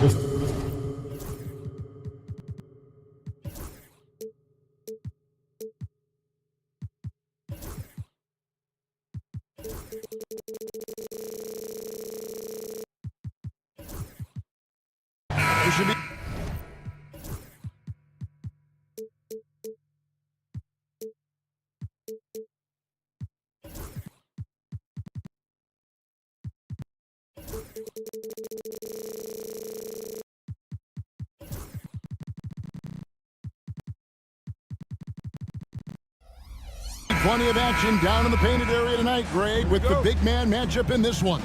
It should be. Plenty of action down in the painted area tonight, Greg, with the big man matchup in this one.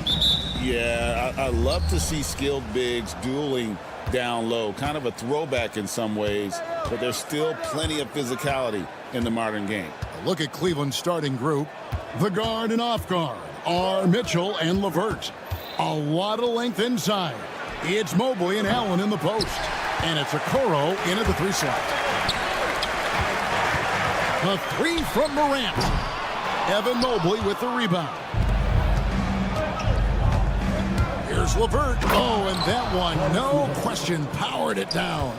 Yeah, I love to see skilled bigs dueling down low. Kind of a throwback in some ways, but there's still plenty of physicality in the modern game. Look at Cleveland's starting group. The guard and off guard are Mitchell and LeVert. A lot of length inside. It's Mobley and Allen in the post. And it's Okoro in at the 3 slot. A 3 from Morant. Evan Mobley with the rebound. Here's LeVert. Oh, and that one, no question, powered it down.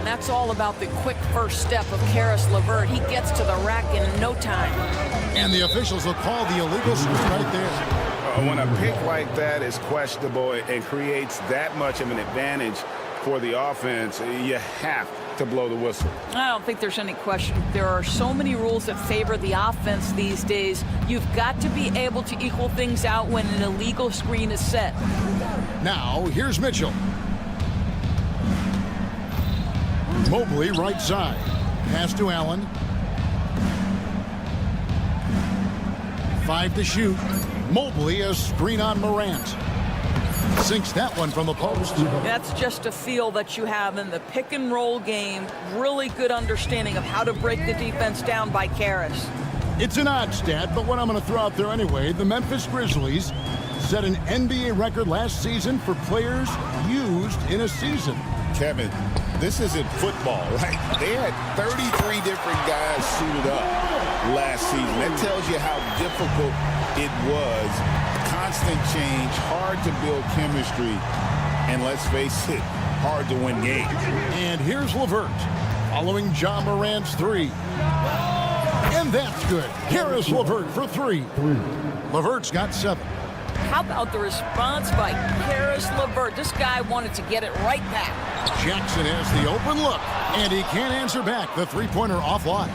That's all about the quick first step of Caris LeVert. He gets to the rack in no time. And the officials will call the illegal screen right there. When a pick like that is questionable and creates that much of an advantage for the offense, you have to blow the whistle. I don't think there's any question. There are so many rules that favor the offense these days. You've got to be able to equal things out when an illegal screen is set. Now, here's Mitchell. Mobley right side. Pass to Allen. 5 to shoot. Mobley a screen on Morant. Sinks that one from the post. That's just a feel that you have in the pick and roll game. Really good understanding of how to break the defense down by Caris. It's an odd stat, but what I'm going to throw out there anyway, the Memphis Grizzlies set an NBA record last season for players used in a season. Kevin, this isn't football, right? They had 33 different guys suited up last season. That tells you how difficult it was. Constant change, hard to build chemistry, and let's face it, hard to win games. And here's LeVert following John Morant's 3. And that's good. Caris LeVert for 3. LeVert's got 7. How about the response by Caris LeVert? This guy wanted to get it right back. Jackson has the open look, and he can't answer back. The 3-pointer offline.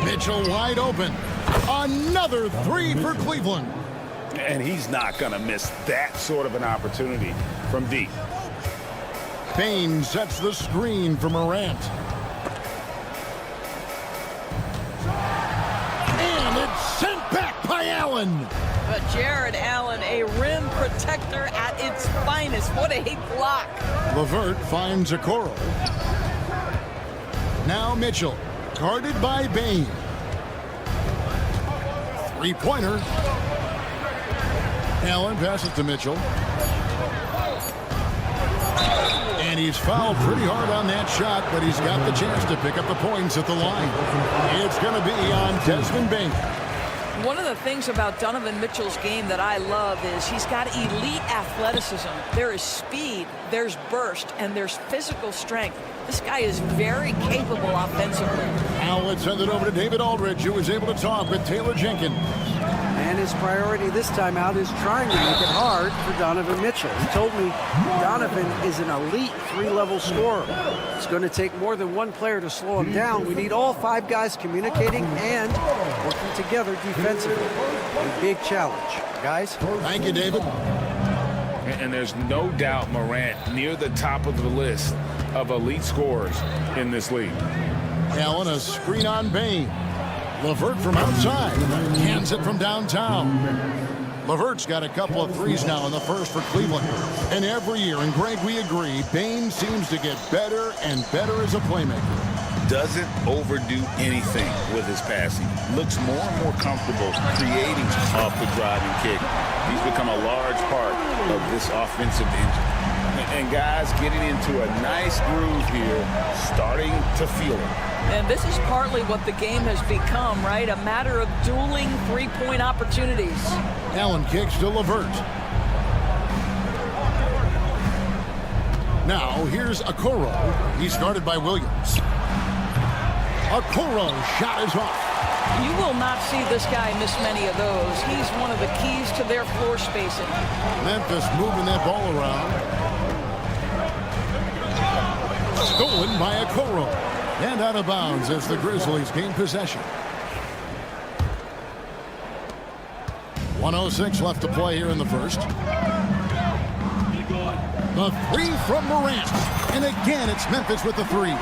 Mitchell wide open. Another 3 for Cleveland. And he's not going to miss that sort of an opportunity from deep. Bain sets the screen for Morant. And it's sent back by Allen. But Jared Allen, a rim protector at its finest. What a block. LeVert finds Okoro. Now Mitchell, guarded by Bain. 3-pointer. Allen passes to Mitchell. And he's fouled pretty hard on that shot, but he's got the chance to pick up the points at the line. It's going to be on Desmond Bain. One of the things about Donovan Mitchell's game that I love is he's got elite athleticism. There is speed, there's burst, and there's physical strength. This guy is very capable offensively. Now let's send it over to David Aldridge, who was able to talk with Taylor Jenkins. And his priority this time out is trying to make it hard for Donovan Mitchell. He told me Donovan is an elite 3-level scorer. It's going to take more than one player to slow him down. We need all 5 guys communicating and working together defensively. A big challenge. Guys? Thank you, David. And there's no doubt Morant near the top of the list of elite scorers in this league. Allen a screen on Bain. LeVert from outside. Hands it from downtown. LeVert's got a couple of threes now in the first for Cleveland. And every year, and Greg, we agree, Bain seems to get better and better as a playmaker. Doesn't overdo anything with his passing. Looks more and more comfortable creating off the driving kick. He's become a large part of this offensive engine. And guys getting into a nice groove here, starting to feel it. And this is partly what the game has become, right? A matter of dueling 3-point opportunities. Allen kicks to LeVert. Now, here's Okoro. He's guarded by Williams. Okoro shot is off. You will not see this guy miss many of those. He's one of the keys to their floor spacing. Memphis moving that ball around. Stolen by Okoro. And out of bounds as the Grizzlies gain possession. 1:06 left to play here in the first. The three from Morant. And again, it's Memphis with the three.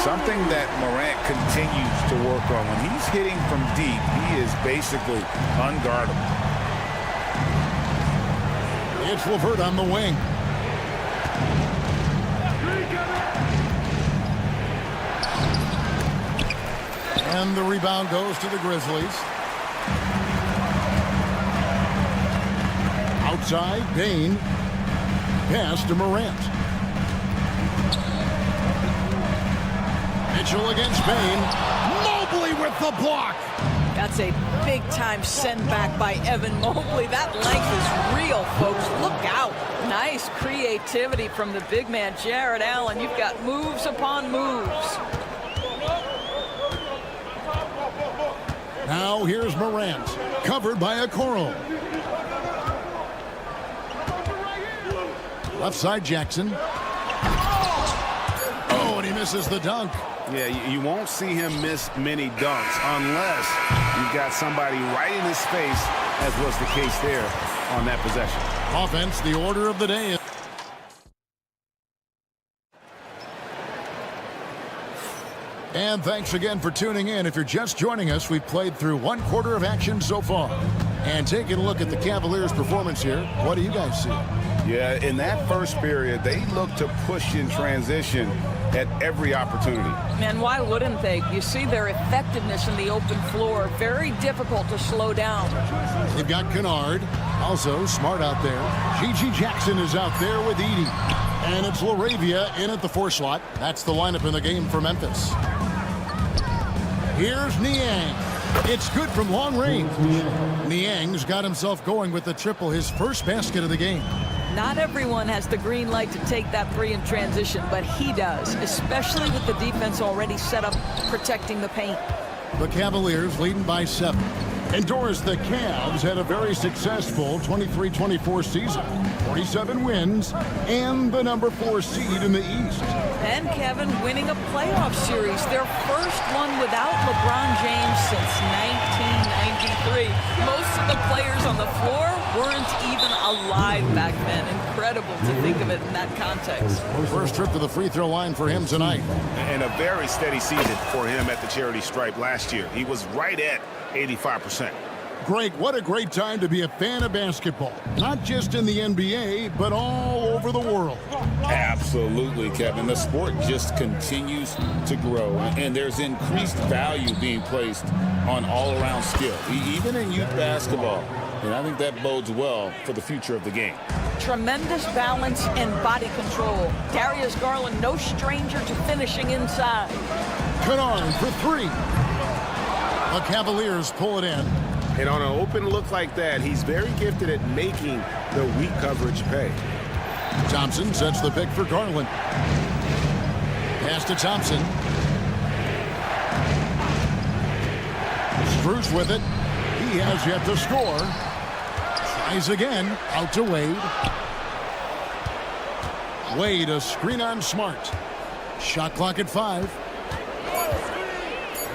Something that Morant continues to work on. When he's hitting from deep, he is basically unguardable. It's LeVert on the wing. And the rebound goes to the Grizzlies. Outside, Bain. Pass to Morant. Mitchell against Bain. Mobley with the block. That's a big-time send back by Evan Mobley. That length is real, folks. Look out. Nice creativity from the big man, Jared Allen. You've got moves upon moves. Now here's Morant. Covered by Okoro. Left side, Jackson. Oh, and he misses the dunk. Yeah, you won't see him miss many dunks unless you've got somebody right in his face, as was the case there on that possession. Offense, the order of the day. And thanks again for tuning in. If you're just joining us, we've played through one quarter of action so far. And taking a look at the Cavaliers' performance here, what do you guys see? Yeah, in that first period, they looked to push in transition at every opportunity. And why wouldn't they? You see their effectiveness in the open floor. Very difficult to slow down. They've got Kennard, also smart out there. G.G. Jackson is out there with Edey. And it's LaRavia in at the 4 slot. That's the lineup in the game for Memphis. Here's Niang. It's good from long range. Niang's got himself going with the triple, his first basket of the game. Not everyone has the green light to take that three in transition, but he does, especially with the defense already set up protecting the paint. The Cavaliers leading by 7. Indoors, the Cavs had a very successful 23-24 season. 47 wins and the number 4 seed in the East. And Kevin winning a playoff series, their first one without LeBron James since 1993. Most of the players on the floor weren't even alive back then. Incredible to think of it in that context. First trip to the free throw line for him tonight. And a very steady season for him at the charity stripe last year. He was right at 85%. Greg, what a great time to be a fan of basketball. Not just in the NBA, but all over the world. Absolutely, Kevin. The sport just continues to grow, and there's increased value being placed on all-around skill, even in youth basketball. And I think that bodes well for the future of the game. Tremendous balance and body control. Darius Garland, no stranger to finishing inside. Kennard for 3. The Cavaliers pull it in. And on an open look like that, he's very gifted at making the weak coverage pay. Thompson sets the pick for Garland. Pass to Thompson. Strus with it. He has yet to score. Tries again. Out to Wade. Wade, a screen on Smart. Shot clock at 5.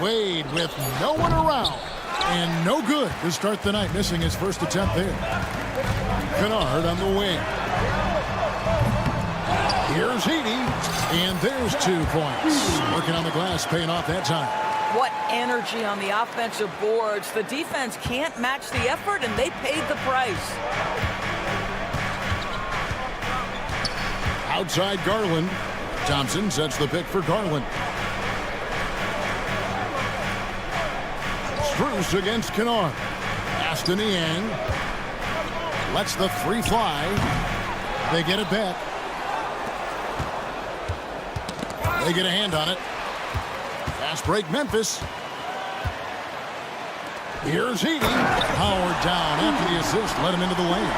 Wade with no one around. And no good to start the night, missing his first attempt there. Kennard on the wing. Here's Edey, and there's 2 points. Working on the glass, paying off that time. What energy on the offensive boards. The defense can't match the effort, and they paid the price. Outside Garland. Thompson sets the pick for Garland. Strus against Kennard. Pass to Niang. Lets the 3 fly. They get it back. They get a hand on it. Fast break Memphis. Here's Edey. Howard down after the assist. Let him into the lane.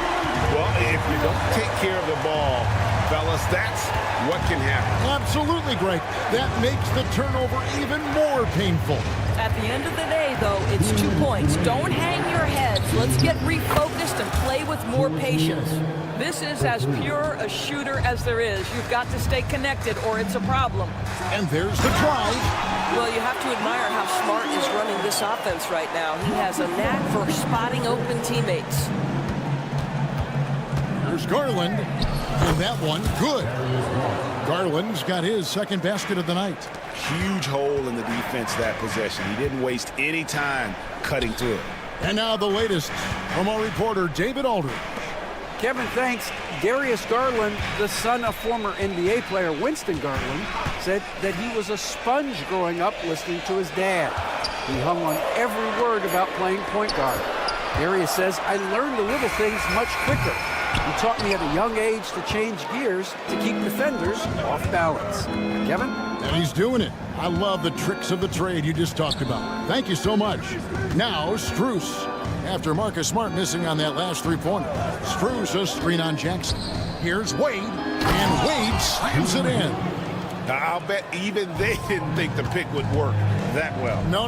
Well, if you don't take care of the ball fellas. That's what can happen. Absolutely great. That makes the turnover even more painful. At the end of the day, though, it's 2 points. Don't hang your heads. Let's get refocused and play with more patience. This is as pure a shooter as there is. You've got to stay connected or it's a problem. And there's the drive. Well, you have to admire how Smart is running this offense right now. He has a knack for spotting open teammates. There's Garland. And that one, good. Garland's got his second basket of the night. Huge hole in the defense that possession. He didn't waste any time cutting through it. And now the latest from our reporter, David Aldridge. Kevin, thanks. Darius Garland, the son of former NBA player Winston Garland, said that he was a sponge growing up listening to his dad. He hung on every word about playing point guard. Darius says, I learned the little things much quicker. He taught me at a young age to change gears to keep defenders off balance. Kevin? And he's doing it. I love the tricks of the trade you just talked about. Thank you so much. Now, Strus. After Marcus Smart missing on that last three-pointer, Strus a screen on Jackson. Here's Wade, and Wade slams it in. I'll bet even they didn't think the pick would work that well. No.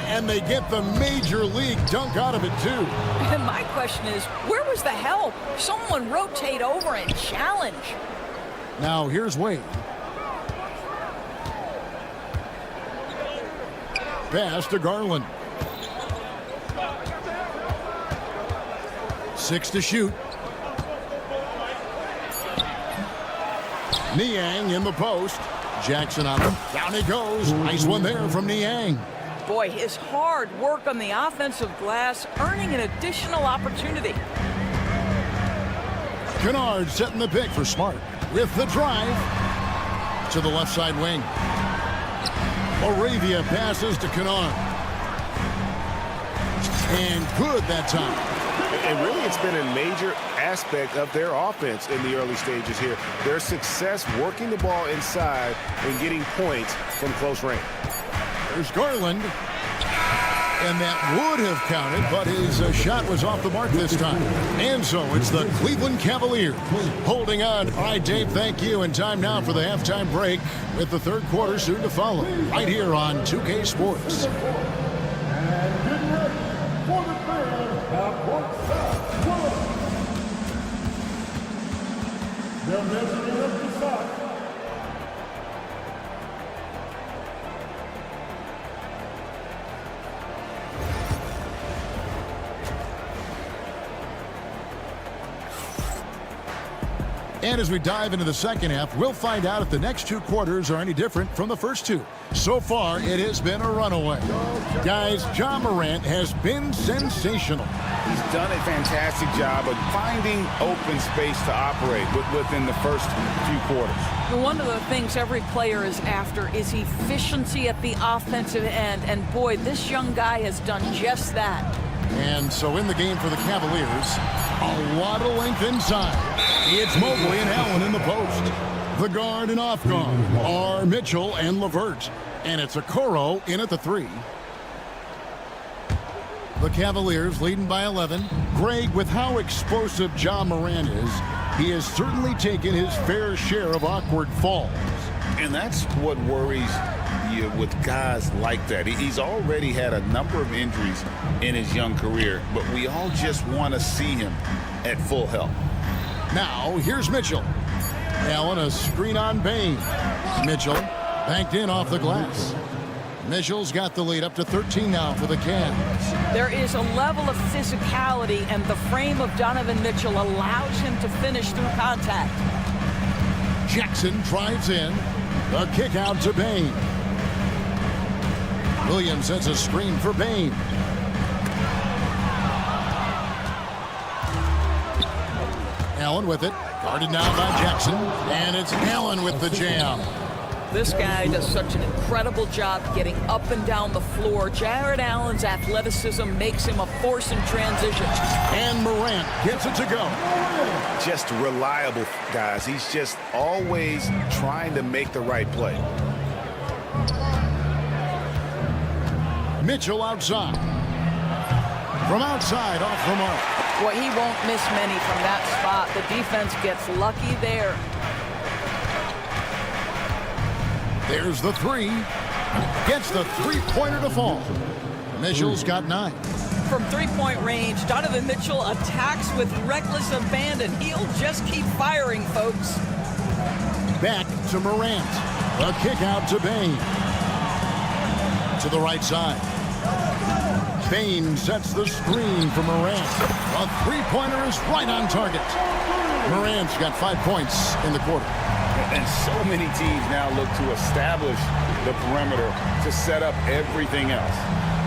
And they get the major league dunk out of it, too. And my question is, where was the help? Someone rotate over and challenge. Now, here's Wade. Pass to Garland. 6 to shoot. Niang in the post. Jackson on him. Down he goes. Nice one there from Niang. Boy, his hard work on the offensive glass earning an additional opportunity. Kennard setting the pick for Smart with the drive to the left side wing. Moravia passes to Kennard. And good that time. And really, it's been a major aspect of their offense in the early stages here. Their success working the ball inside and getting points from close range. There's Garland. And that would have counted, but his shot was off the mark this time. And so it's the Cleveland Cavaliers holding on. All right, Dave, thank you. And time now for the halftime break with the third quarter soon to follow. Right here on 2K Sports. And as we dive into the second half, we'll find out if the next two quarters are any different from the first two. So far, it has been a runaway. Guys, Ja Morant has been sensational. He's done a fantastic job of finding open space to operate within the first few quarters. One of the things every player is after is efficiency at the offensive end. And boy, this young guy has done just that. And so in the game for the Cavaliers, a lot of length inside. It's Mobley and Allen in the post. The guard and off guard are Mitchell and LeVert. And it's Okoro in at the 3. The Cavaliers leading by 11. Greg, with how explosive Ja Morant is, he has certainly taken his fair share of awkward falls. And that's what worries you with guys like that. He's already had a number of injuries in his young career, but we all just want to see him at full health. Now, here's Mitchell. Allen, a screen on Bain. Mitchell banked in off the glass. Mitchell's got the lead up to 13 now for the Cavs. There is a level of physicality, and the frame of Donovan Mitchell allows him to finish through contact. Jackson drives in. The kick out to Bain. Williams sets a screen for Bain. Allen with it. Guarded now by Jackson. And it's Allen with the jam. This guy does such an incredible job getting up and down the floor. Jared Allen's athleticism makes him a force in transition. And Morant gets it to go. Just reliable, guys. He's just always trying to make the right play. Mitchell outside. From outside, off the mark. Boy, he won't miss many from that spot. The defense gets lucky there. There's the three. Gets the three-pointer to fall. Mitchell's got 9. From three-point range, Donovan Mitchell attacks with reckless abandon. He'll just keep firing, folks. Back to Morant. A kick out to Bane. To the right side. Bane sets the screen for Morant. A three-pointer is right on target. Morant's got 5 points in the quarter. And so many teams now look to establish the perimeter to set up everything else.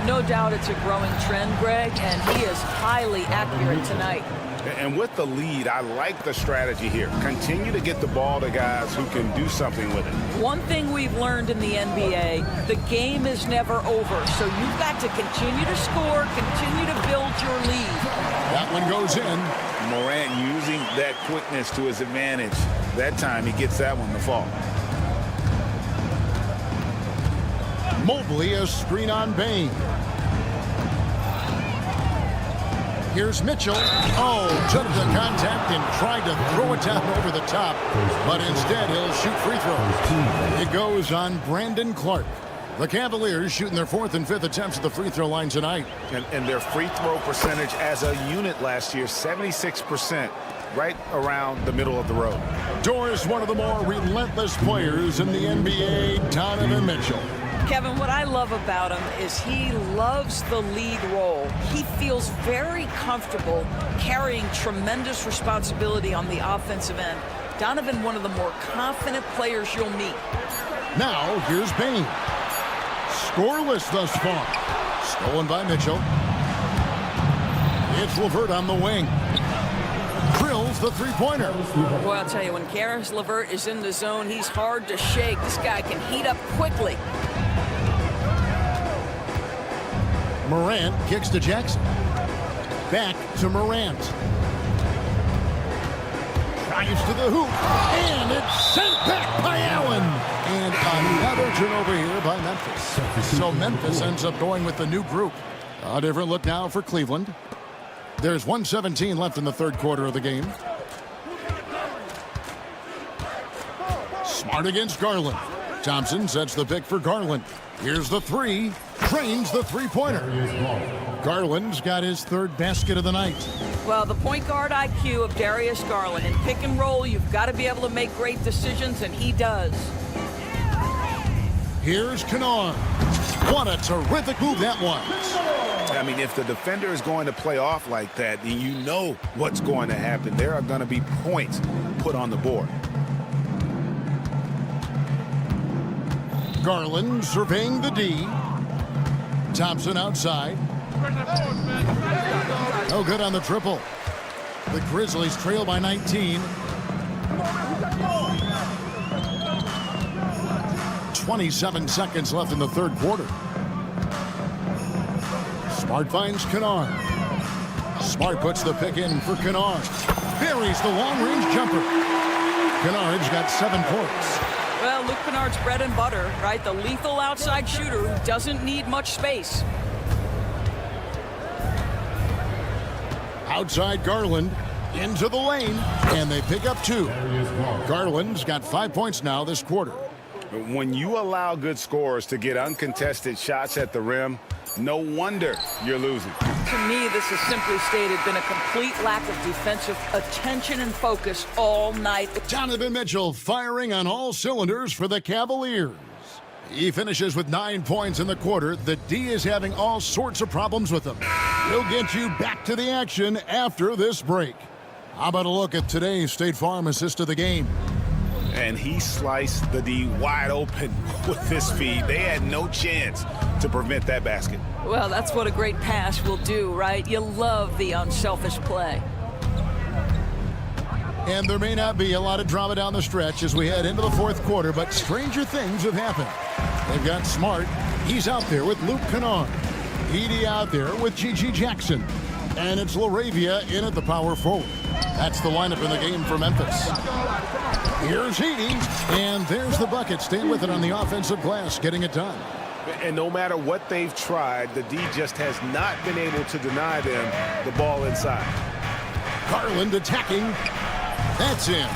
No doubt it's a growing trend, Greg, and he is highly accurate tonight. And with the lead, I like the strategy here. Continue to get the ball to guys who can do something with it. One thing we've learned in the NBA, the game is never over. So you've got to continue to score, continue to build your lead. That one goes in. Morant using that quickness to his advantage. That time he gets that one to fall. Mobley, a screen on Bane. Here's Mitchell. Oh, took the contact and tried to throw it down over the top. But instead, he'll shoot free throws. It goes on Brandon Clark. The Cavaliers shooting their 4th and 5th attempts at the free throw line tonight. And their free throw percentage as a unit last year, 76%, right around the middle of the road. Doris, one of the more relentless players in the NBA, Donovan Mitchell. Kevin, what I love about him is he loves the lead role. He feels very comfortable carrying tremendous responsibility on the offensive end. Donovan, one of the more confident players you'll meet. Now, here's Bane. Scoreless thus far. Stolen by Mitchell. It's LeVert on the wing. Drills the three-pointer. Well, I'll tell you, when Karis LeVert is in the zone, he's hard to shake. This guy can heat up quickly. Morant kicks to Jackson. Back to Morant. Drives to the hoop. And it's sent back by Allen. And another turnover here by Memphis. So Memphis ends up going with the new group. A different look now for Cleveland. There's 1:17 left in the third quarter of the game. Smart against Garland. Thompson sets the pick for Garland. Here's the three. Trains the three-pointer. Garland's got his 3rd basket of the night. Well, the point guard IQ of Darius Garland. In pick and roll, you've got to be able to make great decisions, and he does. Here's Kennard. What a terrific move that was. I mean, if the defender is going to play off like that, then you know what's going to happen. There are going to be points put on the board. Garland surveying the D. Thompson outside. No good on the triple. The Grizzlies trail by 19. 27 seconds left in the third quarter. Smart finds Kennard. Smart puts the pick in for Kennard. Buries the long-range jumper. Kennard's got 7 points. Well, Luke Kennard's bread and butter, right? The lethal outside shooter who doesn't need much space. Outside Garland, into the lane, and they pick up 2. Garland's got 5 points now this quarter. When you allow good scorers to get uncontested shots at the rim, no wonder you're losing. To me, this has simply stated been a complete lack of defensive attention and focus all night. Donovan Mitchell firing on all cylinders for the Cavaliers. He finishes with 9 points in the quarter. The D is having all sorts of problems with him. We'll get you back to the action after this break. How about a look at today's State Farm assist of the game? And he sliced the D wide open with his feed. They had no chance to prevent that basket. Well, that's what a great pass will do, right? You love the unselfish play. And there may not be a lot of drama down the stretch as we head into the fourth quarter, but stranger things have happened. They've got Smart. He's out there with Luke Kennard. Edey out there with G.G. Jackson. And it's LaRavia in at the power forward. That's the lineup in the game for Memphis. Here's Edey, and there's the bucket. Staying with it on the offensive glass, getting it done. And no matter what they've tried, the D just has not been able to deny them the ball inside. Garland attacking. That's in.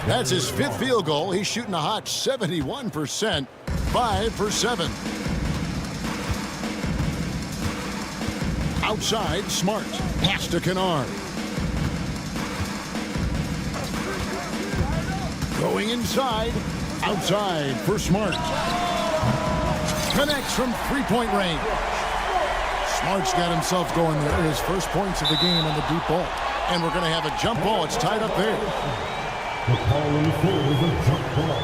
That's his 5th field goal. He's shooting a hot 71%. 5 for 7. Outside, Smart. Pass to Kennard. Going inside. Outside for Smart. Connects from three-point range. Smart's got himself going there. His first points of the game on the deep ball. And we're going to have a jump ball. It's tied up there. The call on the floor is a jump ball.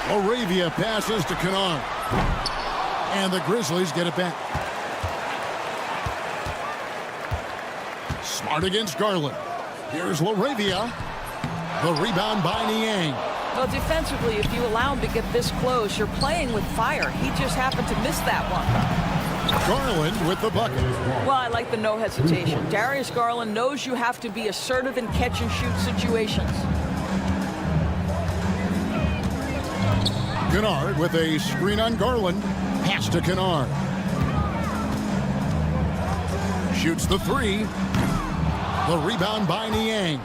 Moravia passes to Kennard. And the Grizzlies get it back. Smart against Garland. Here's Laravia. The rebound by Niang. Well, defensively, if you allow him to get this close, you're playing with fire. He just happened to miss that one. Garland with the bucket. Well, I like the no hesitation. Darius Garland knows you have to be assertive in catch-and-shoot situations. Kennard with a screen on Garland. Pass to Kennard. Shoots the three. The rebound by Niang.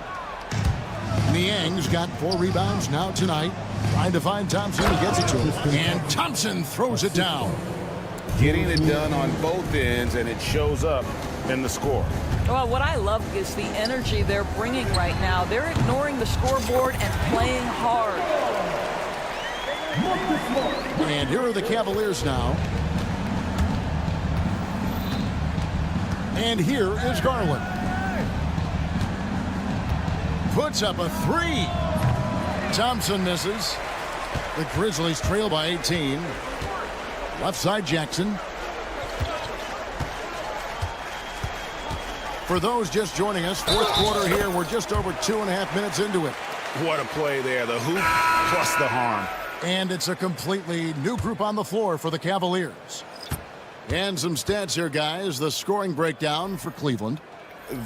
Niang's got 4 rebounds now tonight. Trying to find Thompson. He gets it to him. And Thompson throws it down. Getting it done on both ends, and it shows up in the score. Well, what I love is the energy they're bringing right now. They're ignoring the scoreboard and playing hard. And here are the Cavaliers now. And here is Garland. Puts up a 3. Thompson misses. The Grizzlies trail by 18. Left side, Jackson. For those just joining us, fourth quarter here. We're just over 2.5 minutes into it. What a play there. The hoop plus the harm. And it's a completely new group on the floor for the Cavaliers. And some stats here, guys. The scoring breakdown for Cleveland.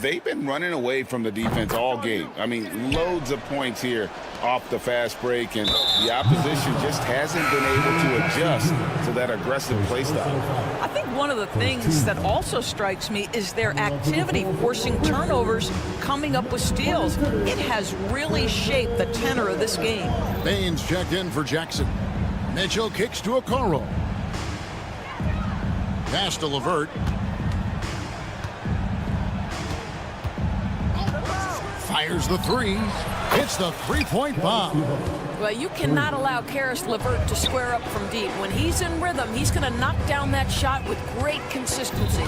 They've been running away from the defense all game. I mean, loads of points here off the fast break, and the opposition just hasn't been able to adjust to that aggressive play style. I think one of the things that also strikes me is their activity, forcing turnovers, coming up with steals. It has really shaped the tenor of this game. Baines checked in for Jackson. Mitchell kicks to Okoro. Pass to LeVert. Fires the three. Hits the three-point bomb. Well, you cannot allow Karis LeVert to square up from deep. When he's in rhythm, he's going to knock down that shot with great consistency.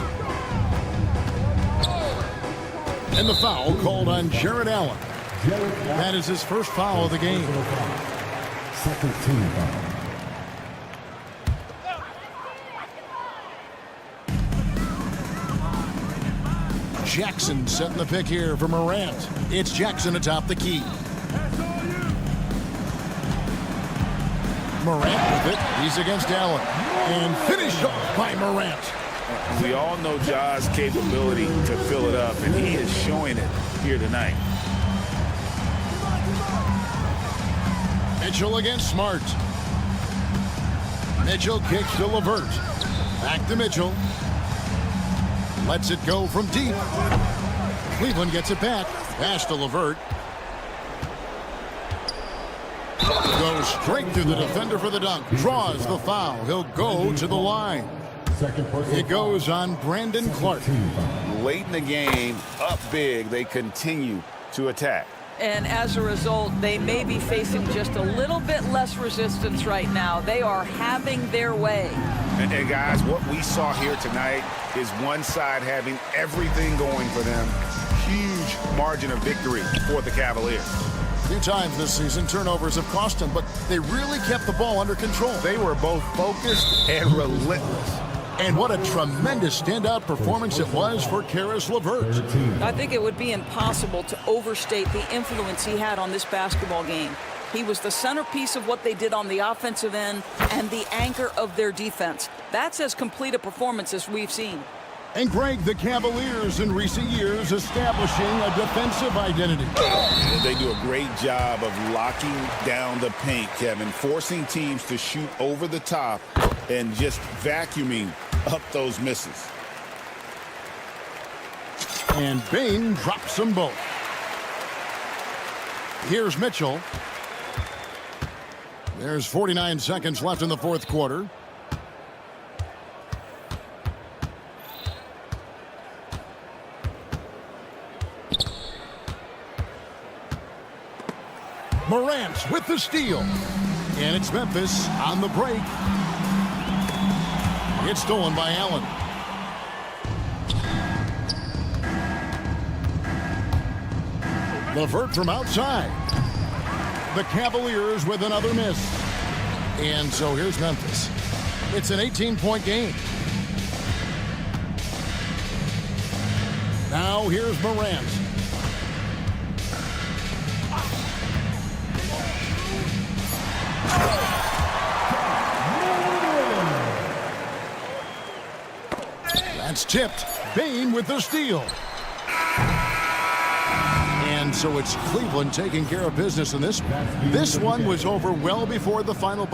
And the foul called on Jared Allen. That is his first foul of the game. Second team foul. Jackson setting the pick here for Morant. It's Jackson atop the key. Morant with it. He's against Allen. And finished off by Morant. We all know Ja's capability to fill it up, and he is showing it here tonight. Mitchell against Smart. Mitchell kicks to LeVert. Back to Mitchell. Lets it go from deep. Cleveland gets it back. Pass to LeVert. Goes straight through the defender for the dunk. Draws the foul. He'll go to the line. It goes on Brandon Clark. Late in the game, up big, they continue to attack. And as a result, they may be facing just a little bit less resistance right now. They are having their way. And guys, what we saw here tonight is one side having everything going for them. Huge margin of victory for the Cavaliers. A few times this season, turnovers have cost them, but they really kept the ball under control. They were both focused and relentless. And what a tremendous standout performance it was for Karis LeVert. I think it would be impossible to overstate the influence he had on this basketball game. He was the centerpiece of what they did on the offensive end and the anchor of their defense. That's as complete a performance as we've seen. And Greg, the Cavaliers in recent years establishing a defensive identity. They do a great job of locking down the paint, Kevin, forcing teams to shoot over the top and just vacuuming up those misses. And Bain drops them both. Here's Mitchell. There's 49 seconds left in the fourth quarter. Morant with the steal. And it's Memphis on the break. It's stolen by Allen. LeVert from outside. The Cavaliers with another miss. And so here's Memphis. It's an 18-point game. Now here's Morant. That's tipped. Bain with the steal. And so it's Cleveland taking care of business in this one. This one was over well before the final.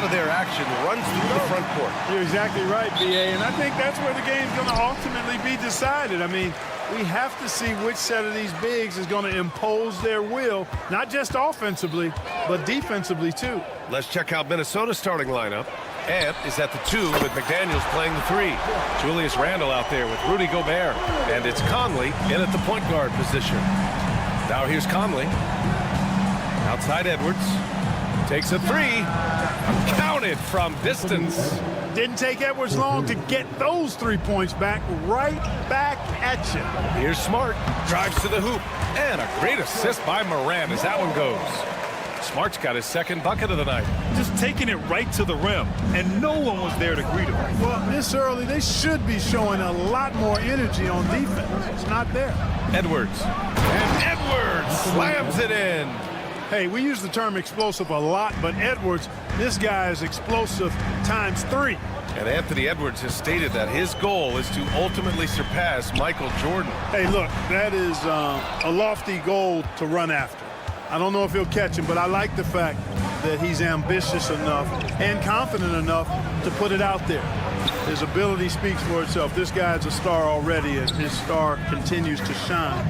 lot of their action runs through the front court. You're exactly right, B.A., and I think that's where the game's going to ultimately be decided. I mean, we have to see which set of these bigs is going to impose their will, not just offensively, but defensively, too. Let's check out Minnesota's starting lineup. Ant is at the 2 with McDaniels playing the 3. Julius Randle out there with Rudy Gobert. And it's Conley in at the point guard position. Now here's Conley. Outside Edwards. Takes a 3. Counted from distance. Didn't take Edwards long to get those 3 points back, right back at you. Here's Smart. Drives to the hoop. And a great assist by Moran as that one goes. Smart's got his second bucket of the night. Just taking it right to the rim, and no one was there to greet him. Well, this early, they should be showing a lot more energy on defense. It's not there. Edwards. And Edwards slams it in. Hey, we use the term explosive a lot, but Edwards, this guy is explosive times 3. And Anthony Edwards has stated that his goal is to ultimately surpass Michael Jordan. Hey, look, that is a lofty goal to run after. I don't know if he'll catch him, but I like the fact that he's ambitious enough and confident enough to put it out there. His ability speaks for itself. This guy's a star already, and his star continues to shine.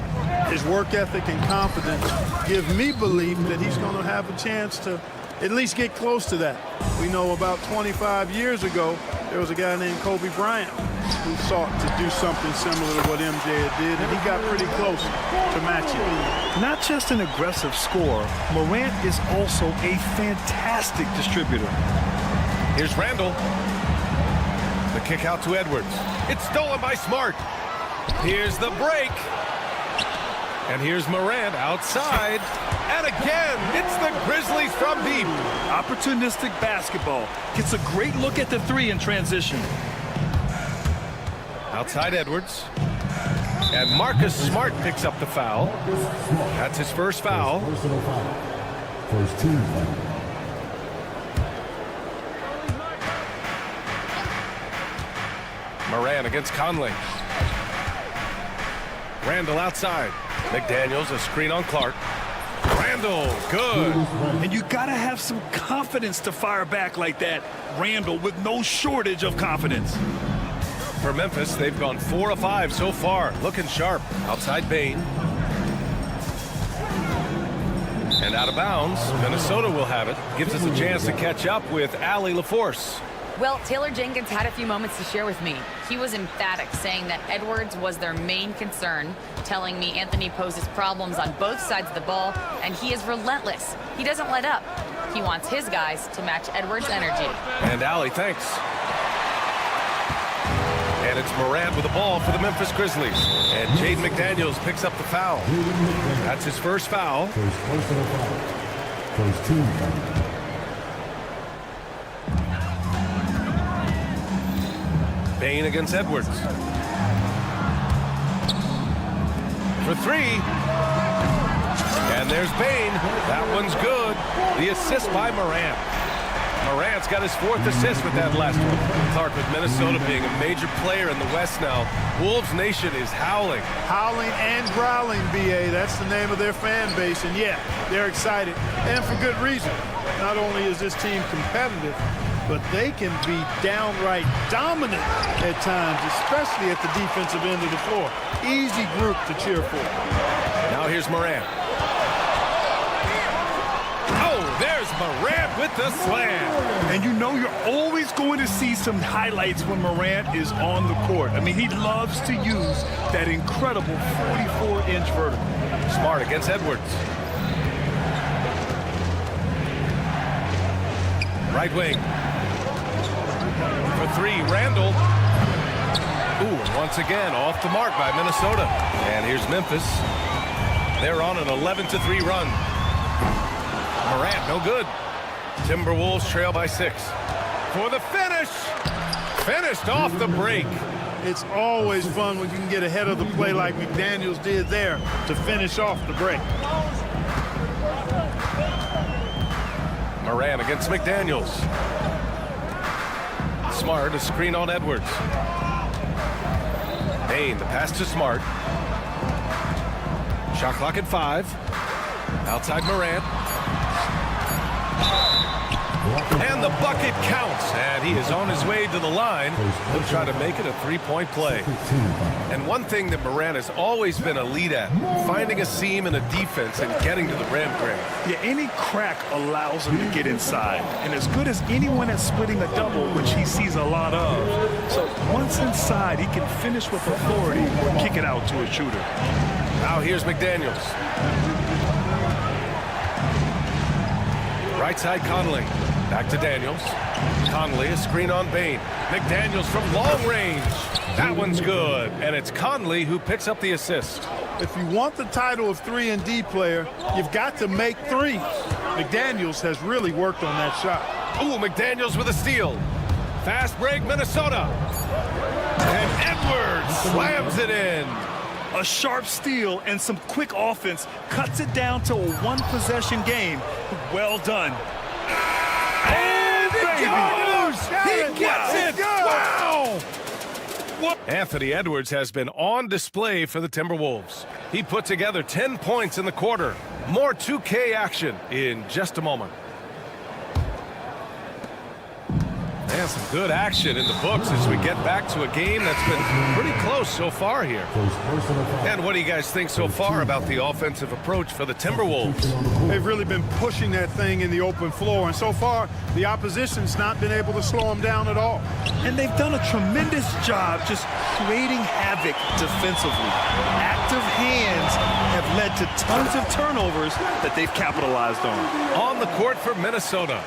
His work ethic and confidence give me belief that he's going to have a chance to at least get close to that. We know about 25 years ago, there was a guy named Kobe Bryant who sought to do something similar to what MJ did, and he got pretty close to matching. Not just an aggressive scorer, Morant is also a fantastic distributor. Here's Randle. The kick out to Edwards. It's stolen by Smart. Here's the break. And here's Morant outside. And again, it's the Grizzlies from deep. Opportunistic basketball. Gets a great look at the 3 in transition. Outside Edwards. And Marcus Smart picks up the foul. That's his first foul. Personal foul. First team foul. Moran against Conley. Randle outside. McDaniels, a screen on Clark. Randle, good. And you got to have some confidence to fire back like that. Randle with no shortage of confidence. For Memphis, they've gone 4 of 5 so far. Looking sharp. Outside Bane. And out of bounds. Minnesota will have it. Gives us a chance to catch up with Allie LaForce. Well, Taylor Jenkins had a few moments to share with me. He was emphatic, saying that Edwards was their main concern, telling me Anthony poses problems on both sides of the ball, and he is relentless. He doesn't let up. He wants his guys to match Edwards' energy. And Allie, thanks. And it's Morant with the ball for the Memphis Grizzlies. And Jaden McDaniels picks up the foul. That's his first foul. First personal foul. First team foul. Bane against Edwards. For 3. And there's Bane. That one's good. The assist by Morant. Morant's got his 4th assist with that last one. Clark, with Minnesota being a major player in the West now, Wolves Nation is howling. Howling and growling, B.A. That's the name of their fan base. And, yeah, they're excited. And for good reason. Not only is this team competitive, but they can be downright dominant at times, especially at the defensive end of the floor. Easy group to cheer for. Now here's Morant. Oh, there's Morant with the slam. And you know you're always going to see some highlights when Morant is on the court. I mean, he loves to use that incredible 44-inch vertical. Smart against Edwards. Right wing. For 3, Randle. Ooh, and once again, off the mark by Minnesota. And here's Memphis. They're on an 11-3 run. Morant, no good. Timberwolves trail by 6. For the finish. Finished off the break. It's always fun when you can get ahead of the play like McDaniels did there to finish off the break. Moran against McDaniels. Smart, a screen on Edwards. Bane, the pass to Smart. Shot clock at 5. Outside Morant. And the bucket counts, and he is on his way to the line. He'll try to make it a three-point play. And one thing that Morant has always been elite at, finding a seam in a defense and getting to the rim, Greg. Yeah, any crack allows him to get inside. And as good as anyone at splitting a double, which he sees a lot of. So once inside, he can finish with authority or kick it out to a shooter. Now here's McDaniels. Right side Conley. Back to Daniels. Conley, a screen on Bain. McDaniels from long range. That one's good. And it's Conley who picks up the assist. If you want the title of 3-and-D player, you've got to make threes. McDaniels has really worked on that shot. Ooh, McDaniels with a steal. Fast break, Minnesota. And Edwards slams it in. A sharp steal and some quick offense cuts it down to a one-possession game. Well done. And it goes! He gets it! Wow! Anthony Edwards has been on display for the Timberwolves. He put together 10 points in the quarter. More 2K action in just a moment. And some good action in the books as we get back to a game that's been pretty close so far here. And what do you guys think so far about the offensive approach for the Timberwolves? They've really been pushing that thing in the open floor, and so far the opposition's not been able to slow them down at all. And they've done a tremendous job just creating havoc defensively. Active hands have led to tons of turnovers that they've capitalized on. On the court for Minnesota,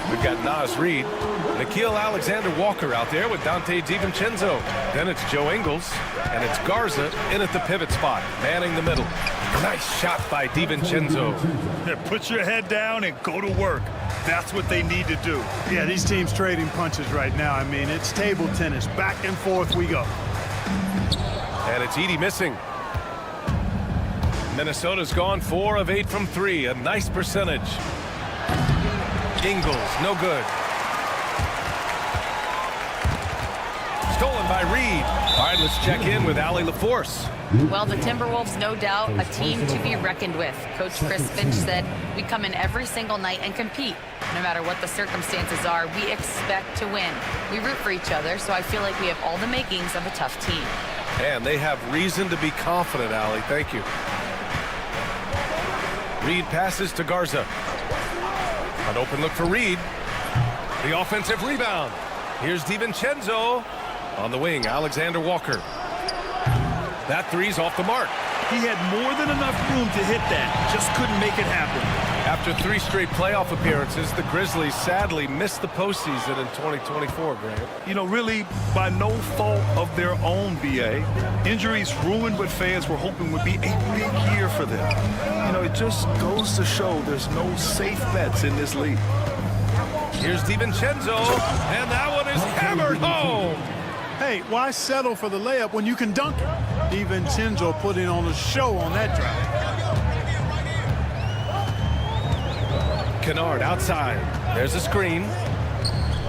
we've got Naz Reid, Nickeil Alexander-Walker out there with Dante DiVincenzo. Then it's Joe Ingles, and it's Garza in at the pivot spot, manning the middle. Nice shot by DiVincenzo. Yeah, put your head down and go to work. That's what they need to do. Yeah, these teams trading punches right now. I mean, it's table tennis. Back and forth we go. And it's Edey missing. Minnesota's gone 4 of 8 from 3. A nice percentage. Ingles, no good. Stolen by Reid. All right, let's check in with Allie LaForce. Well, the Timberwolves, no doubt, a team to be reckoned with. Coach Chris Finch said, we come in every single night and compete. No matter what the circumstances are, we expect to win. We root for each other, so I feel like we have all the makings of a tough team. And they have reason to be confident, Allie. Thank you. Reid passes to Garza. An open look for Reid. The offensive rebound. Here's DiVincenzo. On the wing, Alexander-Walker. That three's off the mark. He had more than enough room to hit that. Just couldn't make it happen. After 3 straight playoff appearances, the Grizzlies sadly missed the postseason in 2024, Grant. You know, really, by no fault of their own, B.A. Injuries ruined what fans were hoping would be a big year for them. You know, it just goes to show there's no safe bets in this league. Here's DiVincenzo, and that one is hammered home. Hey, why settle for the layup when you can dunk it? DiVincenzo putting on a show on that drive. Kennard outside. There's a screen.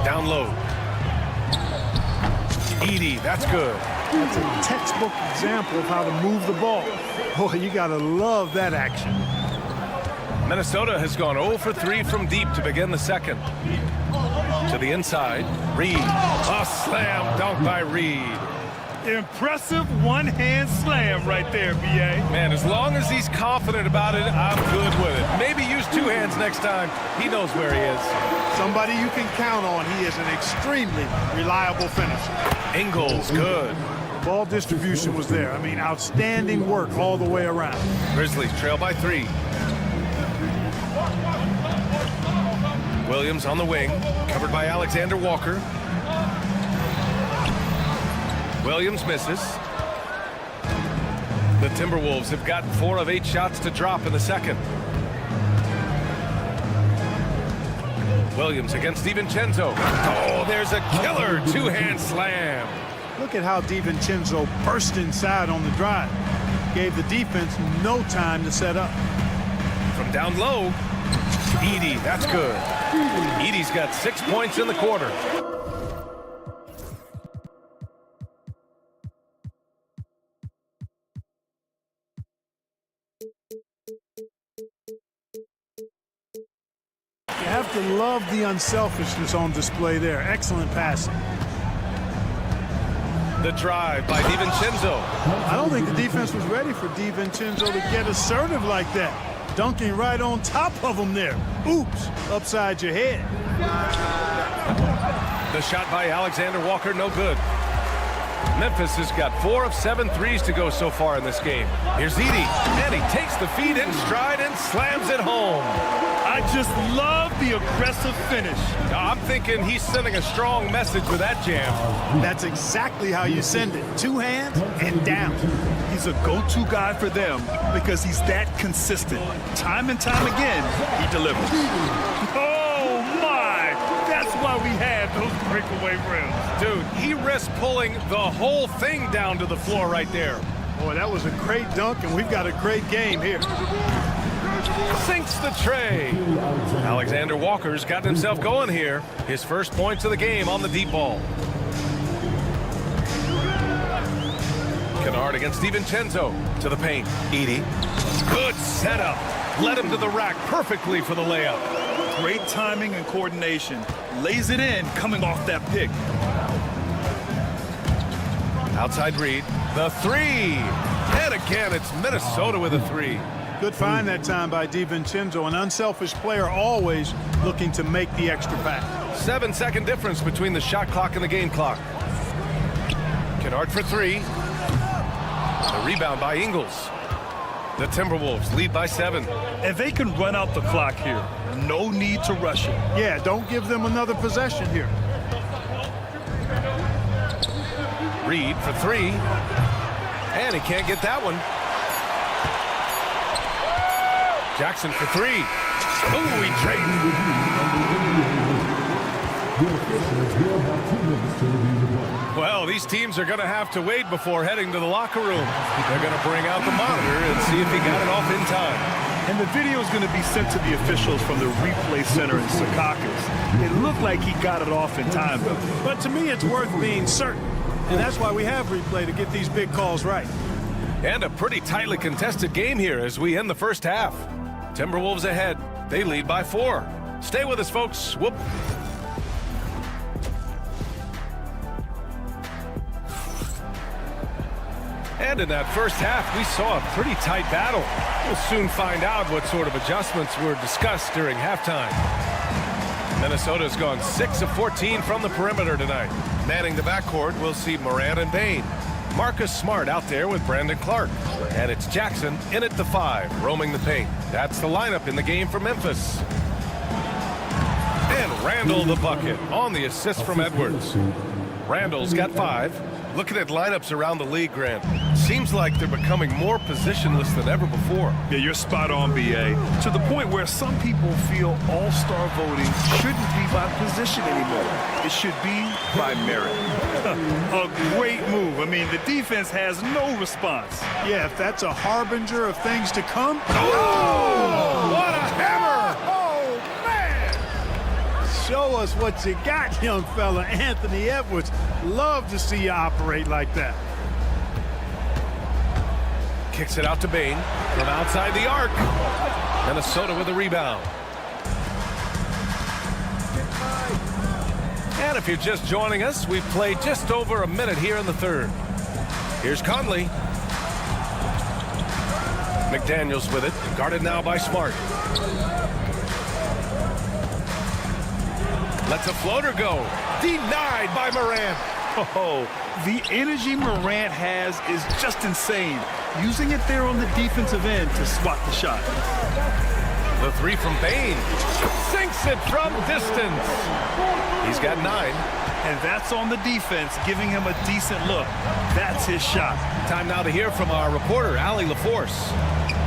Down low. Edey, that's good. That's a textbook example of how to move the ball. Boy, you got to love that action. Minnesota has gone 0 for 3 from deep to begin the second. To the inside, Reid. A slam dunk by Reid. Impressive one-hand slam right there, B.A. Man, as long as he's confident about it, I'm good with it. Maybe use 2 hands next time. He knows where he is. Somebody you can count on. He is an extremely reliable finisher. Ingles, good. Ball distribution was there. I mean, outstanding work all the way around. Grizzlies trail by 3. Williams on the wing, covered by Alexander-Walker. Williams misses. The Timberwolves have gotten 4 of 8 shots to drop in the second. Williams against DiVincenzo. Oh, there's a killer 2-hand slam. Look at how DiVincenzo burst inside on the drive. Gave the defense no time to set up. From down low, Edey, that's good. Edey's got 6 points in the quarter. Have to love the unselfishness on display there. Excellent passing. The drive by DiVincenzo. I don't think the defense was ready for DiVincenzo to get assertive like that. Dunking right on top of him there. Oops, upside your head. The shot by Alexander Walker, no good. Memphis has got 4 of 7 threes to go so far in this game. Here's Edey, and he takes the feed in stride and slams it home. I just love the aggressive finish. I'm thinking he's sending a strong message with that jam. That's exactly how you send it. 2 hands and down. He's a go-to guy for them because he's that consistent. Time and time again, he delivers. Oh, my! That's why we have those breakaway rims. Dude, he risked pulling the whole thing down to the floor right there. Boy, that was a great dunk, and we've got a great game here. Sinks the tray. Alexander Walker's gotten himself going here. His first points of the game on the deep ball. Kennard against DiVincenzo to the paint. Edey. Good setup. Led him to the rack perfectly for the layup. Great timing and coordination. Lays it in coming off that pick. Outside Reed. The 3. And again, it's Minnesota with a 3. Good find that time by DiVincenzo, an unselfish player always looking to make the extra pass. 7-second difference between the shot clock and the game clock. Kennard for 3. The rebound by Ingles. The Timberwolves lead by 7. And they can run out the clock here. No need to rush it. Yeah, don't give them another possession here. Reed for 3. And he can't get that one. Jackson for 3. Ooh, he traded. Well, these teams are going to have to wait before heading to the locker room. They're going to bring out the monitor and see if he got it off in time. And the video is going to be sent to the officials from the replay center in Secaucus. It looked like he got it off in time, though. But to me, it's worth being certain. And that's why we have replay, to get these big calls right. And a pretty tightly contested game here as we end the first half. Timberwolves ahead. They lead by 4. Stay with us, folks. Whoop. And in that first half, we saw a pretty tight battle. We'll soon find out what sort of adjustments were discussed during halftime. Minnesota's gone 6 of 14 from the perimeter tonight. Manning the backcourt, we'll see Morant and Bane. Marcus Smart out there with Brandon Clark. And it's Jackson in at the 5, roaming the paint. That's the lineup in the game for Memphis. And Randall the bucket on the assist from Edwards. Randall's got 5. Looking at lineups around the league, Grant, seems like they're becoming more positionless than ever before. Yeah, you're spot on, B.A. To the point where some people feel all-star voting shouldn't be by position anymore. It should be by merit. A great move. I mean, the defense has no response. Yeah, if that's a harbinger of things to come. Oh! What a hammer! Oh, man! Show us what you got, young fella. Anthony Edwards. Love to see you operate like that. Kicks it out to Bane from outside the arc. Minnesota with a rebound. And if you're just joining us, we've played just over a minute here in the third. Here's Conley. McDaniels with it, guarded now by Smart. Lets a floater go. Denied by Morant. Oh, the energy Morant has is just insane. Using it there on the defensive end to swat the shot. The 3 from Bane. Sinks it from distance. He's got 9. And that's on the defense, giving him a decent look. That's his shot. Time now to hear from our reporter, Allie LaForce.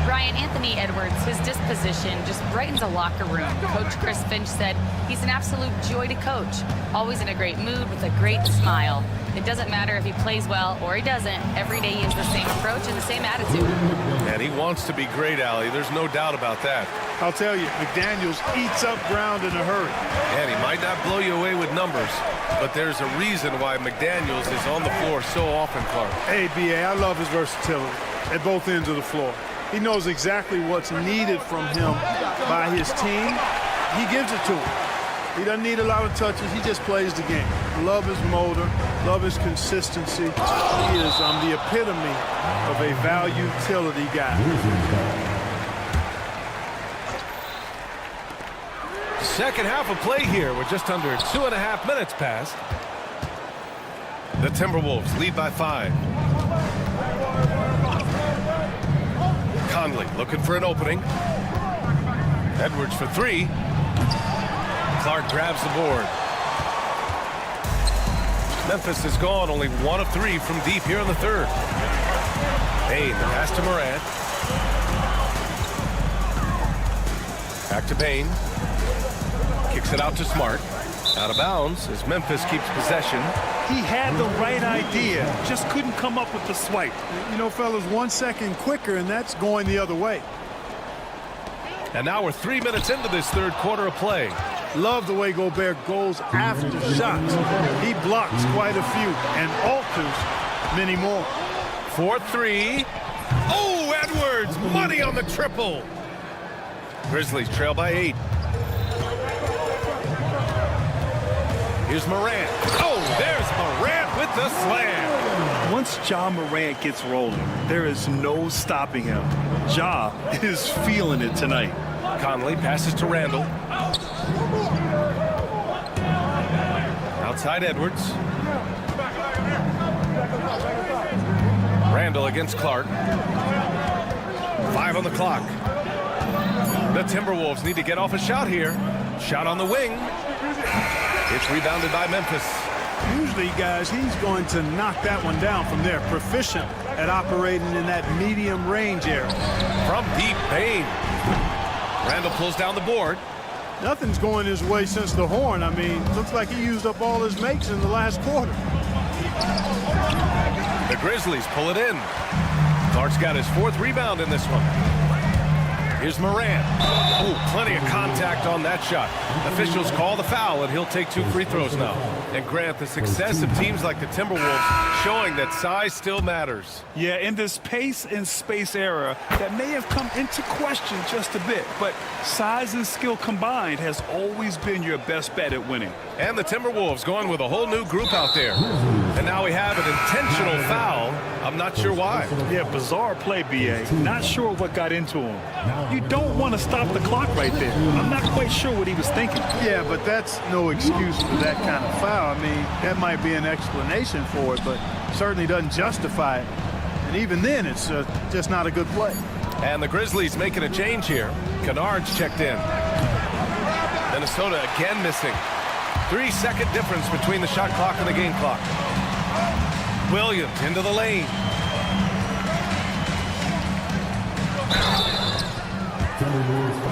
Brian, Anthony Edwards, his disposition just brightens a locker room. Coach Chris Finch said he's an absolute joy to coach. Always in a great mood with a great smile. It doesn't matter if he plays well or he doesn't. Every day he has the same approach and the same attitude. And he wants to be great, Allie. There's no doubt about that. I'll tell you, McDaniels eats up ground in a hurry. And he might not blow you away with numbers, but there's a reason why McDaniels is on the floor so often, Clark. Hey, B.A., I love his versatility at both ends of the floor. He knows exactly what's needed from him by his team, he gives it to him. He doesn't need a lot of touches. He just plays the game. Love his motor. Love his consistency. He is the epitome of a value utility guy. Second half of play here. We're just under 2.5 minutes past. The Timberwolves lead by 5. Conley looking for an opening. Edwards for 3. Clark grabs the board. Memphis is gone, only 1 of 3 from deep here in the third. Payne, the pass to Morant. Back to Payne. Kicks it out to Smart. Out of bounds as Memphis keeps possession. He had the right idea, just couldn't come up with the swipe. You know, fellas, 1 second quicker, and that's going the other way. And now we're 3 minutes into this third quarter of play. Love the way Gobert goes after shots. He blocks quite a few and alters many more. 4-3. Oh, Edwards! Money on the triple. Grizzlies trail by 8. Here's Morant. Oh, there's Morant with the slam. Once Ja Morant gets rolling, there is no stopping him. Ja is feeling it tonight. Conley passes to Randall. Outside Edwards. Randall against Clark. 5 on the clock. The Timberwolves need to get off a shot here. Shot on the wing. It's rebounded by Memphis. Usually, guys, he's going to knock that one down from there. Proficient at operating in that medium range area. From deep, Payne. Randall pulls down the board. Nothing's going his way since the horn. I mean, looks like he used up all his makes in the last quarter. The Grizzlies pull it in. Clark's got his 4th rebound in this one. Here's Morant. Oh, plenty of contact on that shot. Officials call the foul, and he'll take 2 free throws now. And Grant, the success of teams like the Timberwolves showing that size still matters. Yeah, in this pace and space era, that may have come into question just a bit, but size and skill combined has always been your best bet at winning. And the Timberwolves going with a whole new group out there. And now we have an intentional foul. I'm not sure why. Yeah, bizarre play, B.A. Not sure what got into him. You don't want to stop the clock right there. I'm not quite sure what he was thinking. Yeah, but that's no excuse for that kind of foul. I mean, that might be an explanation for it, but certainly doesn't justify it. And even then, it's just not a good play. And the Grizzlies making a change here. Kennard's checked in. Minnesota again missing. 3-second difference between the shot clock and the game clock. Williams into the lane.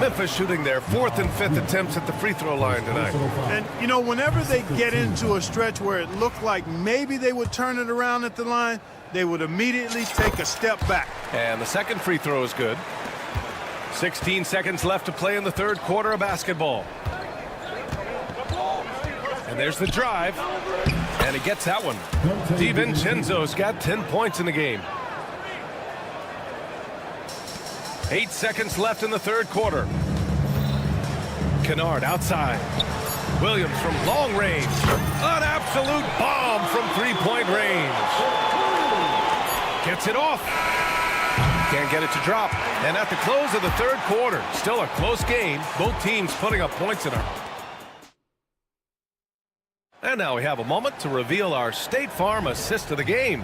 Memphis shooting their 4th and 5th attempts at the free throw line tonight. And, you know, whenever they get into a stretch where it looked like maybe they would turn it around at the line, they would immediately take a step back. And the second free throw is good. 16 seconds left to play in the third quarter of basketball. And there's the drive. And he gets that one. DiVincenzo's got 10 points in the game. 8 seconds left in the third quarter. Kennard outside. Williams from long range. An absolute bomb from 3-point range. Gets it off. Can't get it to drop. And at the close of the third quarter, still a close game. Both teams putting up points in it. And now we have a moment to reveal our State Farm assist of the game.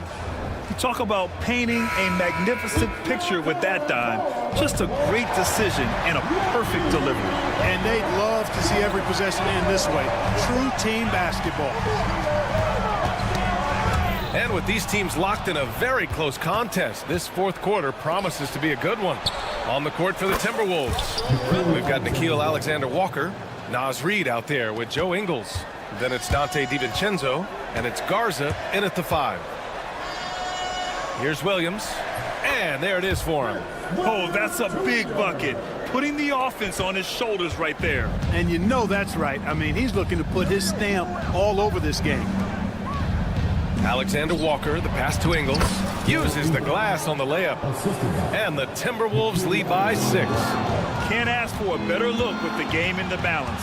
You talk about painting a magnificent picture with that dime. Just a great decision and a perfect delivery. And they'd love to see every possession end this way. True team basketball. And with these teams locked in a very close contest, this fourth quarter promises to be a good one. On the court for the Timberwolves, we've got Nickeil Alexander-Walker, Naz Reid out there with Joe Ingles. Then it's Dante DiVincenzo, and it's Garza in at the 5. Here's Williams, and there it is for him. Oh, that's a big bucket. Putting the offense on his shoulders right there. And you know that's right. I mean, he's looking to put his stamp all over this game. Alexander Walker, the pass to Ingles, uses the glass on the layup. And the Timberwolves lead by 6. Can't ask for a better look with the game in the balance.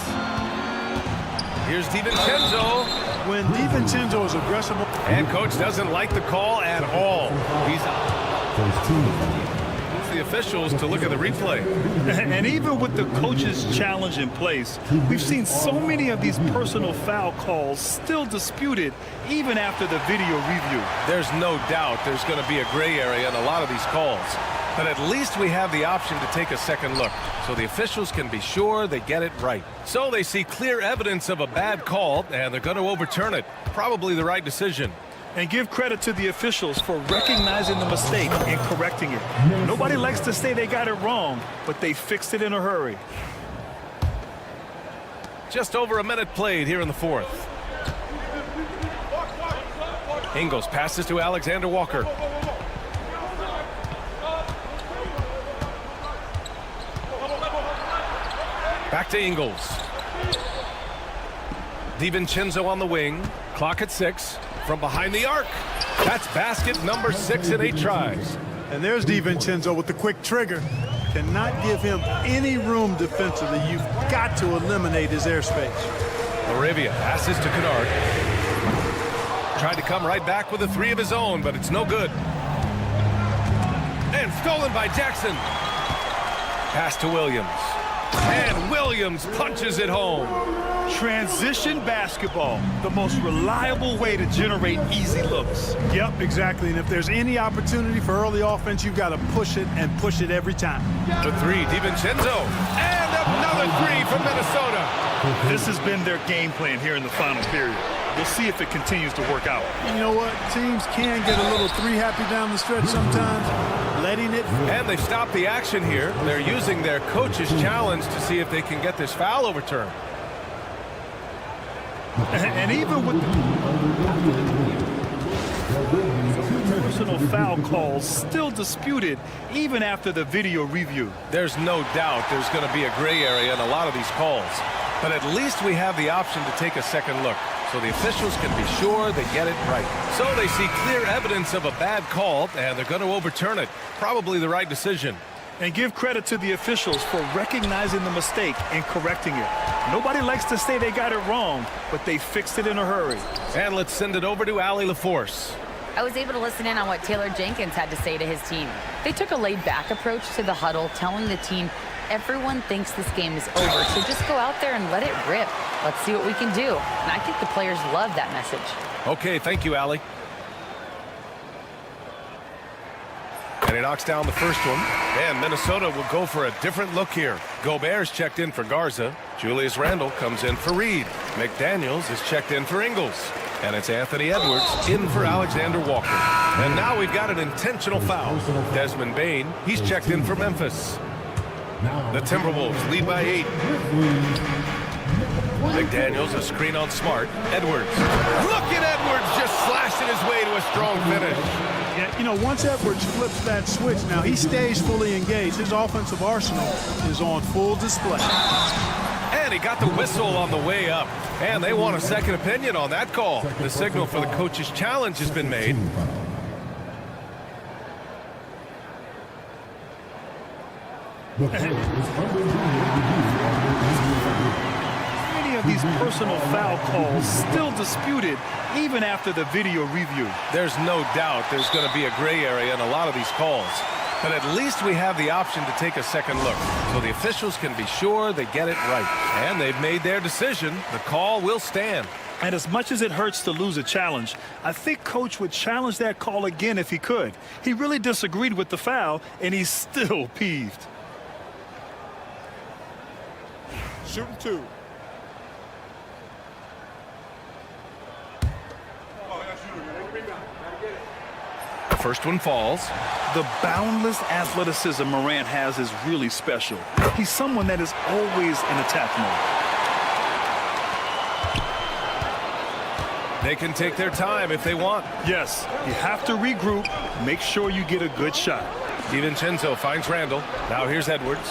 Here's DiVincenzo. When DiVincenzo is aggressive. And coach doesn't like the call at all. He's the officials to look at the replay. And even with the coach's challenge in place, we've seen so many of these personal foul calls still disputed even after the video review. There's no doubt there's going to be a gray area in a lot of these calls. But at least we have the option to take a second look, so the officials can be sure they get it right. So they see clear evidence of a bad call, and they're going to overturn it. Probably the right decision. And give credit to the officials for recognizing the mistake and correcting it. Nobody likes to say they got it wrong, but they fixed it in a hurry. Just over a minute played here in the fourth. Ingles passes to Alexander Walker. Back to Ingles. DiVincenzo on the wing. Clock at 6. From behind the arc. That's basket number 6 in 8 tries. And there's DiVincenzo with the quick trigger. Cannot give him any room defensively. You've got to eliminate his airspace. Moravia passes to Kennard. Tried to come right back with a 3 of his own, but it's no good. And stolen by Jackson. Pass to Williams. And Williams punches it home. Transition basketball, the most reliable way to generate easy looks. Yep, exactly. And if there's any opportunity for early offense, you've got to push it and push it every time. The 3, DiVincenzo. And another 3 from Minnesota. This has been their game plan here in the final period. We'll see if it continues to work out. You know what? Teams can get a little 3-happy down the stretch sometimes. Letting it. And they've stopped the action here. They're using their coach's challenge to see if they can get this foul overturned. And even with the personal foul calls still disputed even after the video review. There's no doubt there's going to be a gray area in a lot of these calls. But at least we have the option to take a second look, so the officials can be sure they get it right. So they see clear evidence of a bad call, and they're going to overturn it. Probably the right decision. And give credit to the officials for recognizing the mistake and correcting it. Nobody likes to say they got it wrong, but they fixed it in a hurry. And let's send it over to Allie LaForce. I was able to listen in on what Taylor Jenkins had to say to his team. They took a laid-back approach to the huddle, telling the team everyone thinks this game is over, so just go out there and let it rip. Let's see what we can do. And I think the players love that message. Okay, thank you, Allie. And he knocks down the first one. And Minnesota will go for a different look here. Gobert's checked in for Garza. Julius Randle comes in for Reed. McDaniels is checked in for Ingles. And it's Anthony Edwards in for Alexander Walker. And now we've got an intentional foul. Desmond Bane, he's checked in for Memphis. The Timberwolves lead by 8. McDaniels, a screen on Smart. Edwards. Look at Edwards just slashing his way to a strong finish. Yeah, you know, once Edwards flips that switch, now he stays fully engaged. His offensive arsenal is on full display. And he got the whistle on the way up. And they want a second opinion on that call. The signal for the coach's challenge has been made. Many of these personal foul calls still disputed even after the video review. There's no doubt there's going to be a gray area in a lot of these calls. But at least we have the option to take a second look, so the officials can be sure they get it right. And they've made their decision. The call will stand. And as much as it hurts to lose a challenge, I think Coach would challenge that call again if he could. He really disagreed with the foul, and he's still peeved. Shooting 2. The first one falls. The boundless athleticism Morant has is really special. He's someone that is always in attack mode. They can take their time if they want. Yes, you have to regroup, make sure you get a good shot. DiVincenzo finds Randle. Now here's Edwards.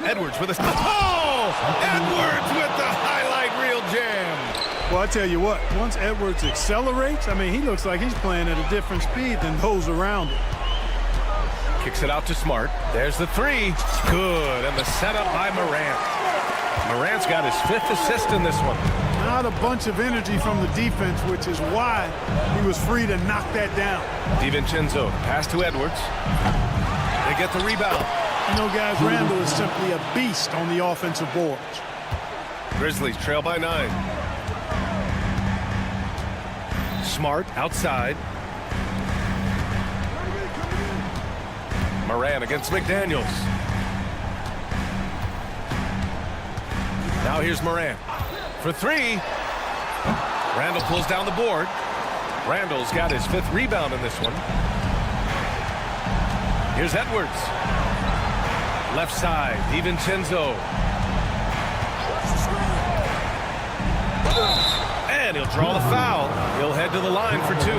Edwards with a... Oh! Edwards with the highlight reel jam. Well, I tell you what, once Edwards accelerates, I mean, he looks like he's playing at a different speed than those around him. Kicks it out to Smart. There's the three. Good. And the setup by Morant. Morant's got his 5th assist in this one. Not a bunch of energy from the defense, which is why he was free to knock that down. DiVincenzo, pass to Edwards. They get the rebound. You know, guys, Randall is simply a beast on the offensive boards. Grizzlies trail by 9. Smart outside. Morant against McDaniels. Now here's Morant for 3. Randall pulls down the board. Randall's got his 5th rebound in this one. Here's Edwards. Left side, DiVincenzo. And he'll draw the foul. He'll head to the line for 2.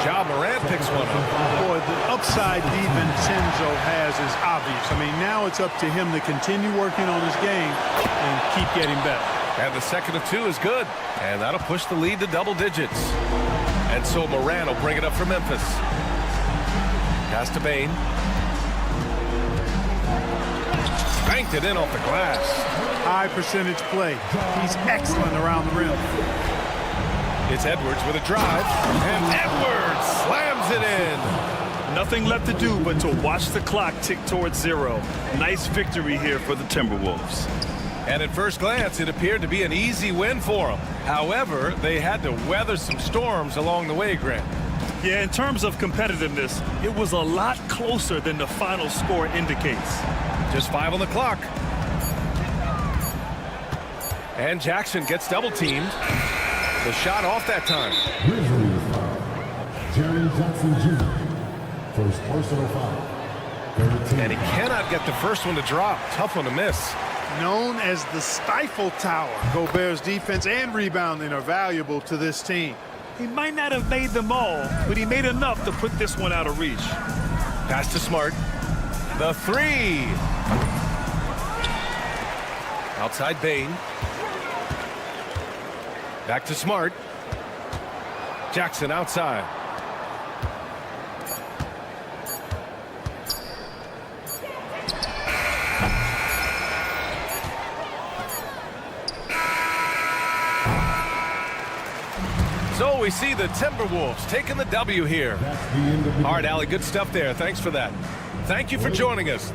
Ja Morant picks one up. Boy, the upside DiVincenzo has is obvious. I mean, now it's up to him to continue working on his game and keep getting better. And the 2nd of 2 is good. And that'll push the lead to double digits. And so Morant will bring it up for Memphis. Pass to Bane. Banked it in off the glass. High percentage play. He's excellent around the rim. It's Edwards with a drive. And Edwards slams it in. Nothing left to do but to watch the clock tick towards 0. Nice victory here for the Timberwolves. And at first glance, it appeared to be an easy win for them. However, they had to weather some storms along the way, Grant. Yeah, in terms of competitiveness, it was a lot closer than the final score indicates. Just 5 on the clock. And Jackson gets double teamed. The shot off that time. Grizzlies foul. Jerry Jackson Jr. First personal foul. And he cannot get the first one to drop. Tough one to miss. Known as the Stifle Tower, Gobert's defense and rebounding are valuable to this team. He might not have made them all, but he made enough to put this one out of reach. Pass to Smart. The 3. Outside Bane. Back to Smart. Jackson outside. So we see the Timberwolves taking the W here. All right, Allie, good stuff there. Thanks for that. Thank you for joining us.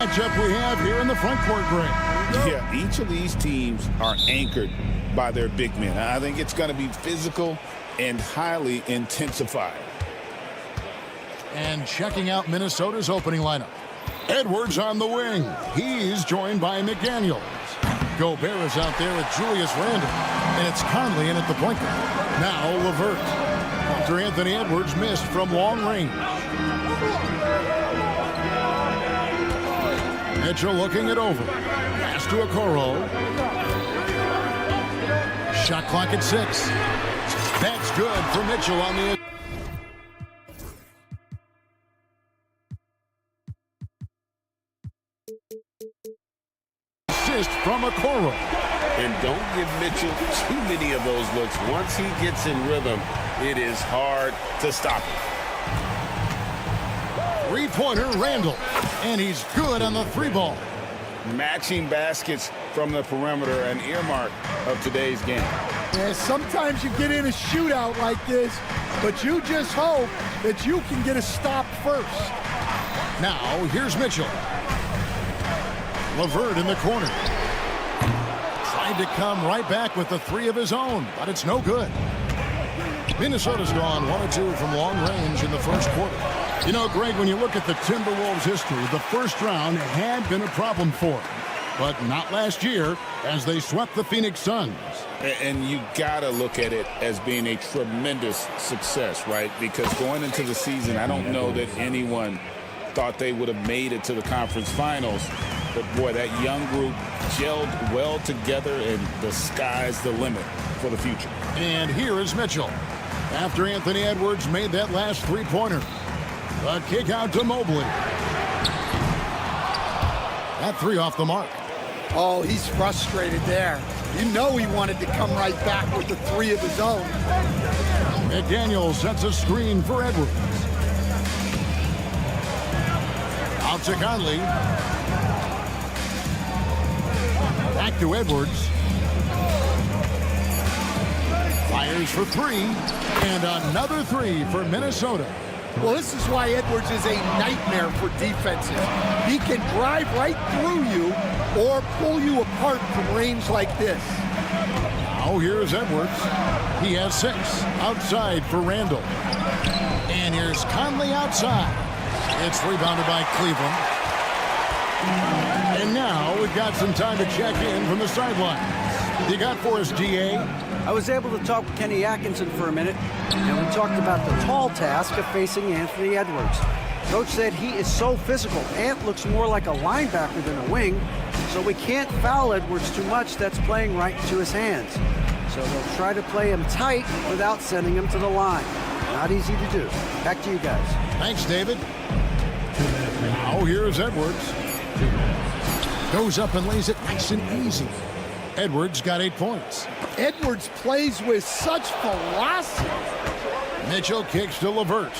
matchup we have here in the front court, Greg. Yeah, each of these teams are anchored by their big men. I think it's going to be physical and highly intensified. And checking out Minnesota's opening lineup. Edwards on the wing. He's joined by McDaniels. Gobert is out there with Julius Randle. And it's Conley in at the point guard. Now LeVert. After Anthony Edwards missed from long range. Mitchell looking it over. Pass to Okoro. Shot clock at 6. That's good for Mitchell on the assist from Okoro. And don't give Mitchell too many of those looks. Once he gets in rhythm, it is hard to stop him. Three-pointer, Randle. And he's good on the three ball. Matching baskets from the perimeter, an earmark of today's game. Yeah, sometimes you get in a shootout like this, but you just hope that you can get a stop first. Now, here's Mitchell. LeVert in the corner. Tried to come right back with the three of his own, but it's no good. Minnesota's gone 1 of 2 from long range in the first quarter. You know, Greg, when you look at the Timberwolves' history, the first round had been a problem for them. But not last year, as they swept the Phoenix Suns. And you got to look at it as being a tremendous success, right? Because going into the season, I don't know that anyone thought they would have made it to the conference finals. But, boy, that young group gelled well together, and the sky's the limit for the future. And here is Mitchell. After Anthony Edwards made that last three-pointer. A kick out to Mobley. That three off the mark. Oh, he's frustrated there. You know he wanted to come right back with the three of his own. McDaniels sets a screen for Edwards. Out to Conley. Back to Edwards. Fires for three. And another three for Minnesota. Well, this is why Edwards is a nightmare for defenses. He can drive right through you or pull you apart from range like this. Now here's Edwards. He has 6. Outside for Randle. And here's Conley outside. It's rebounded by Cleveland. And now we've got some time to check in from the sidelines. You got for us, DA? I was able to talk with Kenny Atkinson for a minute, and we talked about the tall task of facing Anthony Edwards. Coach said he is so physical. Ant looks more like a linebacker than a wing, so we can't foul Edwards too much. That's playing right into his hands. So they'll try to play him tight without sending him to the line. Not easy to do. Back to you guys. Thanks, David. Now here's Edwards. Goes up and lays it nice and easy. Edwards got 8 points. Edwards plays with such velocity. Mitchell kicks to LeVert.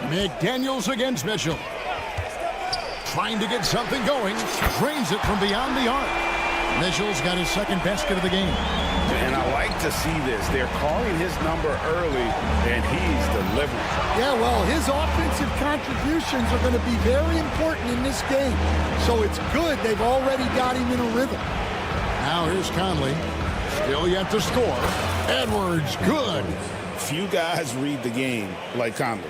McDaniels against Mitchell. Trying to get something going. Drains it from beyond the arc. Mitchell's got his second basket of the game. And I like to see this. They're calling his number early, and he's delivering. Yeah, well, his offensive contributions are going to be very important in this game. So it's good they've already got him in a rhythm. Now here's Conley. Still yet to score. Edwards, good. Few guys read the game like Conley.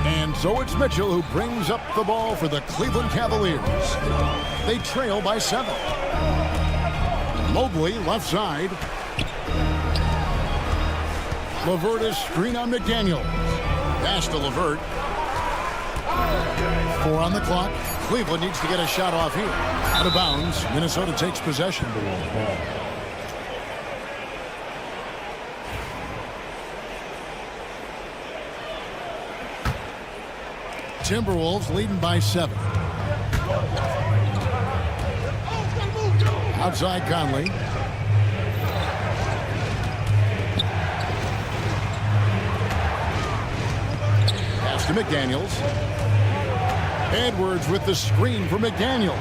And so it's Mitchell who brings up the ball for the Cleveland Cavaliers. They trail by 7. Mobley, left side. LeVert is screen on McDaniels. Pass to LeVert. 4 on the clock. Cleveland needs to get a shot off here. Out of bounds. Minnesota takes possession. Timberwolves leading by 7. Outside Conley. Pass to McDaniels. Edwards with the screen for McDaniels.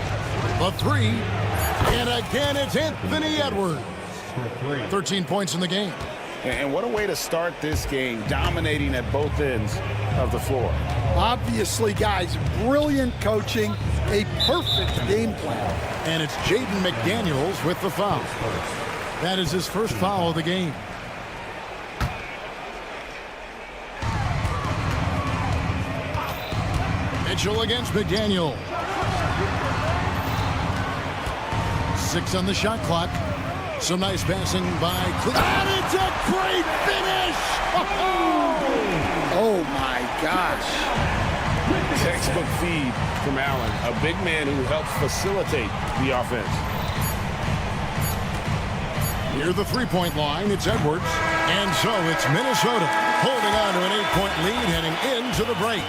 The 3. And again, it's Anthony Edwards. 13 points in the game. And what a way to start this game, dominating at both ends of the floor. Obviously, guys, brilliant coaching, a perfect game plan. And it's Jaden McDaniels with the foul. That is his first foul of the game. Mitchell against McDaniel. 6 on the shot clock. Some nice passing by Cleveland. And it's a great finish! Oh, my gosh. Textbook feed from Allen, a big man who helps facilitate the offense. Near the three-point line, it's Edwards. And so it's Minnesota holding on to an 8-point lead heading into the break.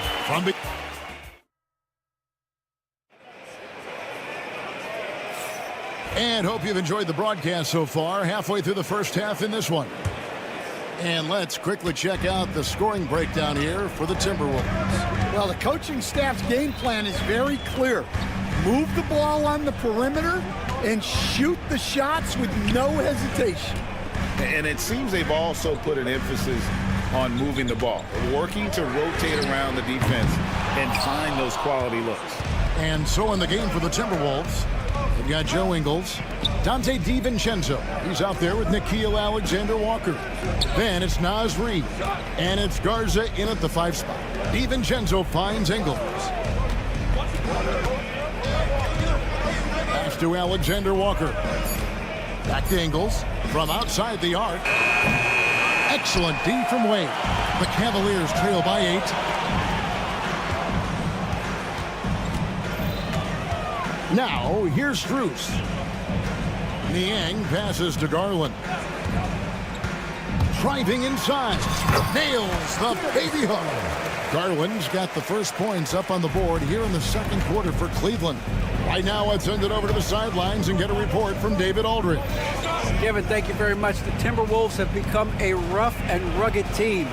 And hope you've enjoyed the broadcast so far. Halfway through the first half in this one. And let's quickly check out the scoring breakdown here for the Timberwolves. Well, the coaching staff's game plan is very clear. Move the ball on the perimeter and shoot the shots with no hesitation. And it seems they've also put an emphasis on moving the ball, working to rotate around the defense and find those quality looks. And so in the game for the Timberwolves, we've got Joe Ingles, Dante DiVincenzo. He's out there with Nickeil Alexander-Walker. Then it's Naz Reid. And it's Garza in at the 5 spot. DiVincenzo finds Ingles. Pass to Alexander-Walker. Back to Ingles from outside the arc. Excellent D from Wade. The Cavaliers trail by 8. Now, here's Strus. Niang passes to Garland. Driving inside. Nails the baby hook. Garland's got the first points up on the board here in the second quarter for Cleveland. Right now, let's send it over to the sidelines and get a report from David Aldridge. Kevin, thank you very much. The Timberwolves have become a rough and rugged team.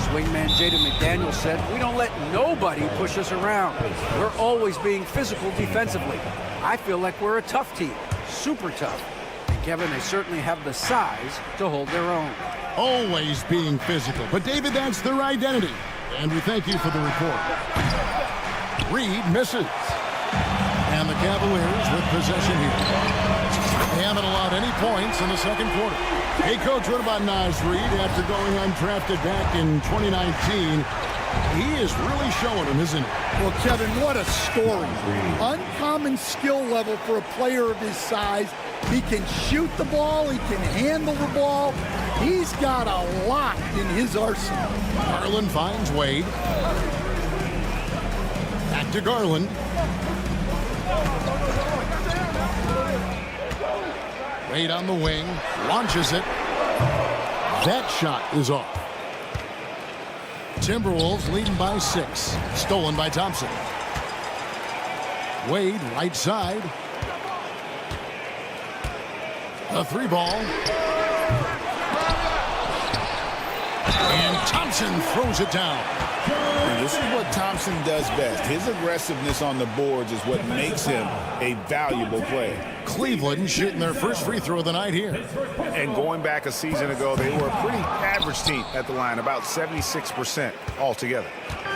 Swingman Jaden McDaniels said, "We don't let nobody push us around. We're always being physical defensively. I feel like we're a tough team, super tough." And Kevin, they certainly have the size to hold their own. Always being physical. But David, that's their identity. And we thank you for the report. Reid misses. And the Cavaliers with possession here. They haven't allowed any points in the second quarter. Hey, Coach, what about Naz Reid after going undrafted back in 2019? He is really showing him, isn't he? Well, Kevin, what a story. Uncommon skill level for a player of his size. He can shoot the ball. He can handle the ball. He's got a lot in his arsenal. Garland finds Wade. Back to Garland. Wade on the wing. Launches it. That shot is off. Timberwolves leading by 6. Stolen by Thompson. Wade, right side. A 3-ball. And Thompson throws it down. And this is what Thompson does best. His aggressiveness on the boards is what makes him a valuable player. Cleveland shooting their first free throw of the night here. And going back a season ago, they were a pretty average team at the line, about 76% altogether.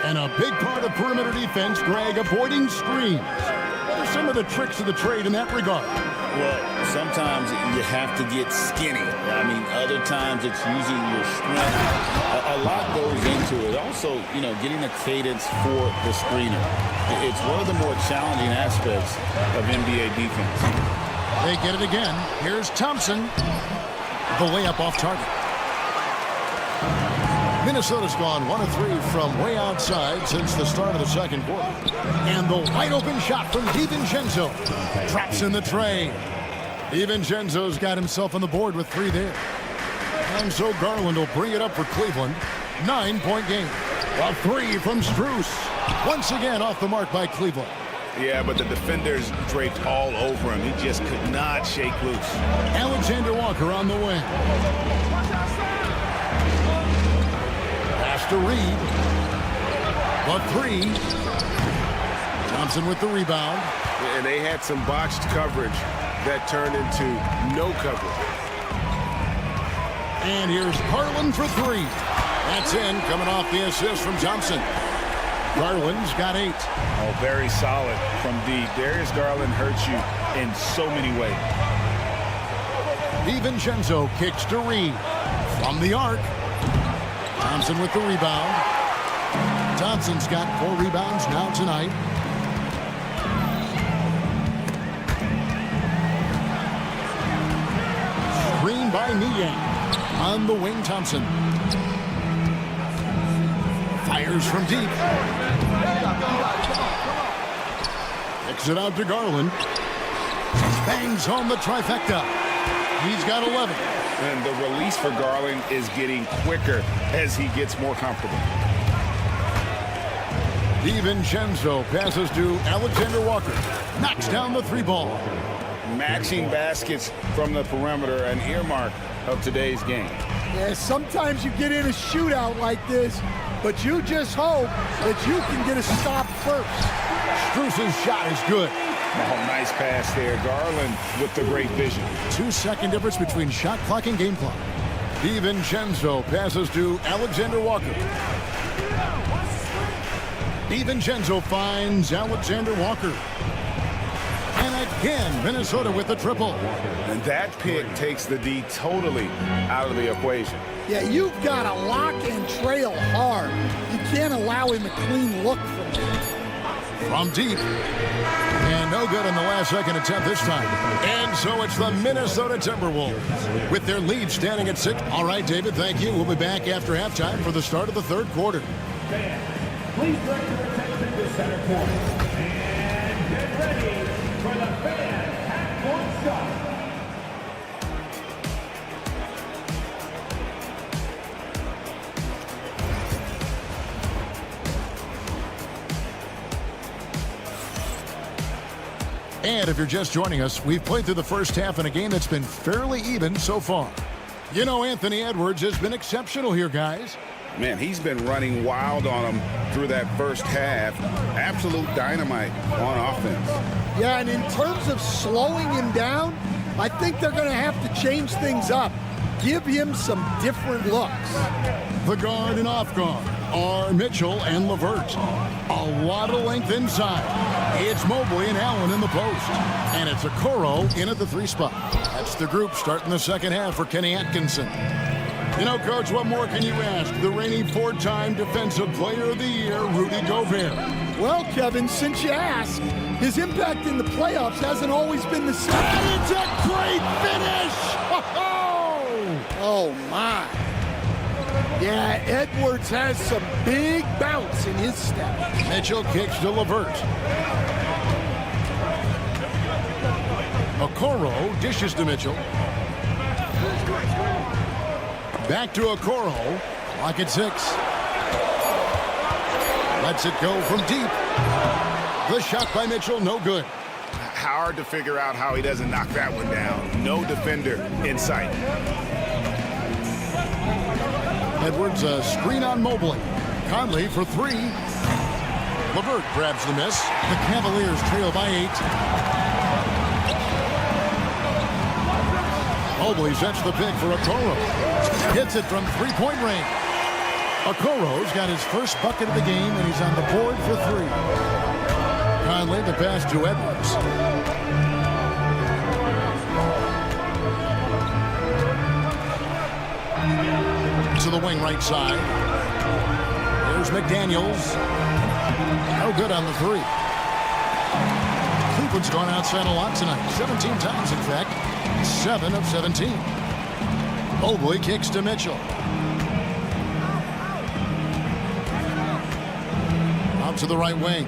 And a big part of perimeter defense, Greg, avoiding screens. What are some of the tricks of the trade in that regard? Well, sometimes you have to get skinny. I mean, other times it's using your strength. A lot goes into it. Also, getting a cadence for the screener. It's one of the more challenging aspects of NBA defense. They get it again. Here's Thompson. The layup off target. Minnesota's gone 1 of 3 from way outside since the start of the second quarter. And the wide open shot from DiVincenzo. Drops in the tray. DiVincenzo's got himself on the board with 3 there. And so Garland will bring it up for Cleveland. 9-point game. A 3 from Strus. Once again off the mark by Cleveland. Yeah, but the defenders draped all over him. He just could not shake loose. Alexander-Walker on the wing. Pass to Reid. The 3. Thompson with the rebound. And they had some botched coverage that turned into no coverage. And here's Garland for three. That's in, coming off the assist from Thompson. Garland's got 8. Oh, very solid from deep. Darius Garland hurts you in so many ways. DiVincenzo kicks to Reed. From the arc. Thompson with the rebound. Thompson's got 4 rebounds now tonight. Screen by Niang. On the wing, Thompson. Fires from deep. Kicks it out to Garland. Bangs home the trifecta. He's got 11. And the release for Garland is getting quicker as he gets more comfortable. DiVincenzo passes to Alexander Walker. Knocks down the 3 ball. Matching baskets from the perimeter, an earmark of today's game. Yeah, sometimes you get in a shootout like this, but you just hope that you can get a stop first. Struce's shot is good. Oh, nice pass there. Garland with the great vision. 2-second difference between shot clock and game clock. DiVincenzo passes to Alexander Walker. DiVincenzo finds Alexander Walker. And again, Minnesota with the triple. And that pick takes the D totally out of the equation. Yeah, you've got to lock and trail hard. You can't allow him a clean look from him. From deep. And no good on the last second attempt this time. And so it's the Minnesota Timberwolves with their lead standing at 6. All right, David, thank you. We'll be back after halftime for the start of the 3rd quarter. Please direct your attention to center court and get ready for the fan half-court shot. And if you're just joining us, we've played through the first half in a game that's been fairly even so far. You know, Anthony Edwards has been exceptional here, guys. Man, he's been running wild on him through that first half. Absolute dynamite on offense. Yeah, and in terms of slowing him down, I think they're going to have to change things up. Give him some different looks. The guard and off guard are Mitchell and LeVert. A lot of length inside. It's Mobley and Allen in the post. And it's Okoro in at the 3 spot. That's the group starting the second half for Kenny Atkinson. You know, Coach, what more can you ask? The reigning 4-time Defensive Player of the Year, Rudy Gobert. Well, Kevin, since you asked, his impact in the playoffs hasn't always been the same. And it's a great finish! Oh, my. Yeah, Edwards has some big bounce in his step. Mitchell kicks to LeVert. Okoro dishes to Mitchell. Back to Okoro. Clock at 6. Lets it go from deep. The shot by Mitchell, no good. Hard to figure out how he doesn't knock that one down. No defender in sight. Edwards, a screen on Mobley. Conley for 3. LeVert grabs the miss. The Cavaliers trail by 8. Mobley sets the pick for Okoro. Hits it from 3-point range. Okoro's got his first bucket of the game, and he's on the board for 3. Conley the pass to Edwards. To the wing right side. There's McDaniels. No good on the 3. Cleveland's gone outside a lot tonight. 17 times, in fact. 7 of 17. Mobley kicks to Mitchell. Out to the right wing.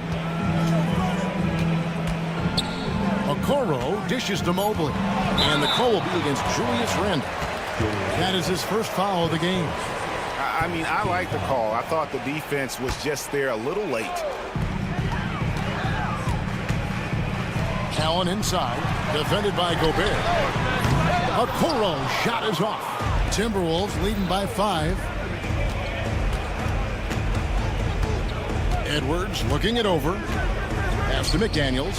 Okoro dishes to Mobley. And the call will be against Julius Randle. That is his first foul of the game. I mean, I like the call. I thought the defense was just there a little late. Allen inside, defended by Gobert. Okoro shot is off. Timberwolves leading by 5. Edwards looking it over. Pass to McDaniels.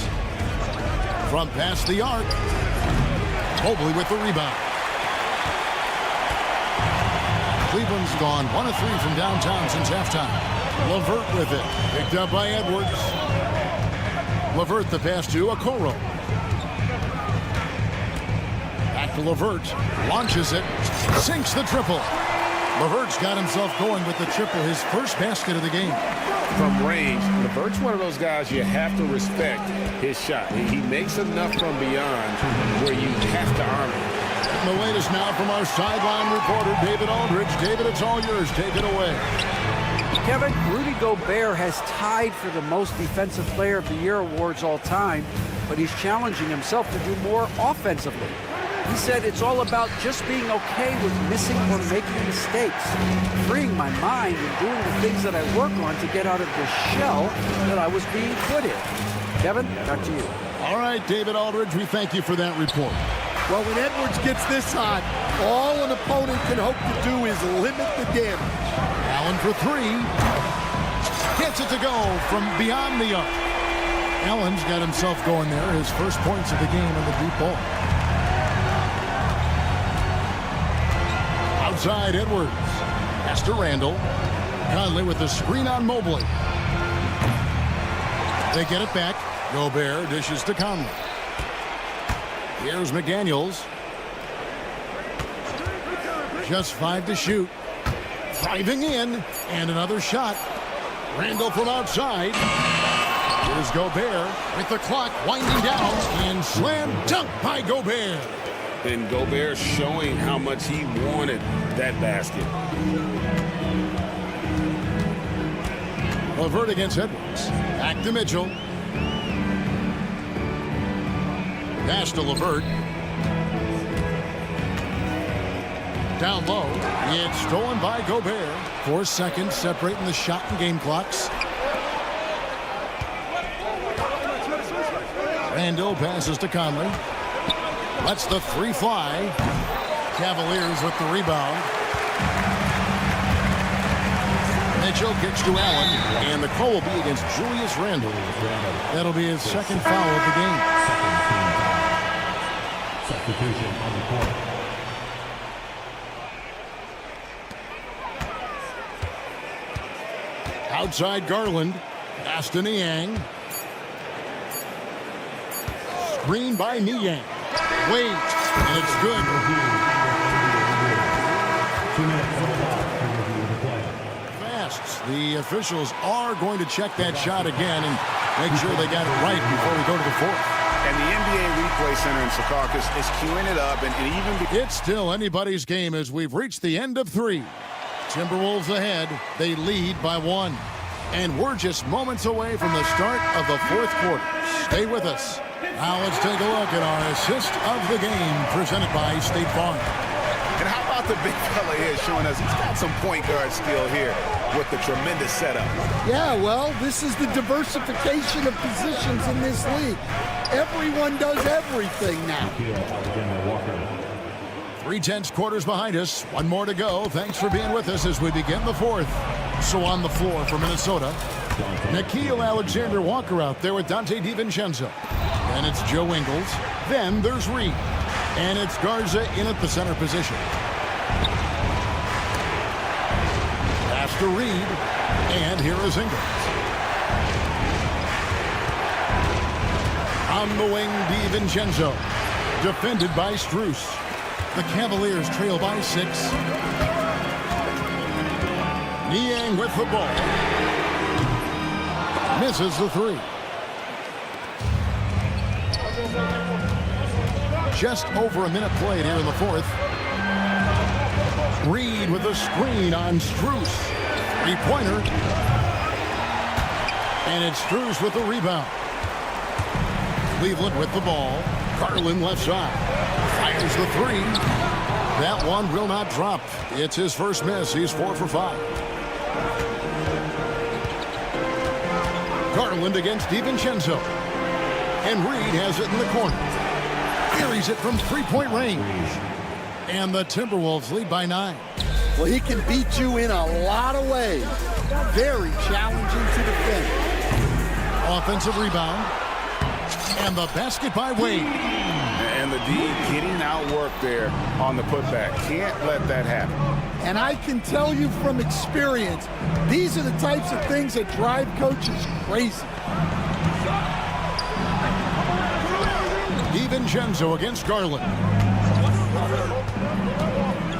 From past the arc. Mobley with the rebound. Cleveland's gone 1 of 3 from downtown since halftime. LeVert with it. Picked up by Edwards. LeVert the pass to Okoro. Back to LeVert. Launches it. Sinks the triple. LeVert's got himself going with the triple, his first basket of the game. From range, LeVert's one of those guys you have to respect his shot. He makes enough from beyond where you have to arm it. And the latest now from our sideline reporter, David Aldridge. David, it's all yours. Take it away. Kevin, Rudy Gobert has tied for the most Defensive Player of the Year awards all time, but he's challenging himself to do more offensively. He said it's all about just being okay with missing or making mistakes, freeing my mind and doing the things that I work on to get out of the shell that I was being put in. Kevin, back to you. All right, David Aldridge, we thank you for that report. Well, when Edwards gets this hot, all an opponent can hope to do is limit the damage. Allen for 3. Gets it to go from beyond the arc. Allen's got himself going there, his first points of the game on the deep ball. Outside Edwards. Pass to Randall. Conley with the screen on Mobley. They get it back. Gobert dishes to Conley. Here's McDaniels. Just 5 to shoot. Driving in. And another shot. Randall from outside. Here's Gobert with the clock winding down. And slam dunk by Gobert. And Gobert showing how much he wanted that basket. LeVert against Edwards. Back to Mitchell. Pass to LeVert. Down low. It's stolen by Gobert. 4 seconds separating the shot and game clocks. Randall passes to Conley. Lets the 3 fly. Cavaliers with the rebound. Mitchell kicks to Allen, and the call will be against Julius Randle. That'll be his second foul of the game. Substitution on the court. Outside Garland. Pass to Niang. Screen by Niang. Wait, and it's good. 2 minutes on the clock to review the play. Fast. The officials are going to check that shot again and make sure they got it right before we go to the 4th. And the NBA Replay Center in Secaucus is queuing it up, and even... It's still anybody's game as we've reached the end of 3. Timberwolves ahead. They lead by 1. And we're just moments away from the start of the 4th quarter. Stay with us. Now let's take a look at our assist of the game presented by State Farm. And how about the big fella here showing us he's got some point guard skill here with the tremendous setup. Yeah, well, this is the diversification of positions in this league. Everyone does everything now. 3 quarters behind us. 1 more to go. Thanks for being with us as we begin the 4th. So on the floor for Minnesota, Nickeil Alexander-Walker out there with Dante DiVincenzo. Then it's Joe Ingles. Then there's Reed. And it's Garza in at the center position. Pass to Reed. And here is Ingles. On the wing, DiVincenzo. Defended by Strus. The Cavaliers trail by 6. Niang with the ball. Misses the 3. Just over a minute played here in the 4th. Reed with a screen on Strus. 3-pointer. And it's Strus with the rebound. Cleveland with the ball. Garland left side. Fires the 3. That one will not drop. It's his first miss. He's 4 for 5. Garland against DiVincenzo. And Reed has it in the corner. Carries it from 3-point range. And the Timberwolves lead by 9. Well, he can beat you in a lot of ways. Very challenging to defend. Offensive rebound. And the basket by Wade. And the D getting outworked there on the putback. Can't let that happen. And I can tell you from experience, these are the types of things that drive coaches crazy. DiVincenzo against Garland.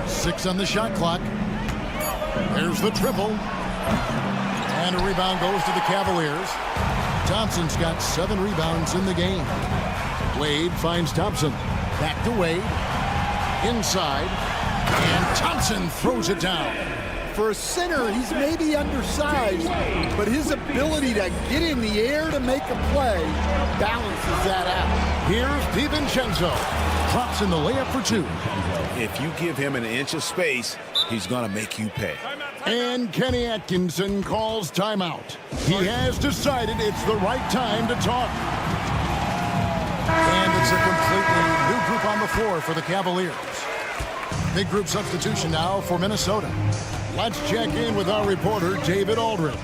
6 on the shot clock. There's the triple. And a rebound goes to the Cavaliers. Thompson's got 7 rebounds in the game. Wade finds Thompson. Back to Wade. Inside. And Thompson throws it down. For a center, he's maybe undersized, but his ability to get in the air to make a play balances that out. Here's DiVincenzo. Drops in the layup for 2. If you give him an inch of space, he's going to make you pay. And Kenny Atkinson calls timeout. He has decided it's the right time to talk. And it's a completely new group on the floor for the Cavaliers. Big group substitution now for Minnesota. Let's check in with our reporter, David Aldridge.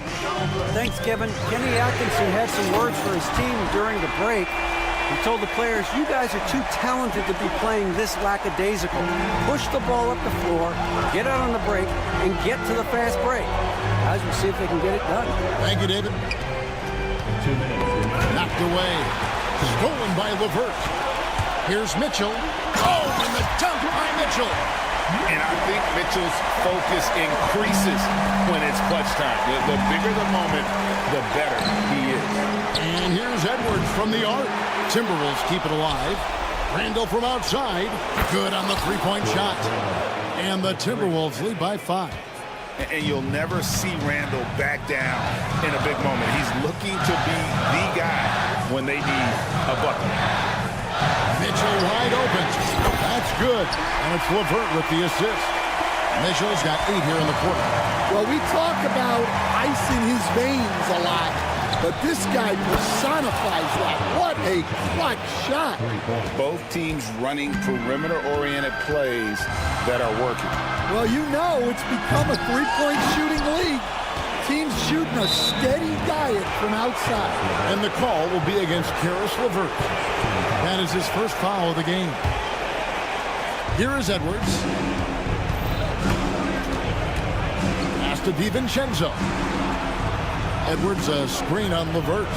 Thanks, Kevin. Kenny Atkinson had some words for his team during the break. He told the players, you guys are too talented to be playing this lackadaisical. Push the ball up the floor, get out on the break, and get to the fast break. Guys, we'll see if they can get it done. Thank you, David. 2 minutes. Knocked away. Stolen by LeVert. Here's Mitchell. Oh, and the dunk by Mitchell. And I think Mitchell's focus increases when it's clutch time. The bigger the moment, the better he is. And here's Edwards from the arc. Timberwolves keep it alive. Randall from outside. Good on the three-point shot. And the Timberwolves lead by 5. And you'll never see Randall back down in a big moment. He's looking to be the guy when they need a bucket. Mitchell wide open. That's good. And it's LeVert with the assist. Mitchell's got 8 here in the quarter. Well, we talk about ice in his veins a lot, but this guy personifies that. What a clutch shot. Both teams running perimeter-oriented plays that are working. Well, you know it's become a three-point shooting league. Teams shooting a steady diet from outside. And the call will be against Karis LeVert. That is his first foul of the game. Here is Edwards. Pass to DiVincenzo. Edwards a screen on LeVert.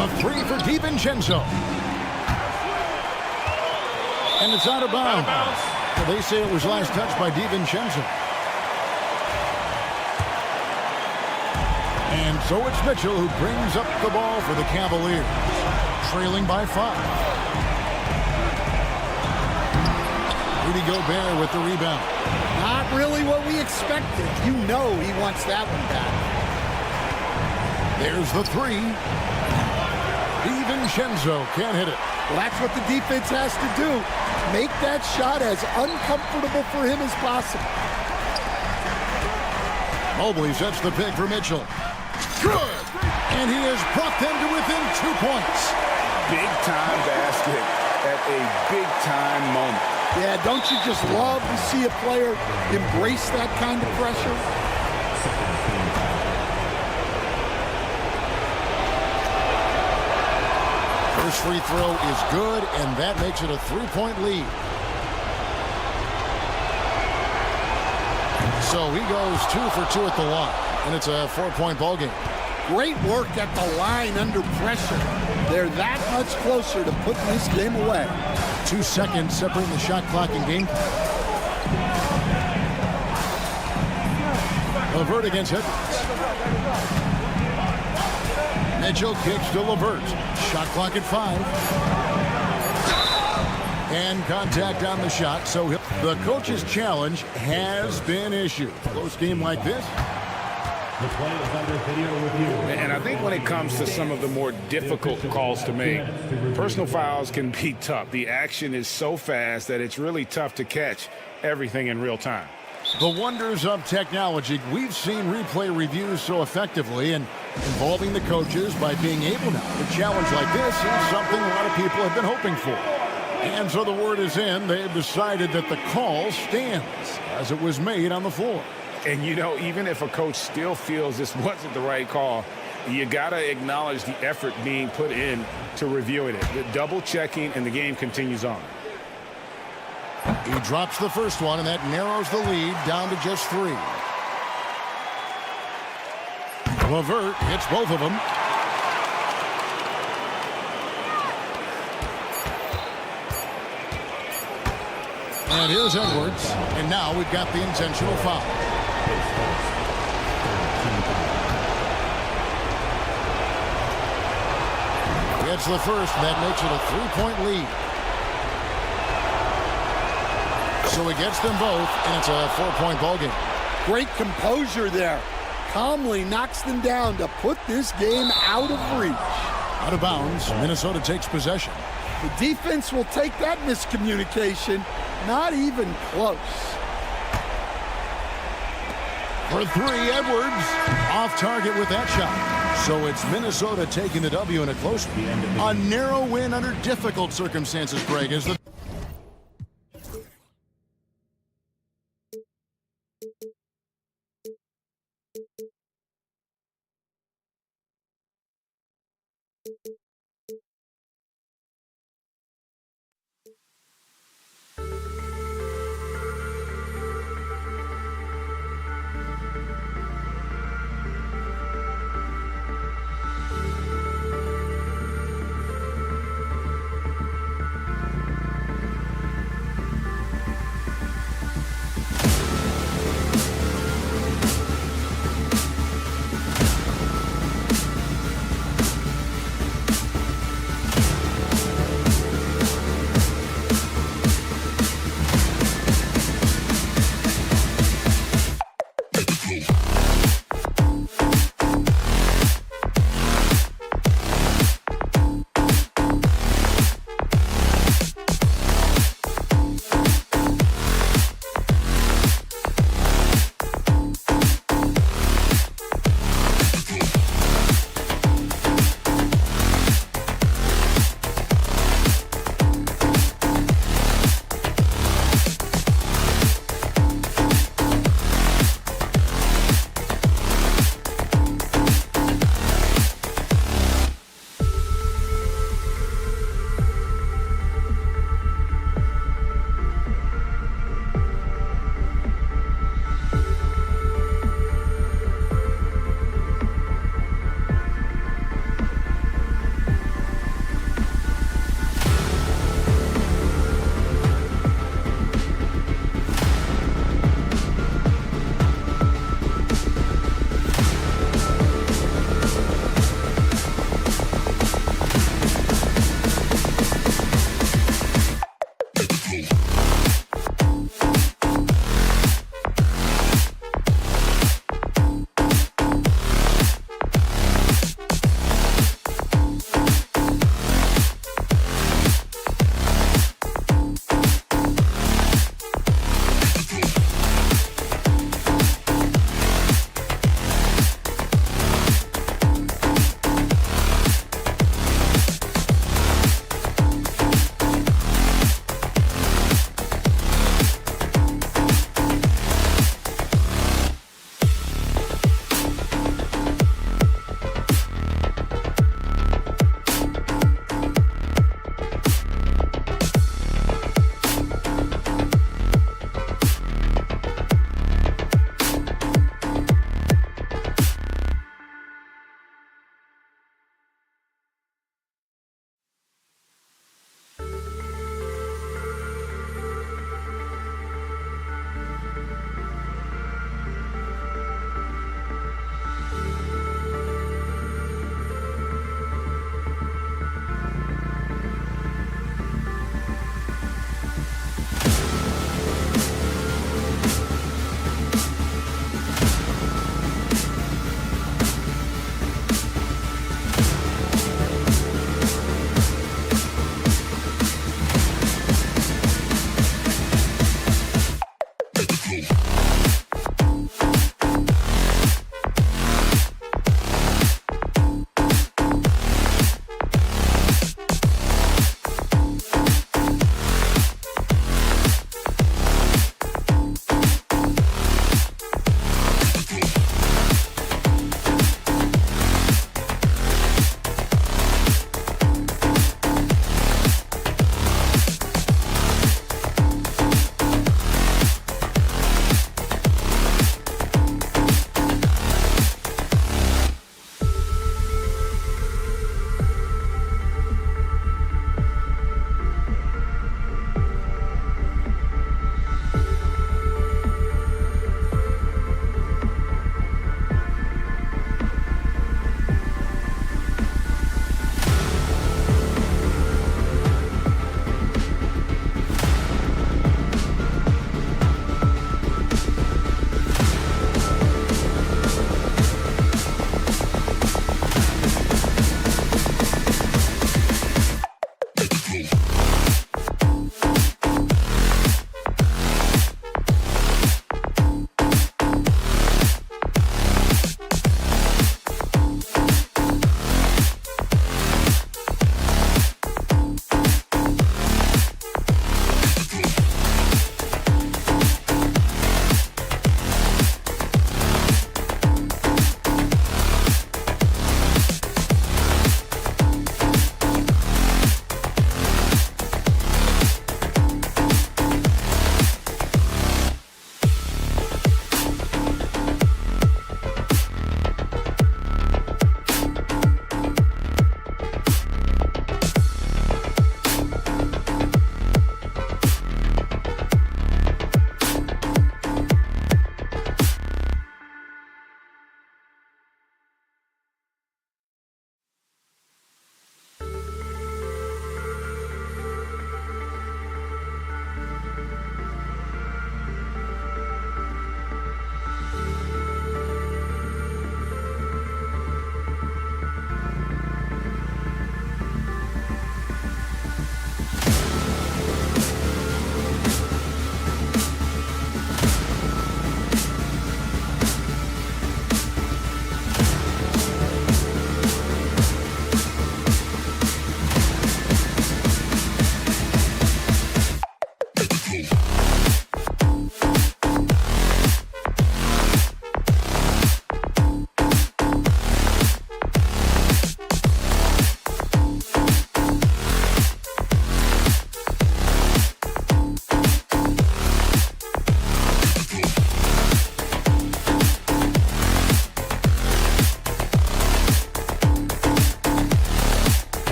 A 3 for DiVincenzo. And it's out of bounds. Well, they say it was last touched by DiVincenzo. And so it's Mitchell who brings up the ball for the Cavaliers. Trailing by 5. Rudy Gobert with the rebound. Not really what we expected. You know he wants that one back. There's the 3. DiVincenzo can't hit it. Well, that's what the defense has to do. Make that shot as uncomfortable for him as possible. Mobley sets the pick for Mitchell. Good! And he has brought them to within 2 points. Big-time basket at a big-time moment. Yeah, don't you just love to see a player embrace that kind of pressure? First free throw is good, and that makes it a 3-point lead. So he goes 2 for 2 at the line, and it's a 4-point ball game. Great work at the line under pressure. They're that much closer to putting this game away. 2 seconds separating the shot clock and game clock. LeVert against Edwards. Mitchell kicks to LeVert. Shot clock at 5. And contact on the shot, so the coach's challenge has been issued. Close game like this. The play is under video review. And I think when it comes to some of the more difficult calls to make, personal fouls can be tough. The action is so fast that it's really tough to catch everything in real time. The wonders of technology. We've seen replay reviews so effectively, and involving the coaches by being able now to challenge like this is something a lot of people have been hoping for. And so the word is in. They've decided that the call stands as it was made on the floor. And, you know, even if a coach still feels this wasn't the right call, you got to acknowledge the effort being put in to reviewing it. The double checking, and the game continues on. He drops the first one, and that narrows the lead down to just 3. LeVert hits both of them. And here's Edwards. And now we've got the intentional foul. Gets the first, and that makes it a 3-point lead. So he gets them both, and it's a 4-point ball game. Great composure there. Calmly knocks them down to put this game out of reach. Out of bounds, Minnesota takes possession. The defense will take that miscommunication. Not even close. For 3, Edwards. Off target with that shot. So it's Minnesota taking the W in a close one. A narrow win under difficult circumstances, Greg, is the...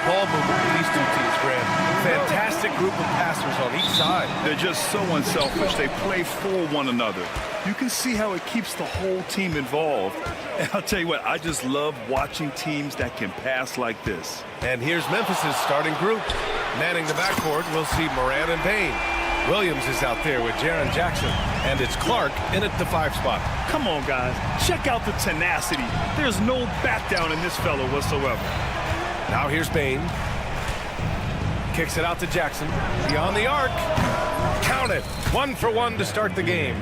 ball movement with these two teams, Grant. Fantastic group of passers on each side. They're just so unselfish. They play for one another. You can see how it keeps the whole team involved. And I'll tell you what, I just love watching teams that can pass like this. And here's Memphis's starting group. Manning the backcourt, we'll see Moran and Bain. Williams is out there with Jaren Jackson, and it's Clark in at the 5 spot. Come on, guys. Check out the tenacity. There's no back down in this fellow whatsoever. Now here's Bain. Kicks it out to Jackson. Beyond the arc. Count it. 1 for 1 to start the game.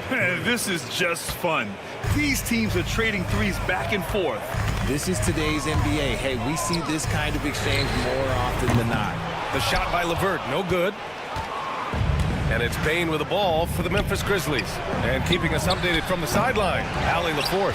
This is just fun. These teams are trading threes back and forth. This is today's NBA. Hey, we see this kind of exchange more often than not. The shot by LeVert, no good. And it's Bain with the ball for the Memphis Grizzlies. And keeping us updated from the sideline, Allie LaForce.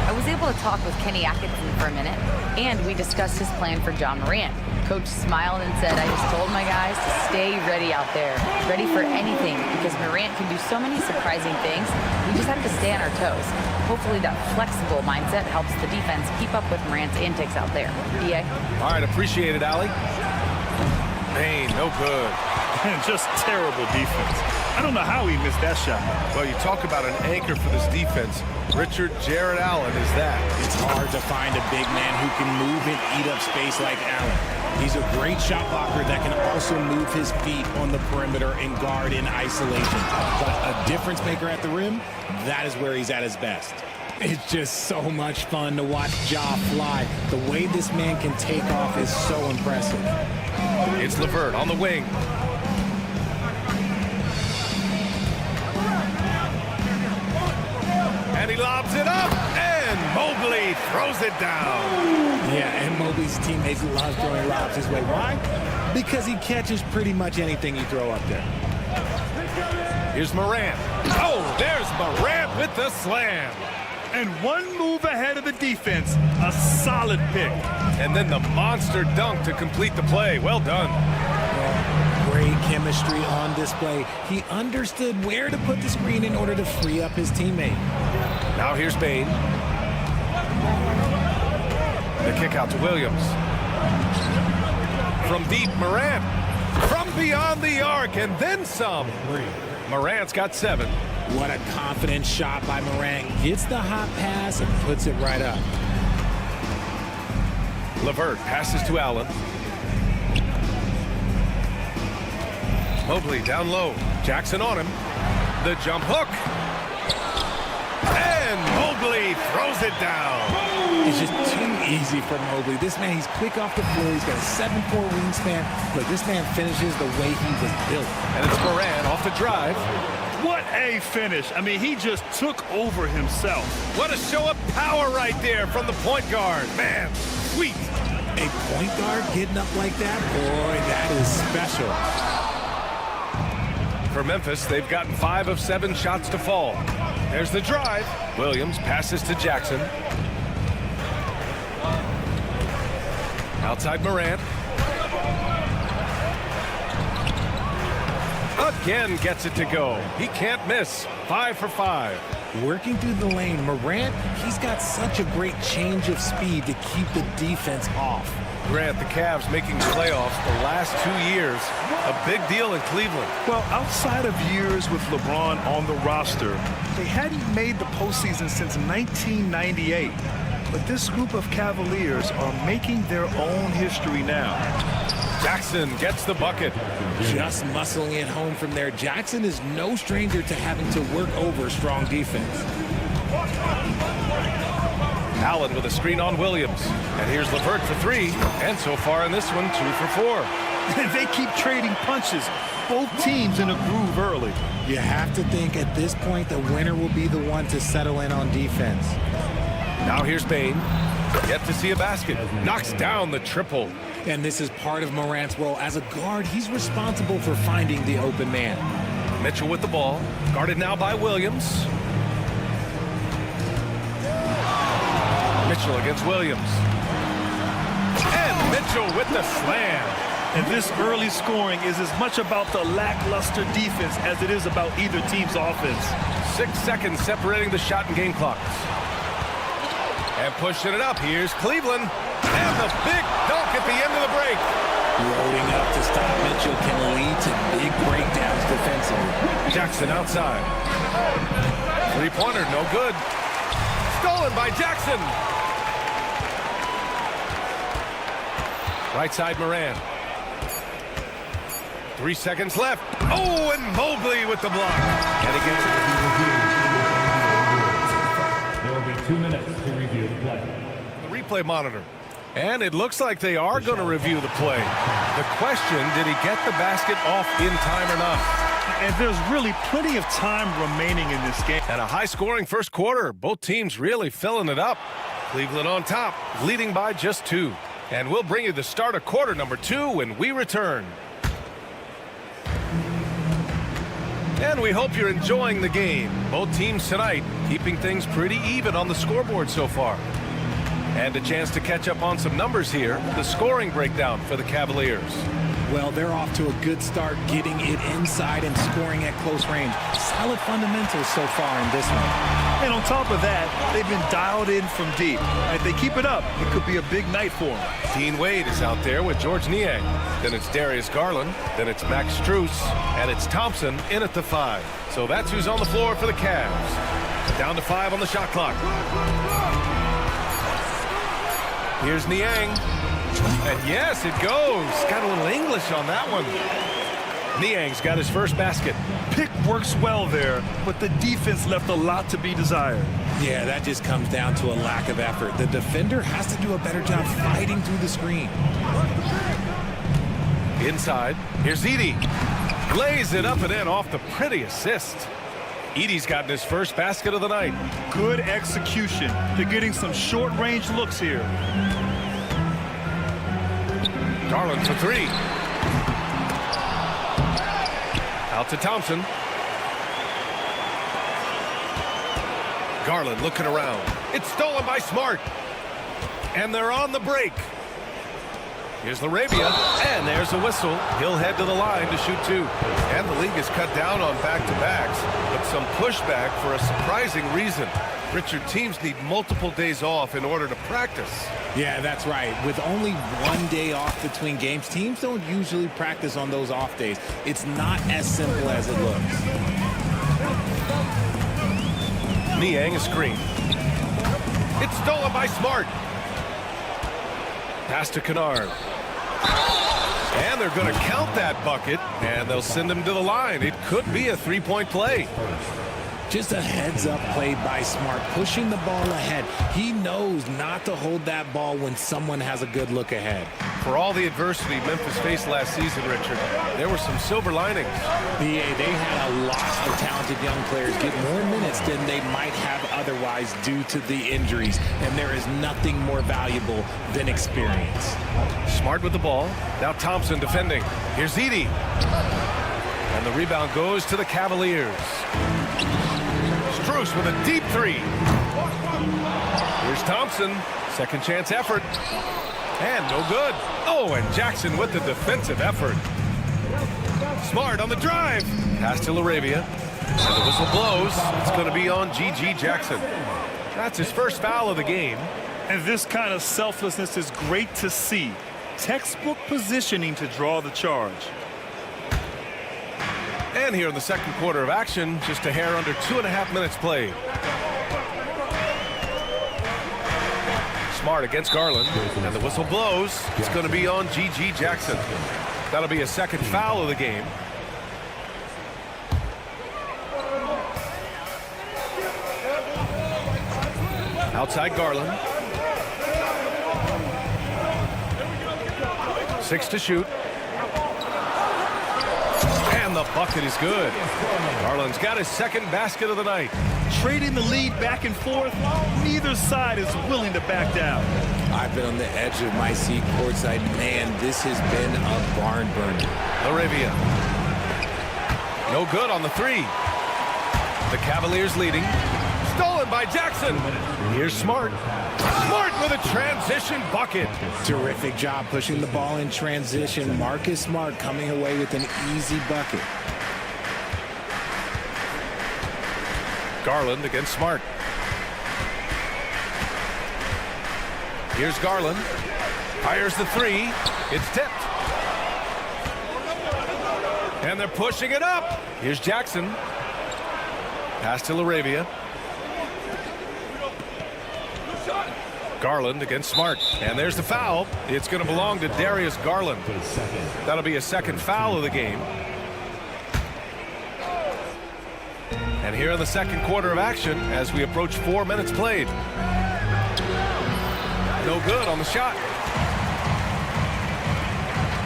I was able to talk with Kenny Atkinson for a minute, and we discussed his plan for John Morant. Coach smiled and said, I just told my guys to stay ready out there, ready for anything, because Morant can do so many surprising things. We just have to stay on our toes. Hopefully that flexible mindset helps the defense keep up with Morant's antics out there. DA? All right, appreciate it, Allie. Bain, no good. Just terrible defense. I don't know how he missed that shot. Well, you talk about an anchor for this defense. Richard Jarrett Allen is that. It's hard to find a big man who can move and eat up space like Allen. He's a great shot blocker that can also move his feet on the perimeter and guard in isolation. But a difference maker at the rim, that is where he's at his best. It's just so much fun to watch Ja fly. The way this man can take off is so impressive. It's LeVert on the wing. And he lobs it up, and Mobley throws it down. Yeah, and Mobley's teammates love throwing lobs his way. Why? Because he catches pretty much anything you throw up there. Here's Morant. Oh, there's Morant with the slam. And one move ahead of the defense, a solid pick. And then the monster dunk to complete the play. Well done. Great chemistry on display. He understood where to put the screen in order to free up his teammate. Now here's Bain. The kick out to Williams. From deep, Morant. From beyond the arc, and then some. Morant's got 7. What a confident shot by Morant. Gets the hot pass and puts it right up. LeVert passes to Allen. Mobley down low. Jackson on him. The jump hook. And Mobley throws it down. It's just too easy for Mobley. This man, he's quick off the floor. He's got a 7'4" wingspan. But this man finishes the way he was built. And it's Morant off the drive. What a finish. I mean, he just took over himself. What a show of power right there from the point guard. Man, sweet. A point guard getting up like that? Boy, that is special. For Memphis, they've gotten 5 of 7 shots to fall. There's the drive. Williams passes to Jackson. Outside Morant. Again gets it to go. He can't miss. 5 for 5. Working through the lane, Morant, he's got such a great change of speed to keep the defense off. Grant, the Cavs making the playoffs the last 2 years. A big deal in Cleveland. Well, outside of years with LeBron on the roster, they hadn't made the postseason since 1998. But this group of Cavaliers are making their own history now. Jackson gets the bucket. Just muscling it home from there. Jackson is no stranger to having to work over strong defense. Allen with a screen on Williams. And here's LeVert for 3. And so far in this one, 2 for 4. They keep trading punches. Both teams in a groove early. You have to think at this point the winner will be the one to settle in on defense. Now here's Bain. Yet to see a basket. Knocks down the triple. And this is part of Morant's role. As a guard, he's responsible for finding the open man. Mitchell with the ball. Guarded now by Williams. Mitchell against Williams. And Mitchell with the slam. And this early scoring is as much about the lackluster defense as it is about either team's offense. 6 seconds separating the shot and game clocks. And pushing it up. Here's Cleveland. And the big dunk at the end of the break. Loading up to stop Mitchell can lead to big breakdowns defensively. Jackson outside. Three-pointer, no good. Stolen by Jackson. Right side, Moran. 3 seconds left. Oh, and Mobley with the block. And he gets it. There will be 2 minutes to review the play. The replay monitor. And it looks like they are going to review the play. The question, did he get the basket off in time or not? And there's really plenty of time remaining in this game. And a high-scoring first quarter. Both teams really filling it up. Cleveland on top, leading by just 2. And we'll bring you the start of quarter number 2 when we return. And we hope you're enjoying the game. Both teams tonight keeping things pretty even on the scoreboard so far. And a chance to catch up on some numbers here. The scoring breakdown for the Cavaliers. Well, they're off to a good start getting it inside and scoring at close range. Solid fundamentals so far in this one. And on top of that, they've been dialed in from deep. If they keep it up, it could be a big night for them. Dean Wade is out there with George Niang. Then it's Darius Garland. Then it's Max Strus. And it's Thompson in at the 5. So that's who's on the floor for the Cavs. Down to 5 on the shot clock. Here's Niang. And yes, it goes. Got a little English on that one. Niang's got his first basket. Pick works well there, but the defense left a lot to be desired. Yeah, that just comes down to a lack of effort. The defender has to do a better job fighting through the screen. Inside, here's Edey. Lays it up and in off the pretty assist. Edey's gotten his first basket of the night. Good execution. They're getting some short-range looks here. Garland for 3. Out to Thompson. Garland looking around. It's stolen by Smart. And they're on the break. Here's Laravia, and there's a whistle. He'll head to the line to shoot 2. And the league is cut down on back-to-backs, but some pushback for a surprising reason. Richard, teams need multiple days off in order to practice. Yeah, that's right. With only 1 day off between games, teams don't usually practice on those off days. It's not as simple as it looks. Niang a screen. It's stolen by Smart. Pass to Kennard. And they're going to count that bucket, and they'll send him to the line. It could be a 3-point play. Just a heads-up play by Smart, pushing the ball ahead. He knows not to hold that ball when someone has a good look ahead. For all the adversity Memphis faced last season, Richard, there were some silver linings. They had a lot of talented young players get more minutes than they might have otherwise due to the injuries, and there is nothing more valuable than experience. Smart with the ball. Now Thompson defending. Here's Edey. And the rebound goes to the Cavaliers. Strus with a deep 3. Here's Thompson. Second chance effort. And no good. Oh, and Jackson with the defensive effort. Smart on the drive. Pass to Laravia. And the whistle blows. It's going to be on G.G. Jackson. That's his first foul of the game. And this kind of selflessness is great to see. Textbook positioning to draw the charge. And here in the second quarter of action, just a hair under 2.5 minutes played. Smart against Garland, and the whistle blows. It's going to be on G.G. Jackson. That'll be a second foul of the game. Outside Garland. 6 to shoot. And the bucket is good. Garland's got his second basket of the night. Trading the lead back and forth, neither side is willing to back down. I've been on the edge of my seat courtside. Man, this has been a barn burner. Laravia. No good on the 3. The Cavaliers leading. Stolen by Jackson. Here's Smart. Smart with a transition bucket. Terrific job pushing the ball in transition. Marcus Smart coming away with an easy bucket. Garland against Smart. Here's Garland. Fires the three. It's tipped. And they're pushing it up. Here's Jackson. Pass to LaRavia. Garland against Smart. And there's the foul. It's going to belong to Darius Garland. That'll be a second foul of the game. And here in the second quarter of action as we approach 4 minutes played. No good on the shot.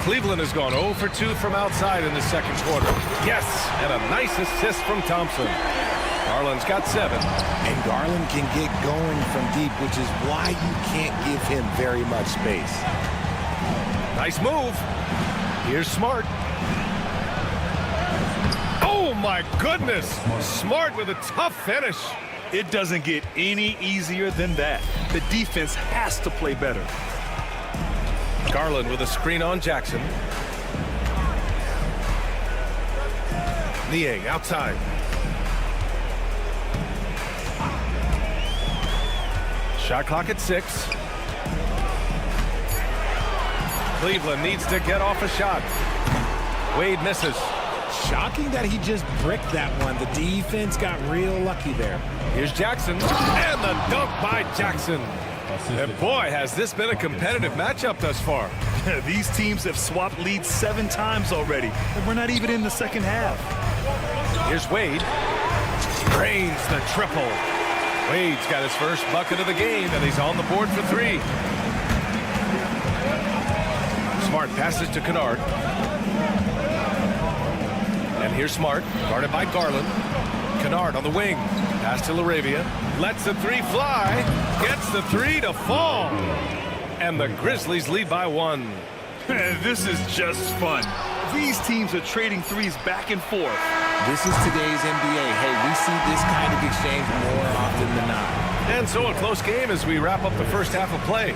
Cleveland has gone 0 for 2 from outside in the second quarter. Yes, and a nice assist from Thompson. Garland's got 7. And Garland can get going from deep, which is why you can't give him very much space. Nice move. Here's Smart. Oh, my goodness. Smart with a tough finish. It doesn't get any easier than that. The defense has to play better. Garland with a screen on Jackson. Niang outside. Shot clock at 6. Cleveland needs to get off a shot. Wade misses. Shocking that he just bricked that one. The defense got real lucky there. Here's Jackson. And the dunk by Jackson. And boy, has this been a competitive matchup thus far. These teams have swapped leads 7 times already, and we're not even in the second half. Here's Wade. Drains the triple. Wade's got his first bucket of the game, and he's on the board for 3. Smart passes to Kennard. And here's Smart, guarded by Garland. Kennard on the wing. Pass to LaRavia. Lets the 3 fly. Gets the 3 to fall. And the Grizzlies lead by 1. This is just fun. These teams are trading threes back and forth. This is today's NBA. Hey, we see this kind of exchange more often than not. And so a close game as we wrap up the first half of play.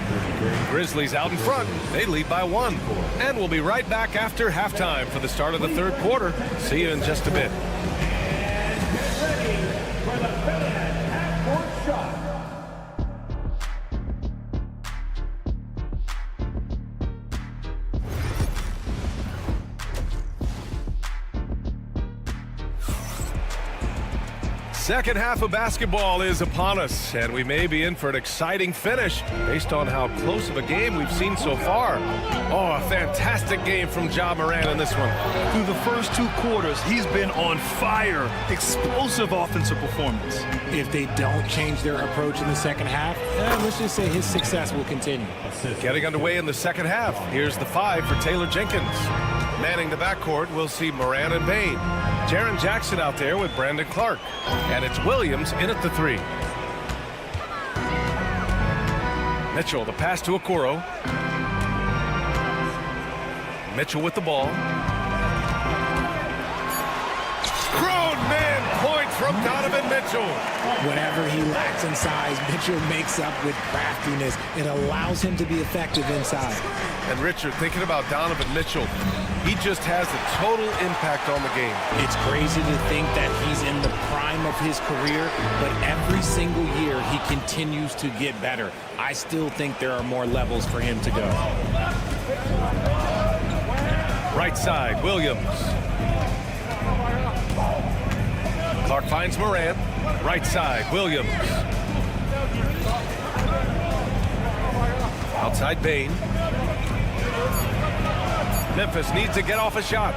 Grizzlies out in front. They lead by 1. And we'll be right back after halftime for the start of the third quarter. See you in just a bit. For the Fan half-court shot. Second half of basketball is upon us, and we may be in for an exciting finish based on how close of a game we've seen so far. Oh, a fantastic game from Ja Morant in this one. Through the first 2 quarters, he's been on fire. Explosive offensive performance. If they don't change their approach in the second half, let's just say his success will continue. Getting underway in the second half. Here's the 5 for Taylor Jenkins. Manning the backcourt, we'll see Morant and Bane. Jaren Jackson out there with Brandon Clark. And it's Williams in at the 3. Mitchell, the pass to Okoro. Mitchell with the ball. Grown man point from Donovan Mitchell. Whatever he lacks in size, Mitchell makes up with craftiness. It allows him to be effective inside. And Richard, thinking about Donovan Mitchell, he just has a total impact on the game. It's crazy to think that he's in the prime of his career, but every single year he continues to get better. I still think there are more levels for him to go. Right side, Williams. Clark finds Morant. Right side, Williams. Outside Bane. Memphis needs to get off a shot.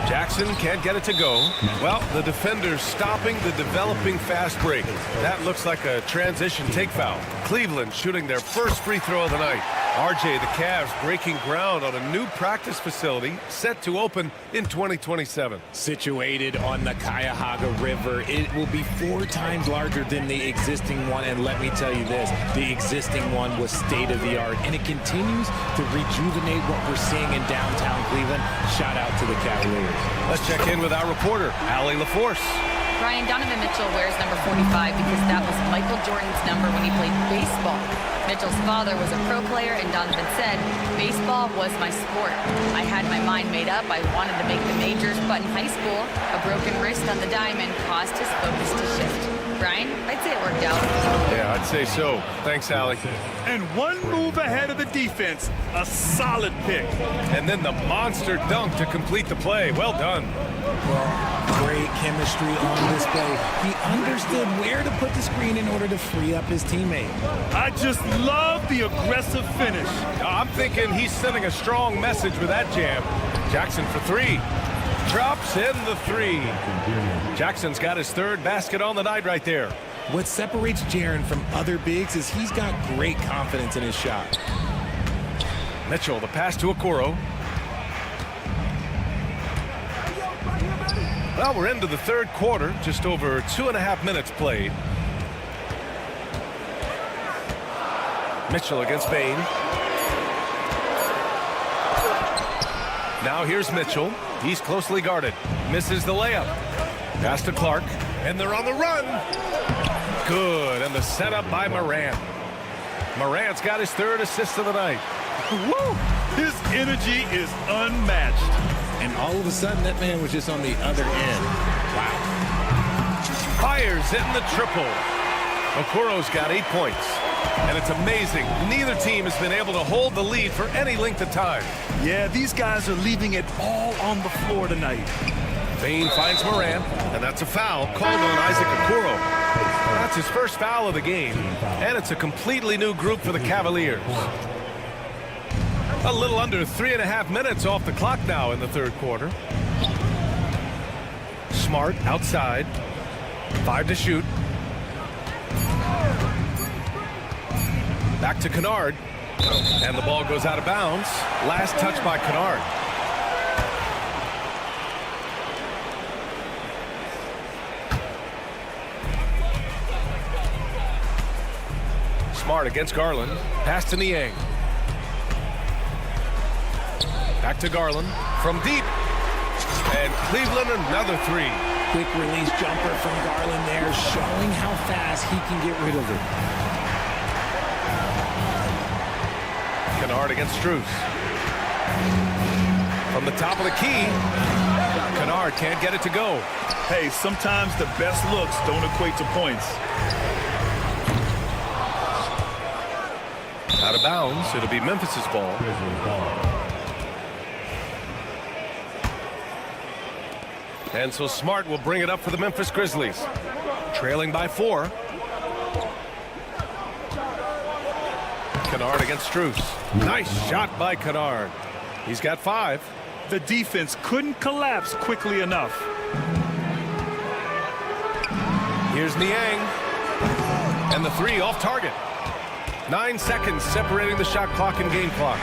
Jackson can't get it to go. Well, the defender's stopping the developing fast break. That looks like a transition take foul. Cleveland shooting their first free throw of the night. RJ, the Cavs breaking ground on a new practice facility set to open in 2027. Situated on the Cuyahoga River, it will be 4 times larger than the existing one. And let me tell you this, the existing one was state-of-the-art, and it continues to rejuvenate what we're seeing in downtown Cleveland. Shout out to the Cavaliers. Let's check in with our reporter, Allie LaForce. Brian, Donovan Mitchell wears number 45 because that was Michael Jordan's number when he played baseball. Mitchell's father was a pro player, and Donovan said, baseball was my sport. I had my mind made up. I wanted to make the majors, but in high school, a broken wrist on the diamond caused his focus to shift. Brian. I'd say it worked out. Yeah, I'd say so. Thanks, Allie. And one move ahead of the defense. A solid pick. And then the monster dunk to complete the play. Well done. Well, great chemistry on display. He understood where to put the screen in order to free up his teammate. I just love the aggressive finish. I'm thinking he's sending a strong message with that jam. Jackson for three. Drops in the three. Jackson's got his third basket on the night right there. What separates Jaren from other bigs is he's got great confidence in his shot. Mitchell, the pass to Okoro. Well, we're into the third quarter, just over 2.5 minutes played. Mitchell against Bain. Now here's Mitchell. He's closely guarded. Misses the layup. Pass to Clark, and they're on the run. Good, and the setup by Morant. Morant's got his third assist of the night. Woo! His energy is unmatched. And all of a sudden, that man was just on the other end. Wow. Fires in the triple. Okoro's got 8 points. And it's amazing. Neither team has been able to hold the lead for any length of time. Yeah, these guys are leaving it all on the floor tonight. Bain finds Morant, and that's a foul called on Isaac Okoro. That's his first foul of the game, and it's a completely new group for the Cavaliers. A little under 3.5 minutes off the clock now in the third quarter. Smart outside. 5 to shoot. Back to Kennard. And the ball goes out of bounds. Last touch by Kennard. Smart against Garland. Pass to Niang. Back to Garland from deep. And Cleveland another three. Quick release jumper from Garland there, showing how fast he can get rid of it. Kennard against Strus. From the top of the key. Kennard can't get it to go. Hey, sometimes the best looks don't equate to points. Out of bounds. It'll be Memphis's ball. And so Smart will bring it up for the Memphis Grizzlies. Trailing by 4. Kennard against Strus. Nice shot by Kennard. He's got 5. The defense couldn't collapse quickly enough. Here's Niang. And the 3 off target. 9 seconds separating the shot clock and game clock.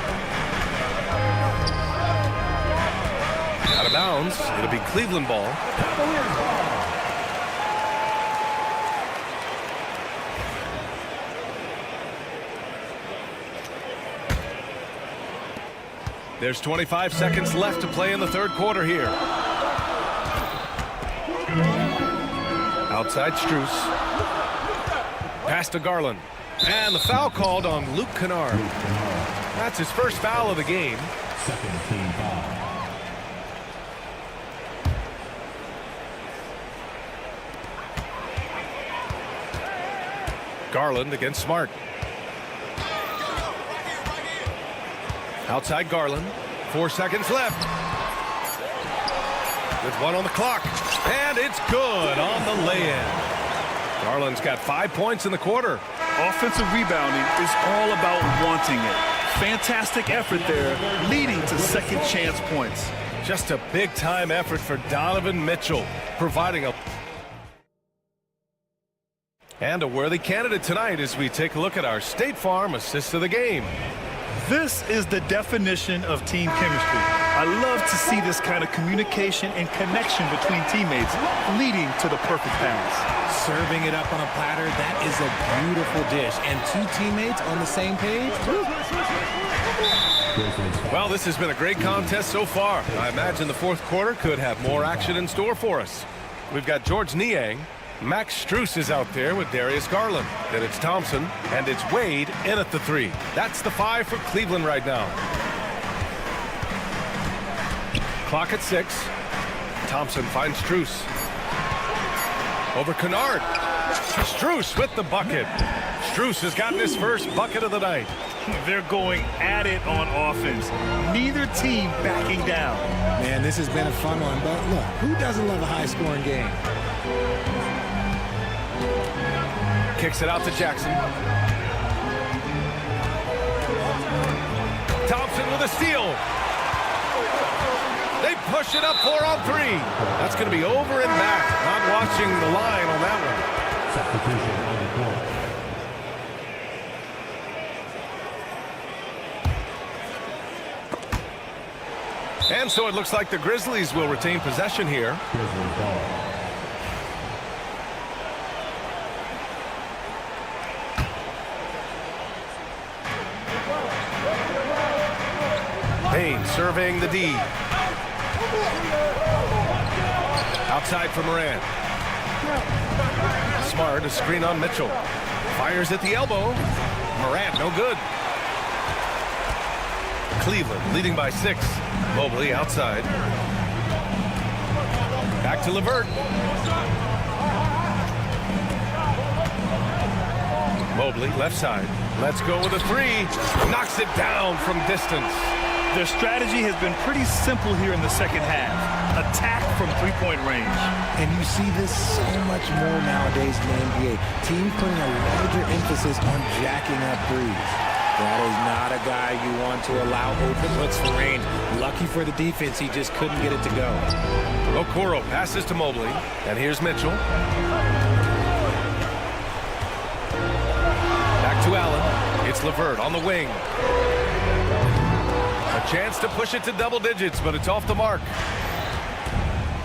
Out of bounds. It'll be Cleveland ball. There's 25 seconds left to play in the third quarter here. Outside Strus. Pass to Garland. And the foul called on Luke Kennard. That's his first foul of the game. Second team foul. Garland against Smart. Outside Garland. 4 seconds left. With 1 on the clock. And it's good on the lay-in. Garland's got 5 points in the quarter. Offensive rebounding is all about wanting it. Fantastic effort there, leading to second chance points. Just a big-time effort for Donovan Mitchell, providing a worthy candidate tonight as we take a look at our State Farm assist of the game. This is the definition of team chemistry. I love to see this kind of communication and connection between teammates leading to the perfect pass. Serving it up on a platter, that is a beautiful dish. And 2 teammates on the same page. Well, this has been a great contest so far. I imagine the fourth quarter could have more action in store for us. We've got George Niang. Max Strus is out there with Darius Garland. Then it's Thompson, and it's Wade in at the 3. That's the 5 for Cleveland right now. Clock at 6. Thompson finds Strus. Over Kennard. Strus with the bucket. Strus has gotten his first bucket of the night. They're going at it on offense. Neither team backing down. Man, this has been a fun one, but look, who doesn't love a high-scoring game? Kicks it out to Jackson. Thompson with a steal. They push it up 4 on 3. That's going to be over and back. Not watching the line on that one. Substitution on the court. And so it looks like the Grizzlies will retain possession here. Grizzlies ball. Payne surveying the D. Outside for Morant. Smart, a screen on Mitchell. Fires at the elbow. Morant, no good. Cleveland leading by 6. Mobley outside. Back to LeVert. Mobley left side. Let's go with a 3. Knocks it down from distance. Their strategy has been pretty simple here in the second half. Attack from three-point range. And you see this so much more nowadays in the NBA. Teams putting a larger emphasis on jacking up threes. That is not a guy you want to allow open looks for range. Lucky for the defense, he just couldn't get it to go. Okoro passes to Mobley. And here's Mitchell. Back to Allen. It's LeVert on the wing. A chance to push it to double digits, but it's off the mark.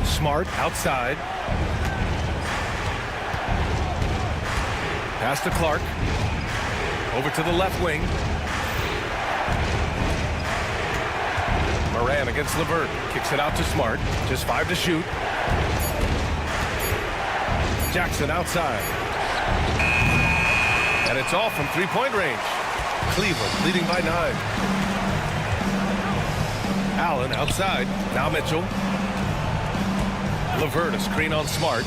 Smart outside. Pass to Clark. Over to the left wing. Moran against LeVert. Kicks it out to Smart. Just 5 to shoot. Jackson outside. And it's off from three-point range. Cleveland leading by 9. Allen outside. Now Mitchell. LeVert, a screen on Smart.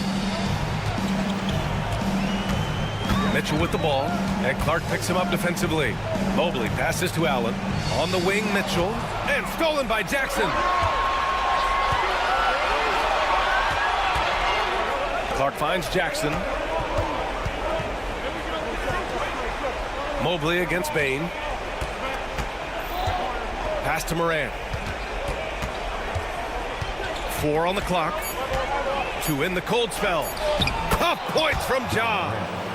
Mitchell with the ball, and Clark picks him up defensively. Mobley passes to Allen. On the wing, Mitchell, and stolen by Jackson. Clark finds Jackson. Mobley against Bain. Pass to Morant. 4 on the clock. To end the cold spell. Tough points from Ja.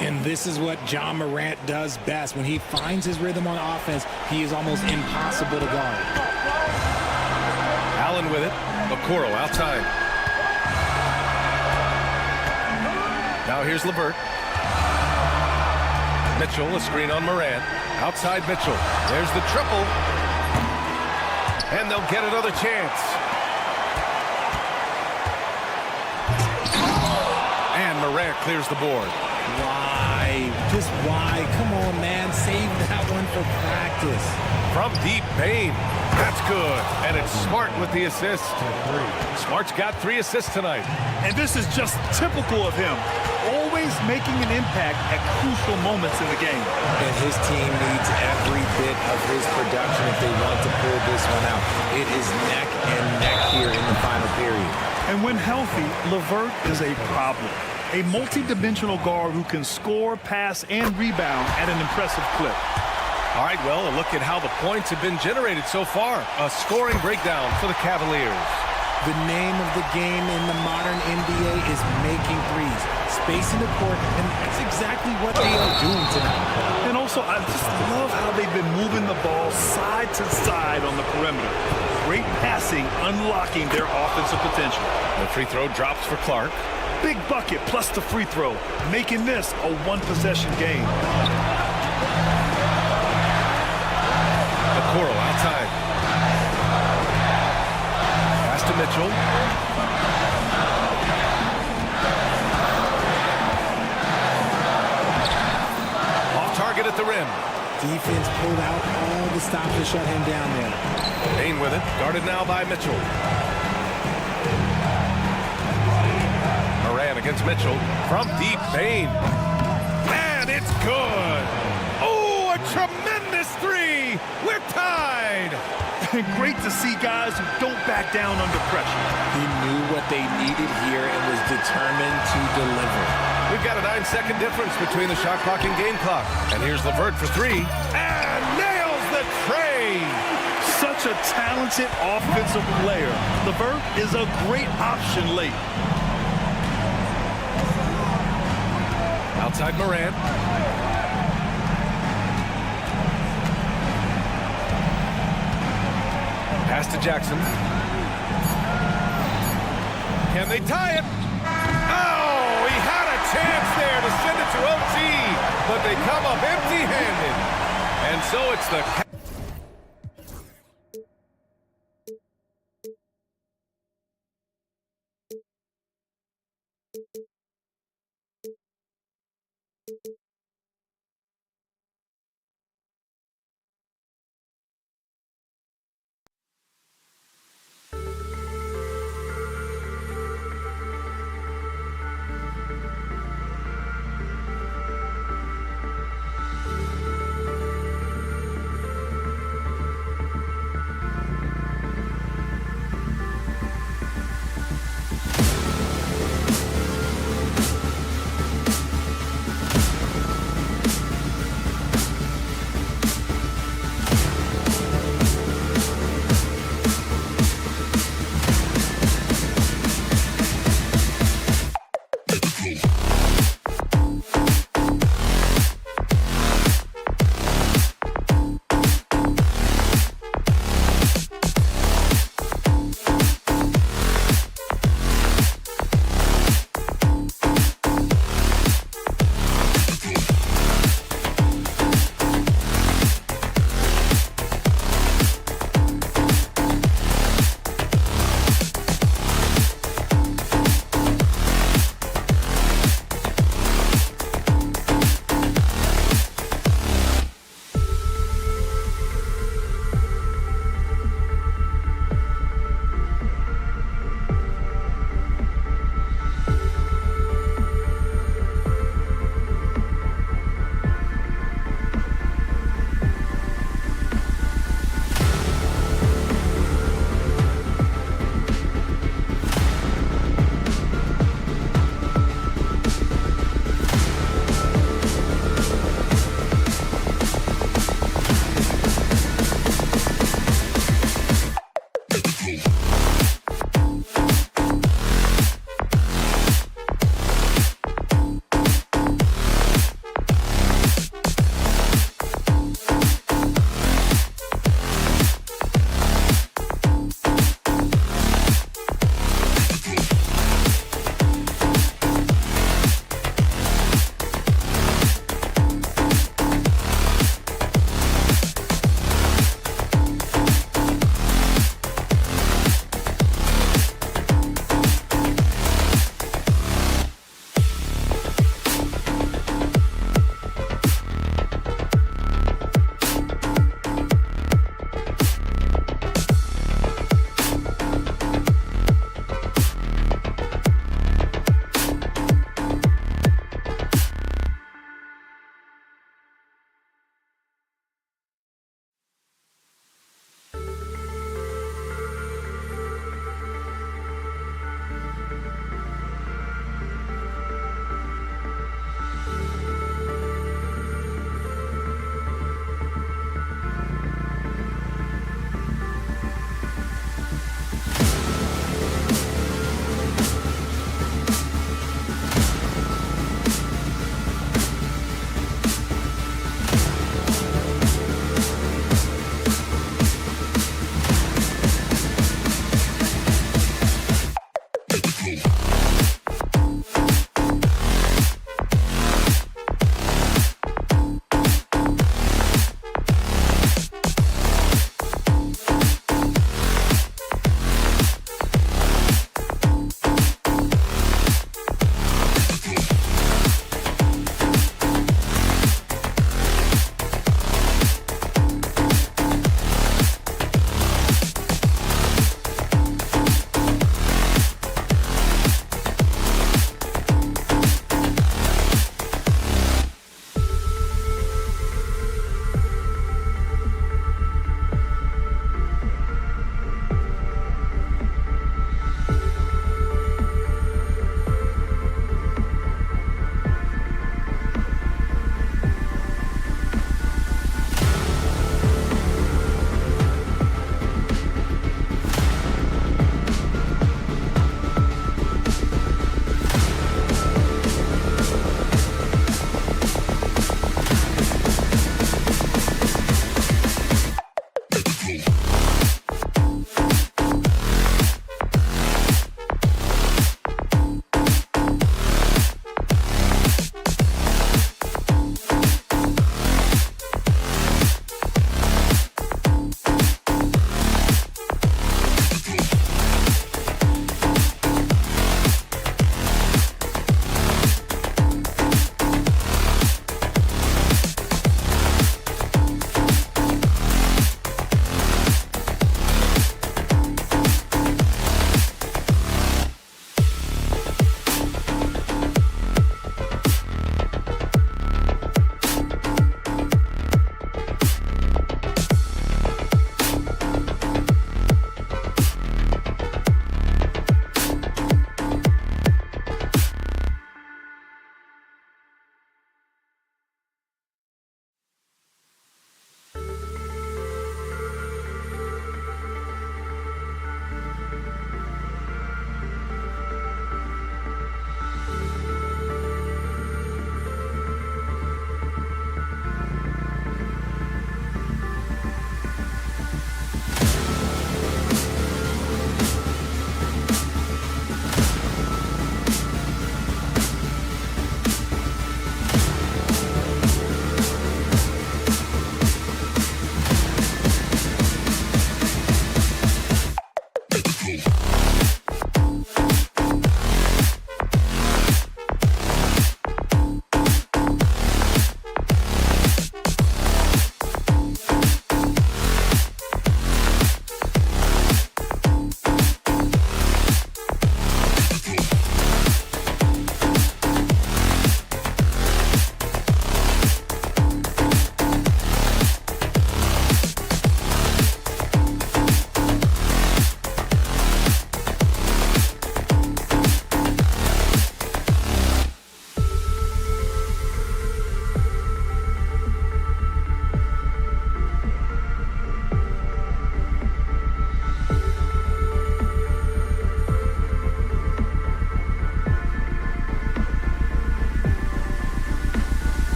And this is what Ja Morant does best. When he finds his rhythm on offense, he is almost impossible to guard. Allen with it. Okoro outside. Now here's LeVert. Mitchell, a screen on Morant. Outside Mitchell. There's the triple. And they'll get another chance. And Morant clears the board. Why? Just why? Come on, man. Save that one for practice. From deep, Bain. That's good. And it's Smart with the assist. Smart's got 3 assists tonight. And this is just typical of him. Always making an impact at crucial moments in the game. And his team needs every bit of his production if they want to pull this one out. It is neck and neck here in the final period. And when healthy, LeVert is a problem. A multi-dimensional guard who can score, pass, and rebound at an impressive clip. All right, well, a look at how the points have been generated so far. A scoring breakdown for the Cavaliers. The name of the game in the modern NBA is making threes. Spacing the court, and that's exactly what they are doing tonight. And also, I just love how they've been moving the ball side to side on the perimeter. Great passing, unlocking their offensive potential. The free throw drops for Clark. Big bucket plus the free throw, making this a one-possession game. Okoro outside. Pass to Mitchell. Off target at the rim. Defense pulled out all the stops to shut him down there. Payne with it. Guarded now by Mitchell. Moran against Mitchell from deep. Bain. And it's good. Oh, a tremendous three. We're tied. Great to see guys who don't back down under pressure. He knew what they needed here and was determined to deliver. We've got a 9-second difference between the shot clock and game clock. And here's LeVert for three. And nails the tray. Such a talented offensive player. LeVert is a great option late. Outside Moran. Pass to Jackson. Can they tie it? Oh, he had a chance there to send it to OT, but they come up empty-handed. And so it's the...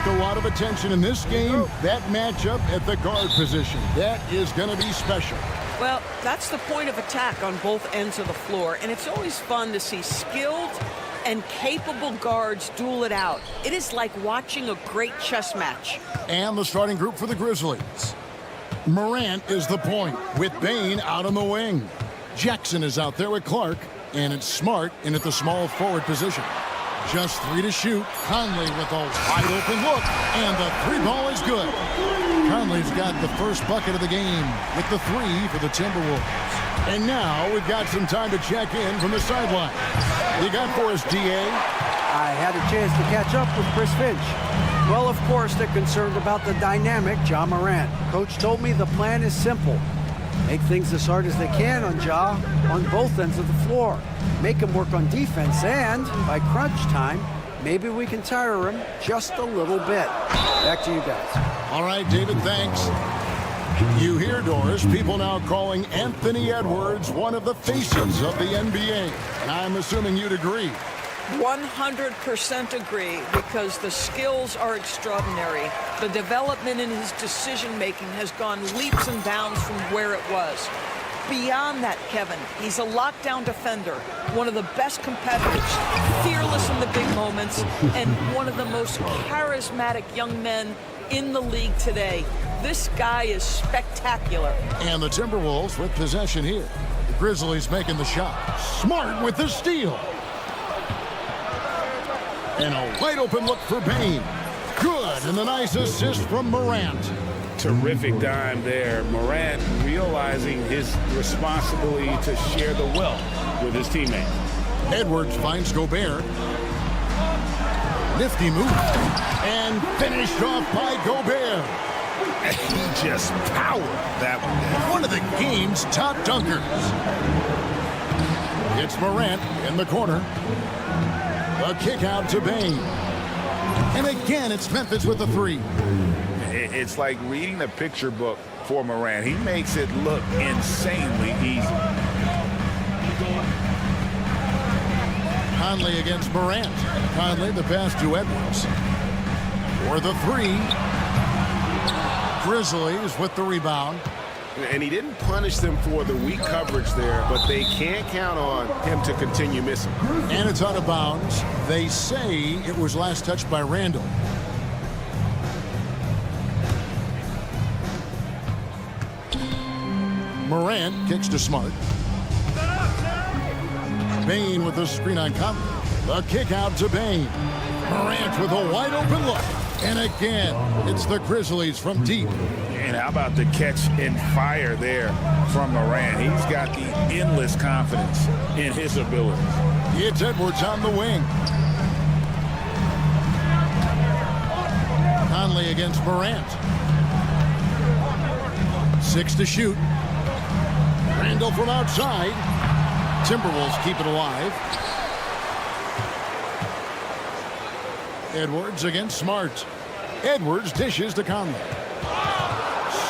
expect a lot of attention in this game. That matchup at the guard position, that is going to be special. Well, that's the point of attack on both ends of the floor, and it's always fun to see skilled and capable guards duel it out. It is like watching a great chess match. And the starting group for the Grizzlies. Morant is the point with Bane out on the wing. Jackson is out there with Clark, and it's Smart in at the small forward position. Just 3 to shoot. Conley with a wide open look, and the 3 ball is good. Conley's got the first bucket of the game with the 3 for the Timberwolves. And now we've got some time to check in from the sideline. You got for us, D.A.? I had a chance to catch up with Chris Finch. Well, of course, they're concerned about the dynamic Ja Morant. Coach told me the plan is simple. Make things as hard as they can on Ja on both ends of the floor. Make him work on defense, and by crunch time, maybe we can tire him just a little bit. Back to you guys. All right, David, thanks. You hear, Doris, people now calling Anthony Edwards one of the faces of the NBA. And I'm assuming you'd agree. 100% agree, because the skills are extraordinary. The development in his decision-making has gone leaps and bounds from where it was. Beyond that, Kevin, he's a lockdown defender, one of the best competitors, fearless in the big moments, and one of the most charismatic young men in the league today. This guy is spectacular. And the Timberwolves with possession here. The Grizzlies making the shot. Smart with the steal. And a wide open look for Bane. Good, and a nice assist from Morant. Terrific dime there. Morant realizing his responsibility to share the wealth with his teammates. Edwards finds Gobert. Nifty move. And finished off by Gobert. He just powered that one. One of the game's top dunkers. It's Morant in the corner. A kick out to Bane. And again, it's Memphis with the 3. It's like reading a picture book for Morant. He makes it look insanely easy. Conley against Morant. Conley the pass to Edwards. For the 3. Grizzlies with the rebound. And he didn't punish them for the weak coverage there, but they can't count on him to continue missing. And it's out of bounds. They say it was last touched by Randall. Morant kicks to Smart. Bane with the screen on Conley. The kick out to Bane. Morant with a wide open look. And again, it's the Grizzlies from deep. And how about the catch and fire there from Morant? He's got the endless confidence in his abilities. It's Edwards on the wing. Conley against Morant. 6 to shoot. Randall from outside. Timberwolves keep it alive. Edwards against Smart. Edwards dishes to Conley.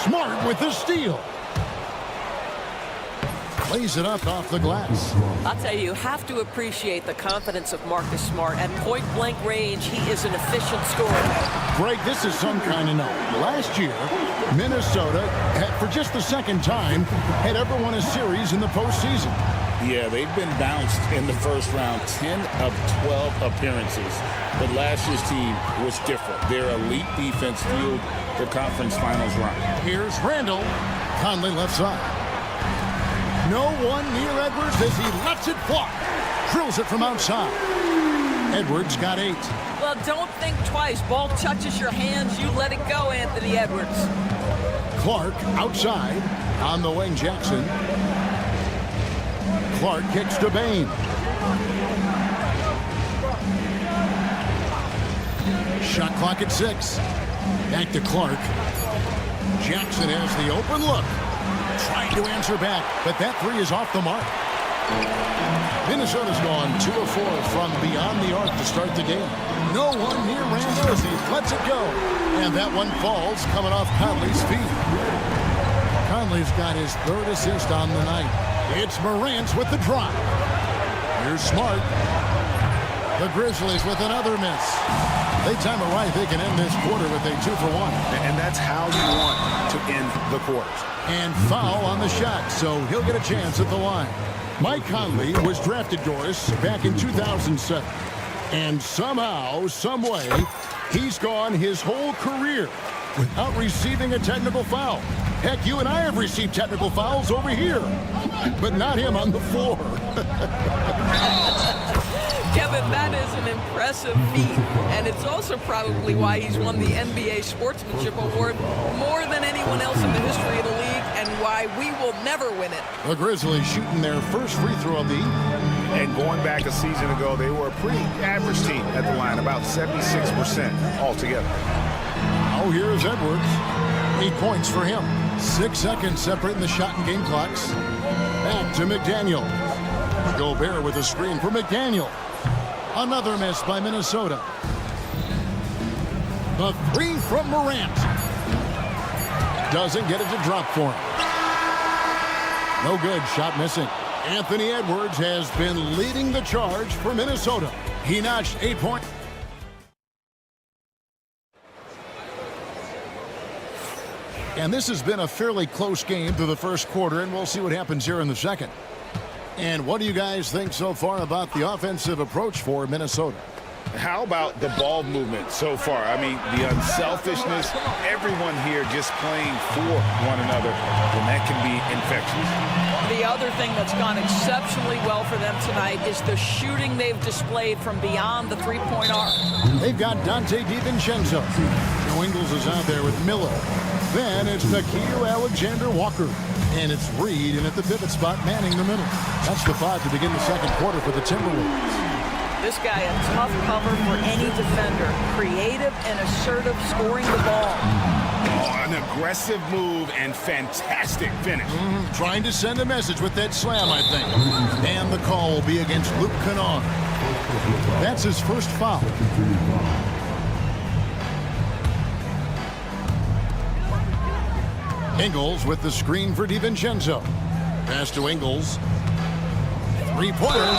Smart with the steal. Lays it up off the glass. I'll tell you have to appreciate the confidence of Marcus Smart. At point-blank range, he is an efficient scorer. Greg, this is some kind of note. Last year, Minnesota, for just the second time, had ever won a series in the postseason. Yeah, they've been bounced in the first round, 10 of 12 appearances. But last year's team was different. Their elite defense fueled the conference finals run. Here's Randall. Conley left side. No one near Edwards as he lets it fly. Drills it from outside. Edwards got 8. Well, don't think twice. Ball touches your hands, you let it go, Anthony Edwards. Clark outside. On the wing, Jackson. Clark kicks to Bane. Shot clock at 6. Back to Clark. Jackson has the open look. Trying to answer back, but that 3 is off the mark. Minnesota's gone 2 of 4 from beyond the arc to start the game. No one near Randall as he lets it go. And that one falls coming off Conley's feet. Conley's got his 3rd assist on the night. It's Morant with the drop. Here's Smart. The Grizzlies with another miss. They time it right. They can end this quarter with a 2-for-1. And that's how you want to end the quarters. And foul on the shot, so he'll get a chance at the line. Mike Conley was drafted, Doris, back in 2007. And somehow, some way, he's gone his whole career without receiving a technical foul. Heck, you and I have received technical fouls over here, but not him on the floor. Kevin, that is an impressive feat, and it's also probably why he's won the NBA Sportsmanship Award more than anyone else in the history of the league, and why we will never win it. The Grizzlies shooting their first free throw of the evening. And going back a season ago, they were a pretty average team at the line, about 76% altogether. Oh, here's Edwards. 8 points for him. 6 seconds separating the shot and game clocks. Back to McDaniel. Gobert with a screen for McDaniel. Another miss by Minnesota. The three from Morant. Doesn't get it to drop for him. No good. Shot missing. Anthony Edwards has been leading the charge for Minnesota. He notched 8 points. And this has been a fairly close game through the first quarter, and we'll see what happens here in the second. And what do you guys think so far about the offensive approach for Minnesota? How about the ball movement so far? I mean, the unselfishness, everyone here just playing for one another, and that can be infectious. The other thing that's gone exceptionally well for them tonight is the shooting they've displayed from beyond the three-point arc. They've got Dante DiVincenzo. Joe Ingles is out there with Miller. Then it's Nickeil Alexander-Walker. And it's Reed, and at the pivot spot, manning the middle. That's the 5 to begin the second quarter for the Timberwolves. This guy a tough cover for any defender. Creative and assertive, scoring the ball. Oh, an aggressive move and fantastic finish. Trying to send a message with that slam, I think. And the call will be against Luke Kennard. That's his first foul. Ingles with the screen for DiVincenzo. Pass to Ingles. Three-pointer.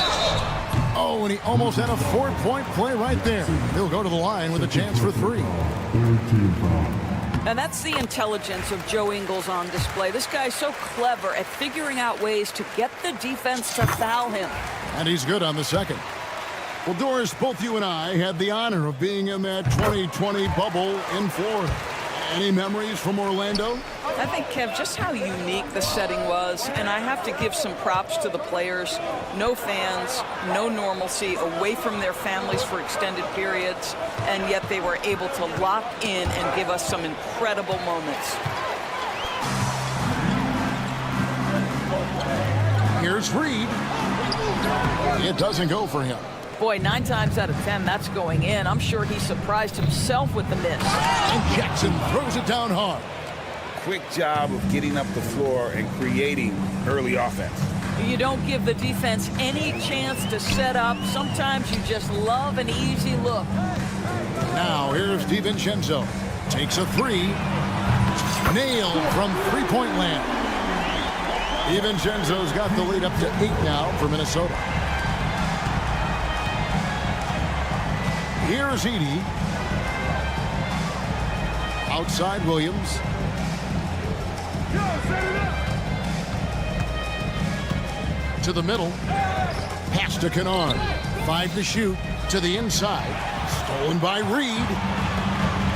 Oh, and he almost had a 4-point play right there. He'll go to the line with a chance for 3. And that's the intelligence of Joe Ingles on display. This guy's so clever at figuring out ways to get the defense to foul him. And he's good on the second. Well, Doris, both you and I had the honor of being in that 2020 bubble in Florida. Any memories from Orlando? I think, Kev, just how unique the setting was, and I have to give some props to the players. No fans, no normalcy, away from their families for extended periods, and yet they were able to lock in and give us some incredible moments. Here's Reed. It doesn't go for him. Boy, 9 times out of 10, that's going in. I'm sure he surprised himself with the miss. And Jackson throws it down hard. Quick job of getting up the floor and creating early offense. You don't give the defense any chance to set up. Sometimes you just love an easy look. Now here's DiVincenzo. Takes a 3. Nailed from three-point land. DiVincenzo's got the lead up to 8 now for Minnesota. Here's Edey. Outside Williams. To the middle. Pass to Kennard. 5 to shoot. To the inside. Stolen by Reed.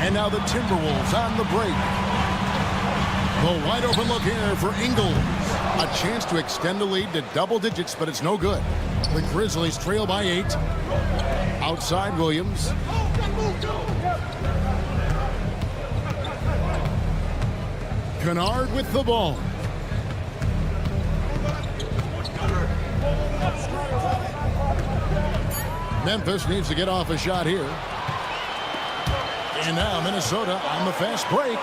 And now the Timberwolves on the break. The wide open look here for Ingles. A chance to extend the lead to double digits, but it's no good. The Grizzlies trail by 8. Outside Williams. Kennard with the ball. Memphis needs to get off a shot here. And now Minnesota on the fast break.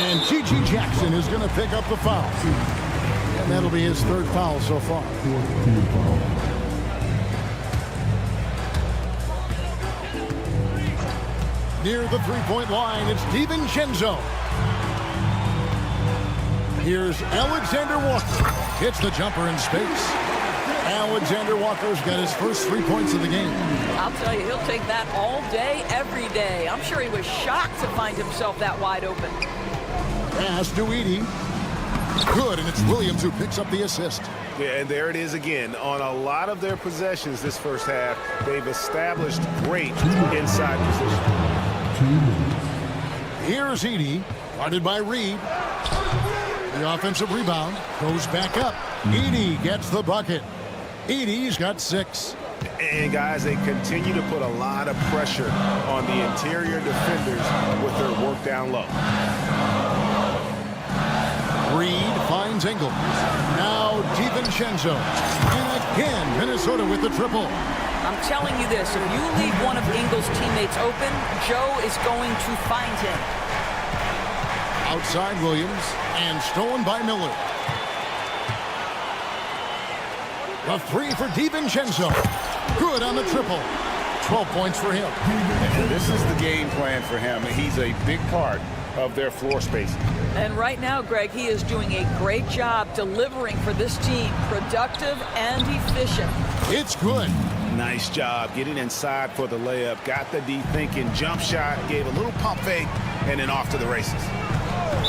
And G.G. Jackson is going to pick up the foul. And that'll be his 3rd foul so far. Near the three-point line, it's DiVincenzo. Here's Alexander Walker. Hits the jumper in space. Alexander Walker's got his first 3 points of the game. I'll tell you, he'll take that all day, every day. I'm sure he was shocked to find himself that wide open. Pass to Edey. Good, and it's Williams who picks up the assist. Yeah, and there it is again. On a lot of their possessions this first half, they've established great inside position. Here's Edey, guarded by Reed. The offensive rebound goes back up. Edey gets the bucket. Edey's got 6. And guys, they continue to put a lot of pressure on the interior defenders with their work down low. Reed finds Ingles. Now DiVincenzo. And again, Minnesota with the triple. I'm telling you this, if you leave one of Ingles' teammates open, Joe is going to find him. Outside Williams, and stolen by Miller. A 3 for DiVincenzo. Good on the triple. 12 points for him. And this is the game plan for him. He's a big part of their floor spacing. And right now, Greg, he is doing a great job delivering for this team. Productive and efficient. It's good. Nice job getting inside for the layup. Got the D thinking, jump shot, gave a little pump fake, and then off to the races.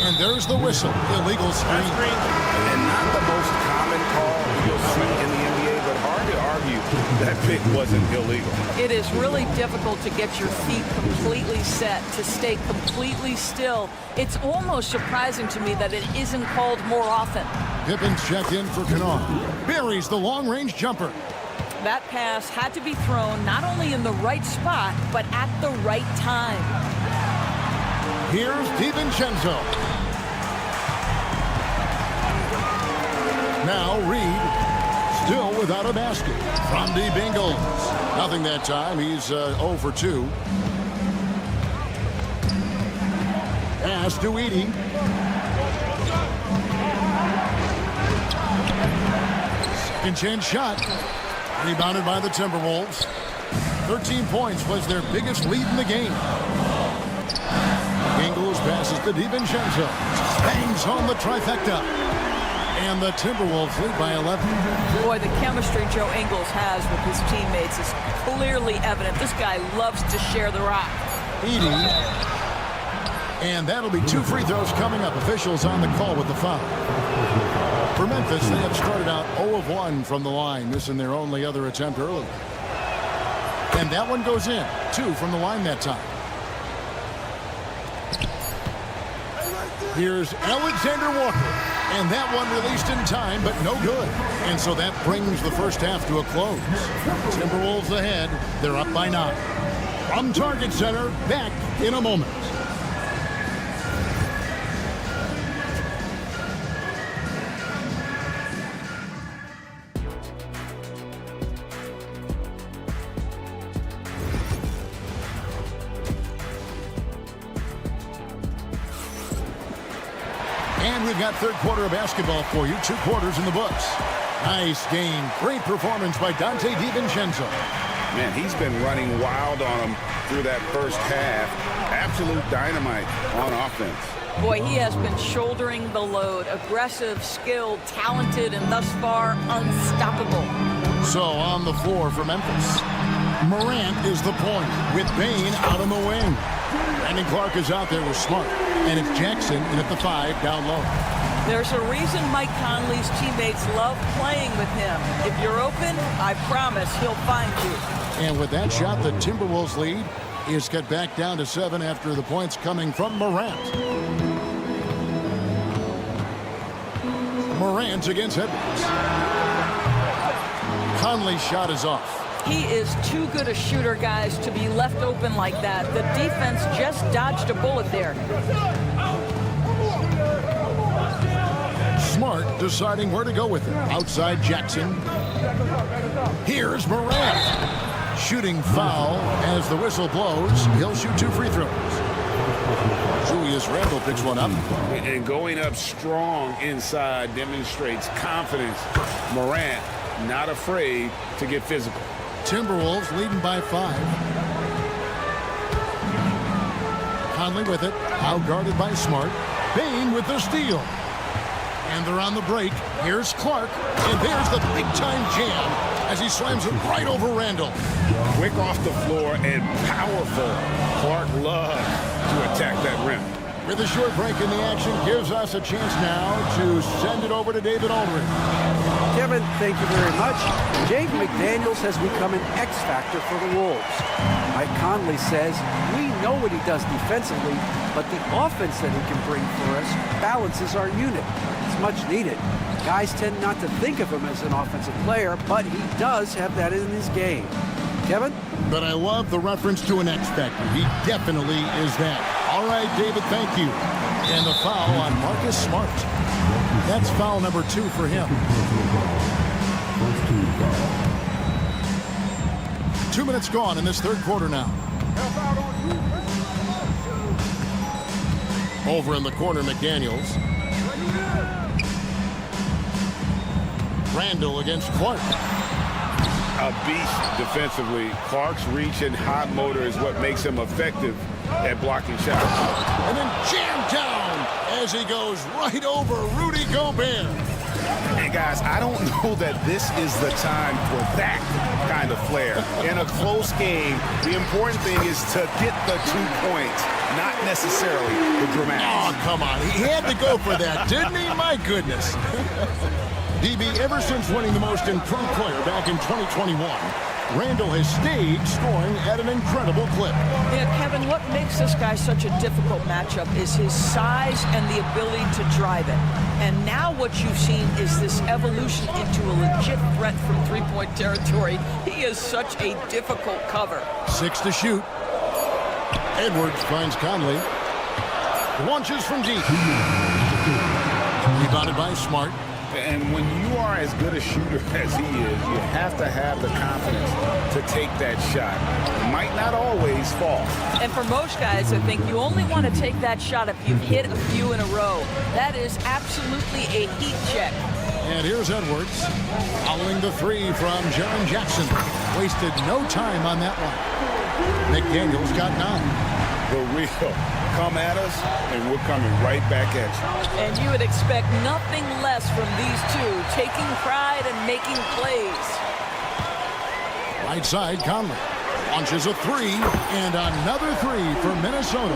And there's the whistle. Illegal screen. And not the most common call you'll see in the NBA, but hard to argue that pick wasn't illegal. It is really difficult to get your feet completely set, to stay completely still. It's almost surprising to me that it isn't called more often. Pippin's checked in for Kennard. Buries the long-range jumper. That pass had to be thrown not only in the right spot, but at the right time. Here's DiVincenzo. Now Reed, still without a basket. From deep Ingles. Nothing that time. He's 0 for 2. Pass to Edey. Second chance shot. Rebounded by the Timberwolves. 13 points was their biggest lead in the game. Ingles passes to DiVincenzo. Bangs home the trifecta. And the Timberwolves lead by 11. Boy, the chemistry Joe Ingles has with his teammates is clearly evident. This guy loves to share the rock. Edey. And that'll be 2 free throws coming up. Officials on the call with the foul. For Memphis, they have started out 0 of 1 from the line, missing their only other attempt early. And that one goes in. 2 from the line that time. Here's Alexander Walker. And that one released in time, but no good. And so that brings the first half to a close. Timberwolves ahead. They're up by 9. From Target Center, back in a moment. And we've got third quarter of basketball for you. 2 quarters in the books. Nice game. Great performance by Dante DiVincenzo. Man, he's been running wild on them through that first half. Absolute dynamite on offense. Boy, he has been shouldering the load. Aggressive, skilled, talented, and thus far unstoppable. So on the floor for Memphis, Morant is the point with Bane out on the wing. Brandon Clark is out there with Smart. And it's Jackson in at the 5 down low. There's a reason Mike Conley's teammates love playing with him. If you're open, I promise he'll find you. And with that shot, the Timberwolves lead is cut back down to 7 after the points coming from Morant. Morant against Edwards. Conley's shot is off. He is too good a shooter, guys, to be left open like that. The defense just dodged a bullet there. Smart deciding where to go with it. Outside Jackson. Here's Morant. Shooting foul as the whistle blows. He'll shoot 2 free throws. Julius Randle picks one up. And going up strong inside demonstrates confidence. Morant not afraid to get physical. Timberwolves leading by 5. Conley with it. Out guarded by Smart. Bane with the steal. And they're on the break. Here's Clark. And there's the big-time jam as he slams it right over Randall. Quick off the floor and powerful. Clark loves to attack that rim. With a short break in the action, gives us a chance now to send it over to David Aldridge. Kevin, thank you very much. Jaden McDaniels has become an X factor for the Wolves. Mike Conley says, we know what he does defensively, but the offense that he can bring for us balances our unit. It's much needed. Guys tend not to think of him as an offensive player, but he does have that in his game. Kevin? But I love the reference to an X factor. He definitely is that. All right, David, thank you. And the foul on Marcus Smart. That's foul number 2 for him. 2 minutes gone in this third quarter now. Over in the corner, McDaniels. Randall against Clark. A beast defensively. Clark's reach and hot motor is what makes him effective at blocking shots. And then jammed down as he goes right over Rudy Gobert. And guys, I don't know that this is the time for that kind of flair. In a close game, the important thing is to get the 2 points, not necessarily the dramatics. Oh, come on. He had to go for that, didn't he? My goodness. DB, ever since winning the most improved player back in 2021, Randall has stayed scoring at an incredible clip. Yeah, Kevin, what makes this guy such a difficult matchup is his size and the ability to drive it. And now what you've seen is this evolution into a legit threat from three-point territory. He is such a difficult cover. 6 to shoot. Edwards finds Conley. Launches from deep. Rebounded by Smart. And when you are as good a shooter as he is, you have to have the confidence to take that shot. It might not always fall. And for most guys, I think you only want to take that shot if you've hit a few in a row. That is absolutely a heat check. And here's Edwards. Following the 3 from Jaren Jackson. Wasted no time on that one. McDaniels got 9. The real come at us, and we're coming right back at you. And you would expect nothing less from these two, taking pride and making plays. Right side, Conley launches a 3, and another 3 for Minnesota.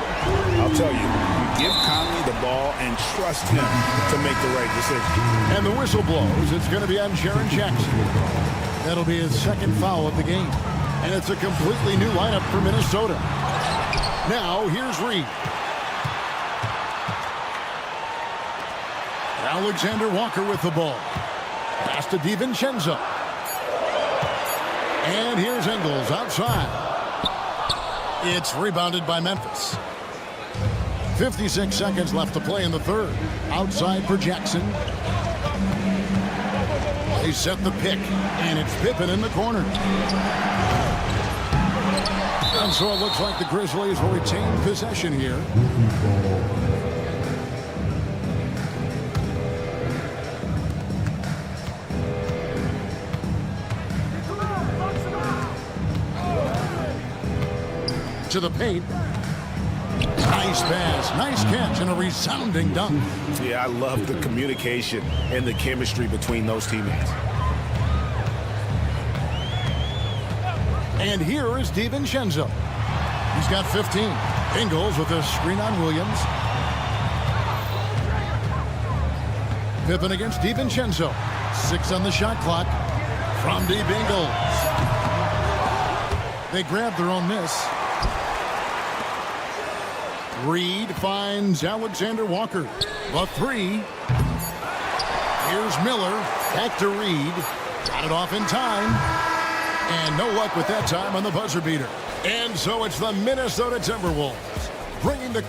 I'll tell you give Conley the ball and trust him to make the right decision. And the whistle blows. It's going to be on Jaren Jackson. That'll be his second foul of the game. And it's a completely new lineup for Minnesota. Now, here's Reed. Alexander Walker with the ball. Pass to DiVincenzo. And here's Ingles outside. It's rebounded by Memphis. 56 seconds left to play in the third. Outside for Jackson. They set the pick, and it's Pippen in the corner. And so it looks like the Grizzlies will retain possession here. To the paint. Nice pass, nice catch, and a resounding dunk. Yeah, I love the communication and the chemistry between those teammates. And here is DiVincenzo. He's got 15. Ingles with a screen on Williams. Pippen against DiVincenzo. 6 on the shot clock. From deep, Ingles. They grab their own miss. Reed finds Alexander Walker. The 3. Here's Miller. Back to Reed. Got it off in time. And no luck with that time on the buzzer beater. And so it's the Minnesota Timberwolves bringing the...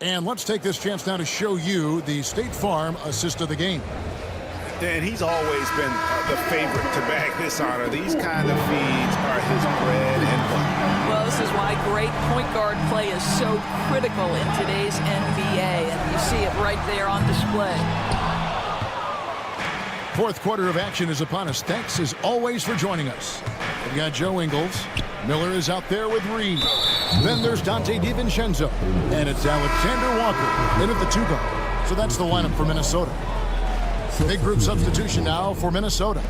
And let's take this chance now to show you the State Farm assist of the game. And he's always been the favorite to bag this honor. These kind of feeds are his bread and butter. Well, this is why great point guard play is so critical in today's NBA. And you see it right there on display. Fourth quarter of action is upon us. Thanks, as always, for joining us. We've got Joe Ingles. Miller is out there with Reed. Then there's Dante DiVincenzo. And it's Alexander Walker in at the 2 guard. So that's the lineup for Minnesota. Big group substitution now for Minnesota.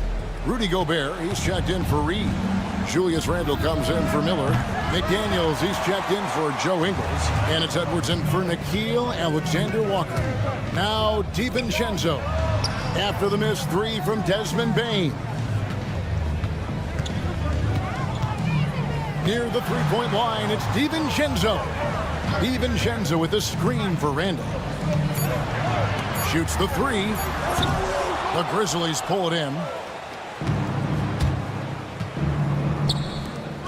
Rudy Gobert, he's checked in for Reed. Julius Randle comes in for Miller. McDaniels, he's checked in for Joe Ingles. And it's Edwards in for Nickeil Alexander-Walker. Now DiVincenzo. After the missed three from Desmond Bane. Near the three-point line, it's DiVincenzo. DiVincenzo with the screen for Randle. Shoots the three. The Grizzlies pull it in.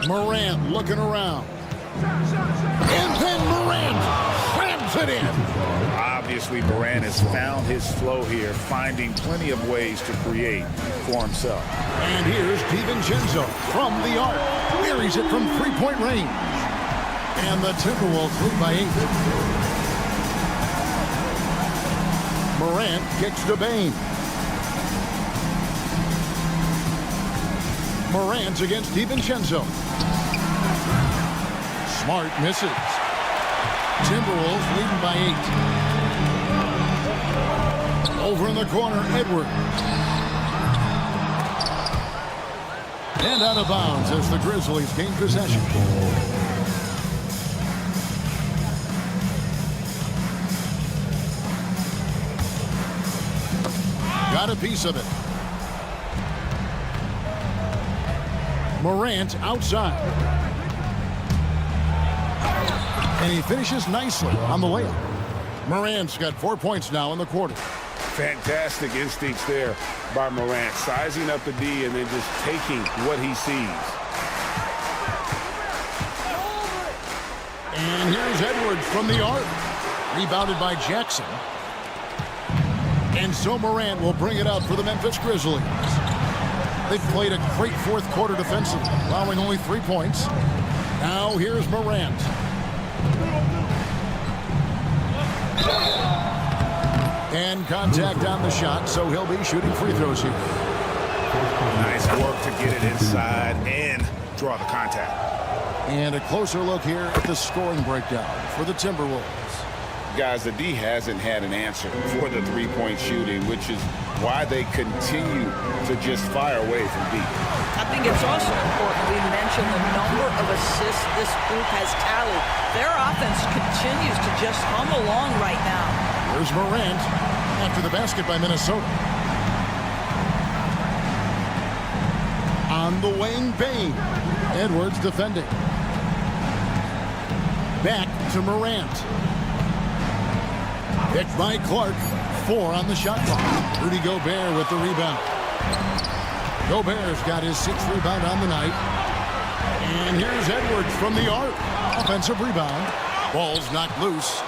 Morant looking around. And then Morant slams it in. Obviously, Morant has found his flow here, finding plenty of ways to create for himself. And here's DiVincenzo from the arc. Buries it from three-point range. And the Timberwolves lead by 8. Morant kicks to Bane. Morant against DiVincenzo. Smart misses. Timberwolves leading by 8. Over in the corner, Edwards. And out of bounds as the Grizzlies gain possession. Got a piece of it. Morant outside. And he finishes nicely on the layup. Morant's got 4 points now in the quarter. Fantastic instincts there by Morant, sizing up the D and then just taking what he sees. And here's Edwards from the arc. Rebounded by Jackson. And so Morant will bring it up for the Memphis Grizzlies. They've played a great fourth quarter defensively, allowing only 3 points. Now here's Morant. And contact on the shot, so he'll be shooting free throws here. Nice work to get it inside and draw the contact. And a closer look here at the scoring breakdown for the Timberwolves. Guys, the D hasn't had an answer for the three-point shooting, which is why they continue to just fire away from deep. I think it's also important we mention the number of assists this group has tallied. Their offense continues to just hum along right now. Here's Morant after the basket by Minnesota. On the wing, Bane. Edwards defending. Back to Morant. Picked by Clark. 4 on the shot clock. Rudy Gobert with the rebound. Gobert's got his 6th rebound on the night. And here's Edwards from the arc. Offensive rebound. Ball's knocked loose.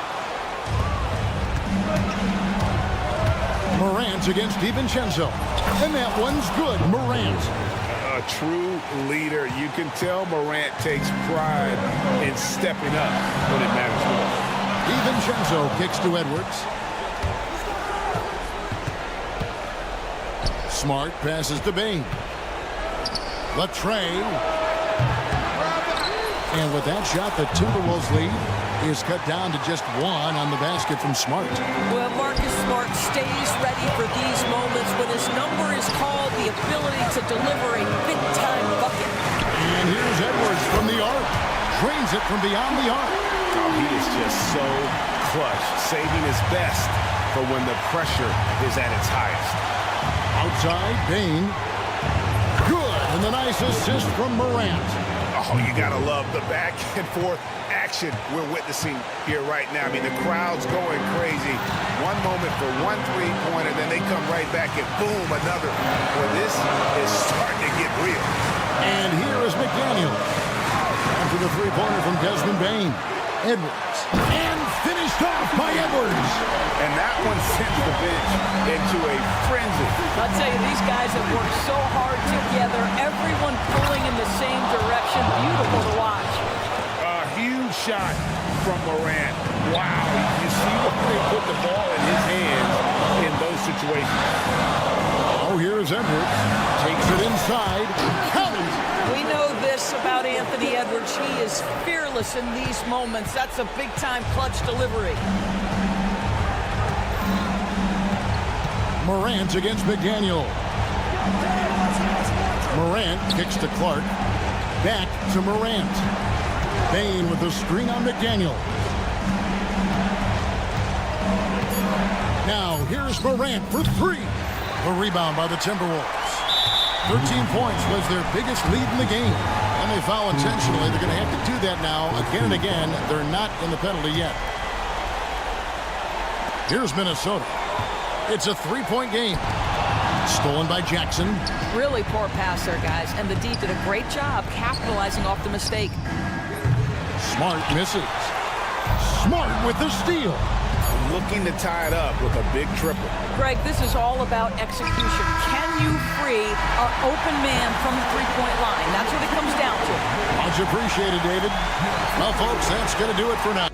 Morant against DiVincenzo. And that one's good. Morant. A true leader. You can tell Morant takes pride in stepping up when it matters most. DiVincenzo kicks to Edwards. Smart passes to Bane. Latrey. And with that shot, the Timberwolves lead is cut down to just 1 on the basket from Smart. Well, Marcus Smart stays ready for these moments when his number is called, the ability to deliver a big-time bucket. And here's Edwards from the arc. Drains it from beyond the arc. Oh, he is just so clutch, saving his best for when the pressure is at its highest. Outside, Bane. Good, and the nice assist from Morant. Oh, you gotta love the back and forth action we're witnessing here right now. I mean, the crowd's going crazy. One moment for one three-pointer, then they come right back and boom, another. Well, this is starting to get real. And here is McDaniels. After the three-pointer from Desmond Bane. Edwards. And finished off by Edwards. And that one sends the bench into a frenzy. I'll tell you, these guys have worked so hard together. Everyone pulling in the same direction. Beautiful to watch. A huge shot from Morant. Wow. You see when they put the ball in his hands in those situations. Oh, here's Edwards. Takes it inside. Count it. We know this about Anthony Edwards. He is fearless in these moments. That's a big-time clutch delivery. Morant against McDaniel. Morant kicks to Clark. Back to Morant. Bane with the screen on McDaniel. Now here's Morant for three. The rebound by the Timberwolves. 13 points was their biggest lead in the game. And they foul intentionally. They're going to have to do that now again and again. They're not in the penalty yet. Here's Minnesota. It's a three-point game. Stolen by Jackson. Really poor pass there, guys. And the D did a great job capitalizing off the mistake. Smart misses. Smart with the steal. Looking to tie it up with a big triple. Greg, this is all about execution. Can you free an open man from the three-point line? That's what it comes down to. Much appreciated, David. Well, folks, that's going to do it for now.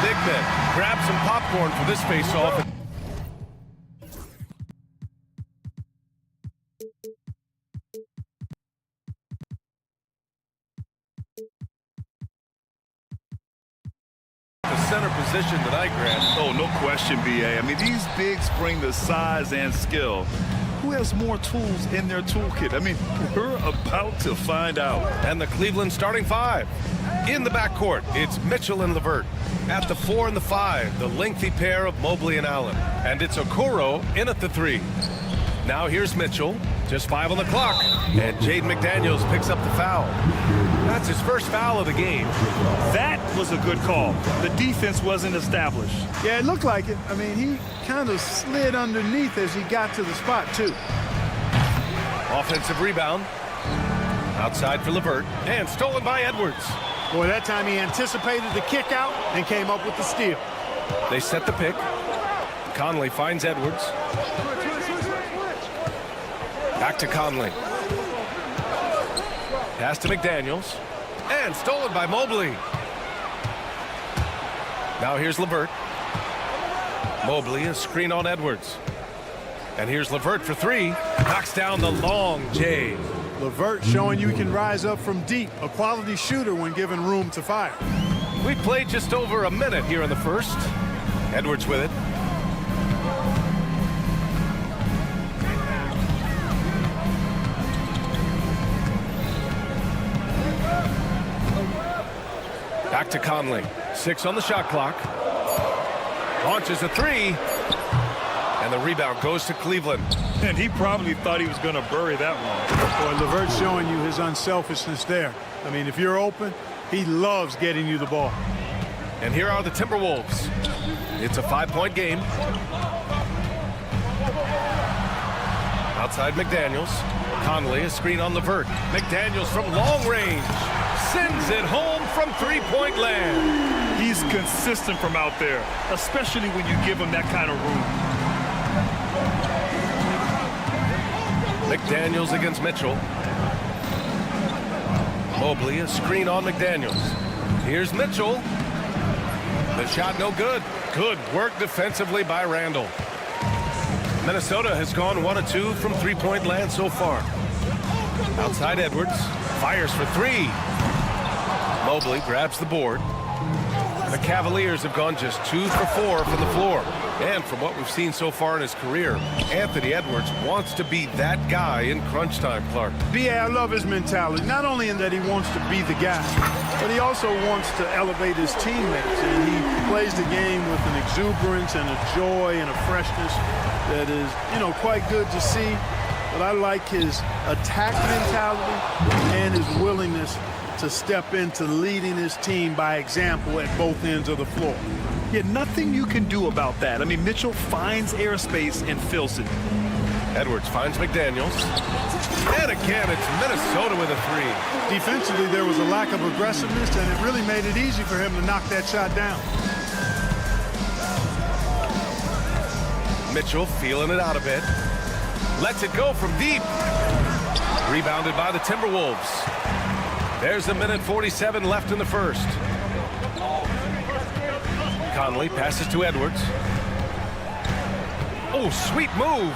Big men grab some popcorn for this face-off. The center position that I grant. Oh, no question, B.A. I mean, these bigs bring the size and skill. Who has more tools in their toolkit? I mean, we're about to find out. And the Cleveland starting five. In the backcourt, it's Mitchell and LeVert. At the 4 and the 5, the lengthy pair of Mobley and Allen. And it's Okoro in at the 3. Now here's Mitchell, just 5 on the clock. And Jaden McDaniels picks up the foul. That's his first foul of the game. That was a good call. The defense wasn't established. Yeah, it looked like it. I mean, he kind of slid underneath as he got to the spot, too. Offensive rebound. Outside for LeVert. And stolen by Edwards. Boy, that time he anticipated the kick out and came up with the steal. They set the pick. Conley finds Edwards. Back to Conley. Pass to McDaniels. And stolen by Mobley. Now here's LeVert. Mobley, a screen on Edwards. And here's LeVert for 3. Knocks down the long J. LeVert showing you can rise up from deep. A quality shooter when given room to fire. We played just over a minute here in the first. Edwards with it. Back to Conley. 6 on the shot clock. Launches a 3. And the rebound goes to Cleveland. And he probably thought he was going to bury that one. Boy, LeVert's showing you his unselfishness there. I mean, if you're open, he loves getting you the ball. And here are the Timberwolves. It's a 5-point game. Outside McDaniels. Conley, a screen on LeVert. McDaniels from long range. Sends it home from three-point land. He's consistent from out there, especially when you give him that kind of room. McDaniels against Mitchell. Mobley, a screen on McDaniels. Here's Mitchell. The shot no good. Good work defensively by Randall. Minnesota has gone 1 of 2 from three-point land so far. Outside Edwards. Fires for 3. Mobley grabs the board. The Cavaliers have gone just 2 for 4 from the floor. And from what we've seen so far in his career, Anthony Edwards wants to be that guy in crunch time, Clark. B.A., I love his mentality, not only in that he wants to be the guy, but he also wants to elevate his teammates. And he plays the game with an exuberance and a joy and a freshness that is, you know, quite good to see. But I like his attack mentality and his willingness to step into leading his team by example at both ends of the floor. Yeah, nothing you can do about that. I mean, Mitchell finds airspace and fills it. Edwards finds McDaniels. And again, it's Minnesota with a 3. Defensively, there was a lack of aggressiveness, and it really made it easy for him to knock that shot down. Mitchell feeling it out a bit. Lets it go from deep. Rebounded by the Timberwolves. There's 1:47 left in the first. Conley passes to Edwards. Oh, sweet move.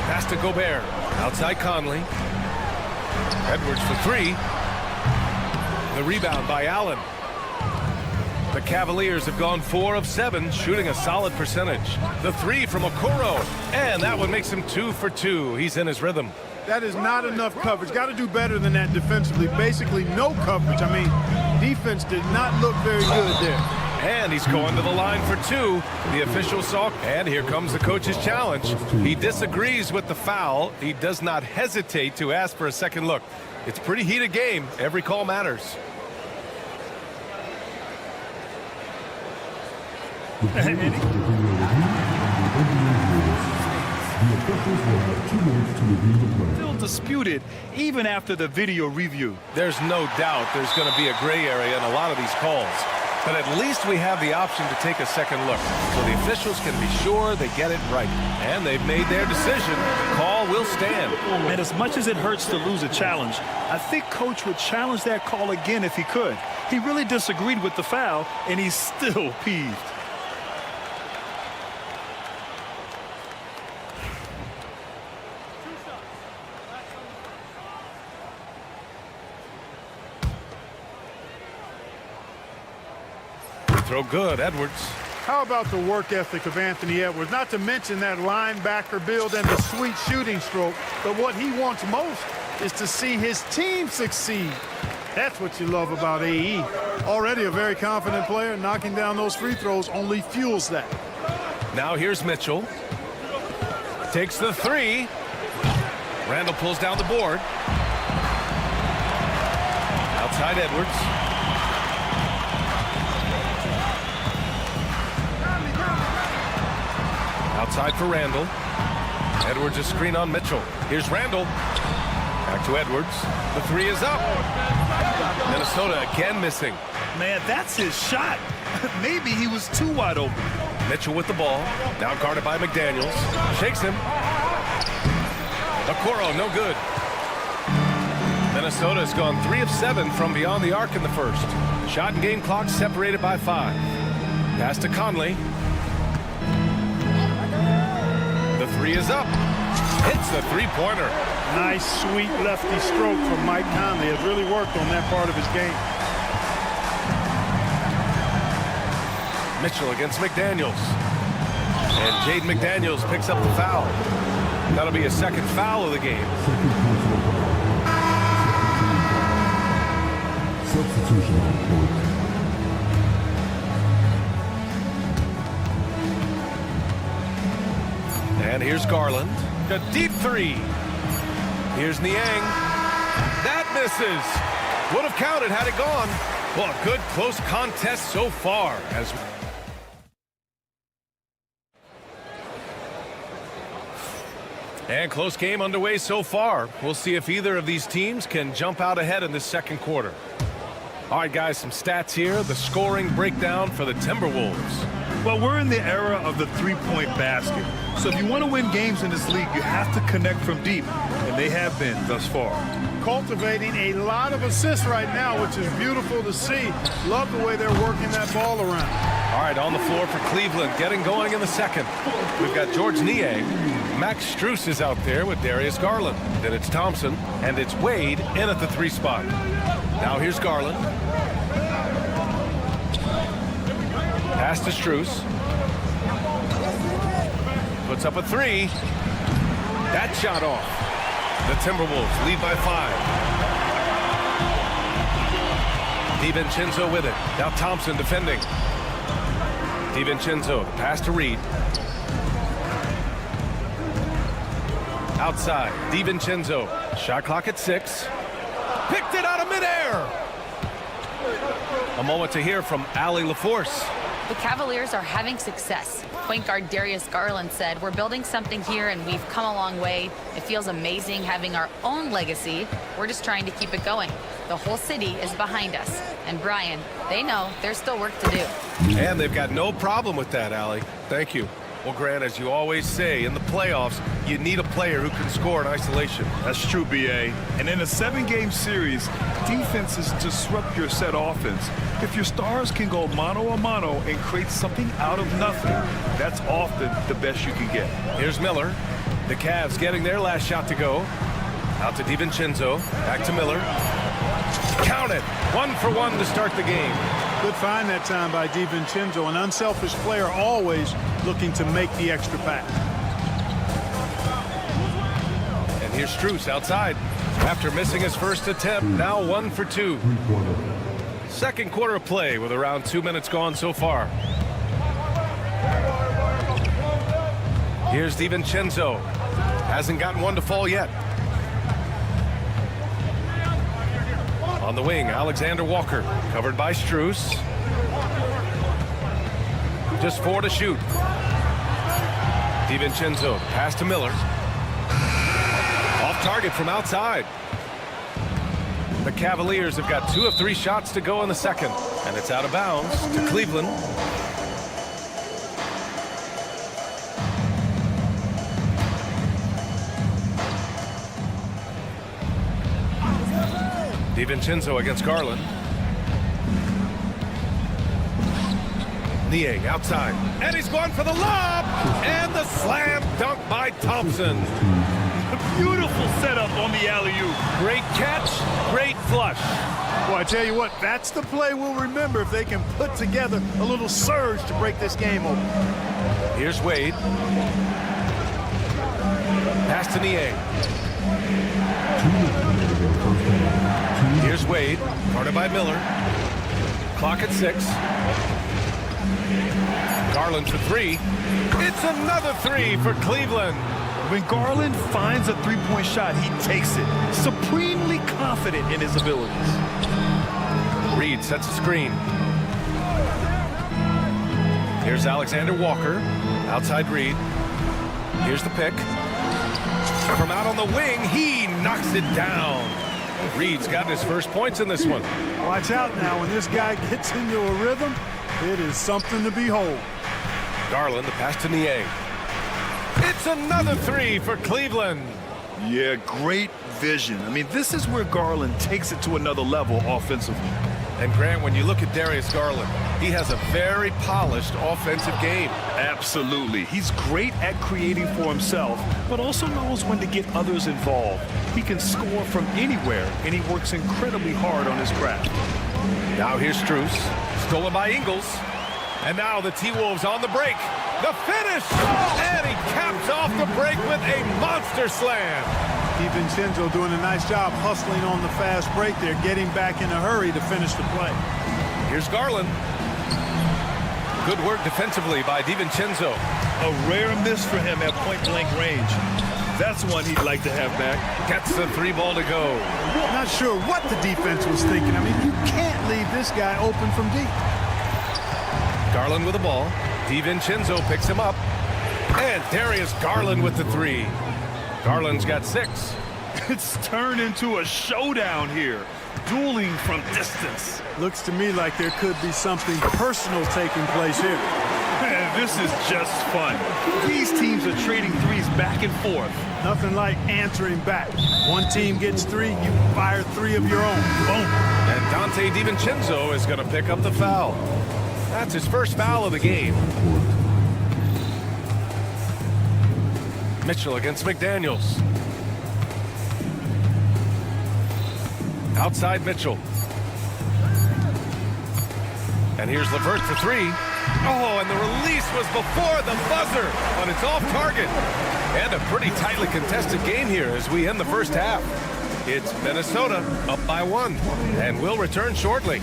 Pass to Gobert. Outside Conley. Edwards for 3. The rebound by Allen. The Cavaliers have gone 4 of 7, shooting a solid percentage. The 3 from Okoro. And that one makes him 2 for 2. He's in his rhythm. That is not enough coverage. Got to do better than that defensively. Basically no coverage. I mean, Defense did not look very good there. And he's going to the line for two. The official saw, and here comes the coach's challenge. He disagrees with the foul. He does not hesitate to ask for a second look. It's a pretty heated game. Every call matters. Still disputed even after the video review. There's no doubt there's going to be a gray area in a lot of these calls. But at least we have the option to take a second look, so the officials can be sure they get it right. And they've made their decision. The call will stand. And as much as it hurts to lose a challenge, I think Coach would challenge that call again if he could. He really disagreed with the foul, and he's still peeved. Throw good, Edwards. How about the work ethic of Anthony Edwards? Not to mention that linebacker build and the sweet shooting stroke. But what he wants most is to see his team succeed. That's what you love about AE. Already a very confident player. Knocking down those free throws only fuels that. Now here's Mitchell. Takes the three. Randall pulls down the board. Outside Edwards. Outside for Randall. Edwards a screen on Mitchell. Here's Randall. Back to Edwards. The three is up. Minnesota again missing. Man, that's his shot. Maybe he was too wide open. Mitchell with the ball. Now guarded by McDaniels. Shakes him. Okoro, no good. Minnesota has gone 3 of 7 from beyond the arc in the first. Shot and game clock separated by 5. Pass to Conley. The three is up. Hits the three-pointer. Nice, sweet lefty stroke from Mike Conley. Has really worked on that part of his game. Mitchell against McDaniels. And Jaden McDaniels picks up the foul. That'll be a second foul of the game. Substitution on the court. And here's Garland. A deep three. Here's Niang. That misses. Would have counted had it gone. Well, a good close contest so far. And close game underway so far. We'll see if either of these teams can jump out ahead in this second quarter. All right, guys, some stats here. The scoring breakdown for the Timberwolves. Well, we're in the era of the three-point basket. So if you want to win games in this league, you have to connect from deep, and they have been thus far. Cultivating a lot of assists right now, which is beautiful to see. Love the way they're working that ball around. All right, on the floor for Cleveland, getting going in the second. We've got George Niang. Max Strus is out there with Darius Garland. Then it's Thompson, and it's Wade in at the 3 spot. Now here's Garland. Pass to Strus. Puts up a 3. That shot off. The Timberwolves lead by 5. DiVincenzo with it. Now Thompson defending. DiVincenzo, pass to Reed. Outside, DiVincenzo. Shot clock at 6. Picked it out of midair. A moment to hear from Allie LaForce. The Cavaliers are having success. Point guard Darius Garland said, "We're building something here and we've come a long way. It feels amazing having our own legacy. We're just trying to keep it going. The whole city is behind us." And Brian, they know there's still work to do. And they've got no problem with that, Allie. Thank you. Well, Grant, as you always say, in the playoffs, you need a player who can score in isolation. That's true, B.A. And in a 7-game series, defenses disrupt your set offense. If your stars can go mano-a-mano and create something out of nothing, that's often the best you can get. Here's Miller. The Cavs getting their last shot to go. Out to DiVincenzo. Back to Miller. Count it. 1 for 1 to start the game. Good find that time by DiVincenzo. An unselfish player, always looking to make the extra pass. And here's Strus outside. After missing his first attempt, now 1 for 2. Second quarter of play with around 2 minutes gone so far. Here's DiVincenzo. Hasn't gotten one to fall yet. On the wing, Alexander Walker, covered by Strus. Just 4 to shoot. DiVincenzo, pass to Miller. Off target from outside. The Cavaliers have got 2 of 3 shots to go in the second, and it's out of bounds to Cleveland. DiVincenzo against Garland. Niang outside, and he's going for the lob, and the slam dunk by Thompson. Beautiful setup on the alley-oop. Great catch, great flush. Well, I tell you what, that's the play we'll remember if they can put together a little surge to break this game open. Here's Wade. Pass to Niang. Here's Wade, guarded by Miller. Clock at 6. Garland for 3. It's another 3 for Cleveland. When Garland finds a three-point shot, he takes it. Supremely confident in his abilities. Reed sets a screen. Here's Alexander Walker. Outside Reed. Here's the pick. From out on the wing, he knocks it down. Reed's got his first points in this one. Watch out now. When this guy gets into a rhythm, it is something to behold. Garland, the pass to Niang. It's another 3 for Cleveland. Yeah, great vision. I mean, this is where Garland takes it to another level offensively. And Grant, when you look at Darius Garland, he has a very polished offensive game. Absolutely. He's great at creating for himself, but also knows when to get others involved. He can score from anywhere, and he works incredibly hard on his craft. Now here's Strus, stolen by Ingles. And now the T-Wolves on the break. The finish! And he caps off the break with a monster slam. DiVincenzo doing a nice job hustling on the fast break there, getting back in a hurry to finish the play. Here's Garland. Good work defensively by DiVincenzo. A rare miss for him at point-blank range. That's one he'd like to have back. Gets the 3 ball to go. Not sure what the defense was thinking. I mean, you can't leave this guy open from deep. Garland with the ball. DiVincenzo picks him up. And Darius Garland with the 3. Garland's got 6. It's turned into a showdown here. Dueling from distance. Looks to me like there could be something personal taking place here. Man, this is just fun. These teams are trading threes back and forth. Nothing like answering back. One team gets 3, you fire 3 of your own. Boom. And Dante DiVincenzo is going to pick up the foul. That's his first foul of the game. Mitchell against McDaniels. Outside Mitchell. And here's LeVert for 3. Oh, and the release was before the buzzer, but it's off target. And a pretty tightly contested game here as we end the first half. It's Minnesota up by 1, and we'll return shortly.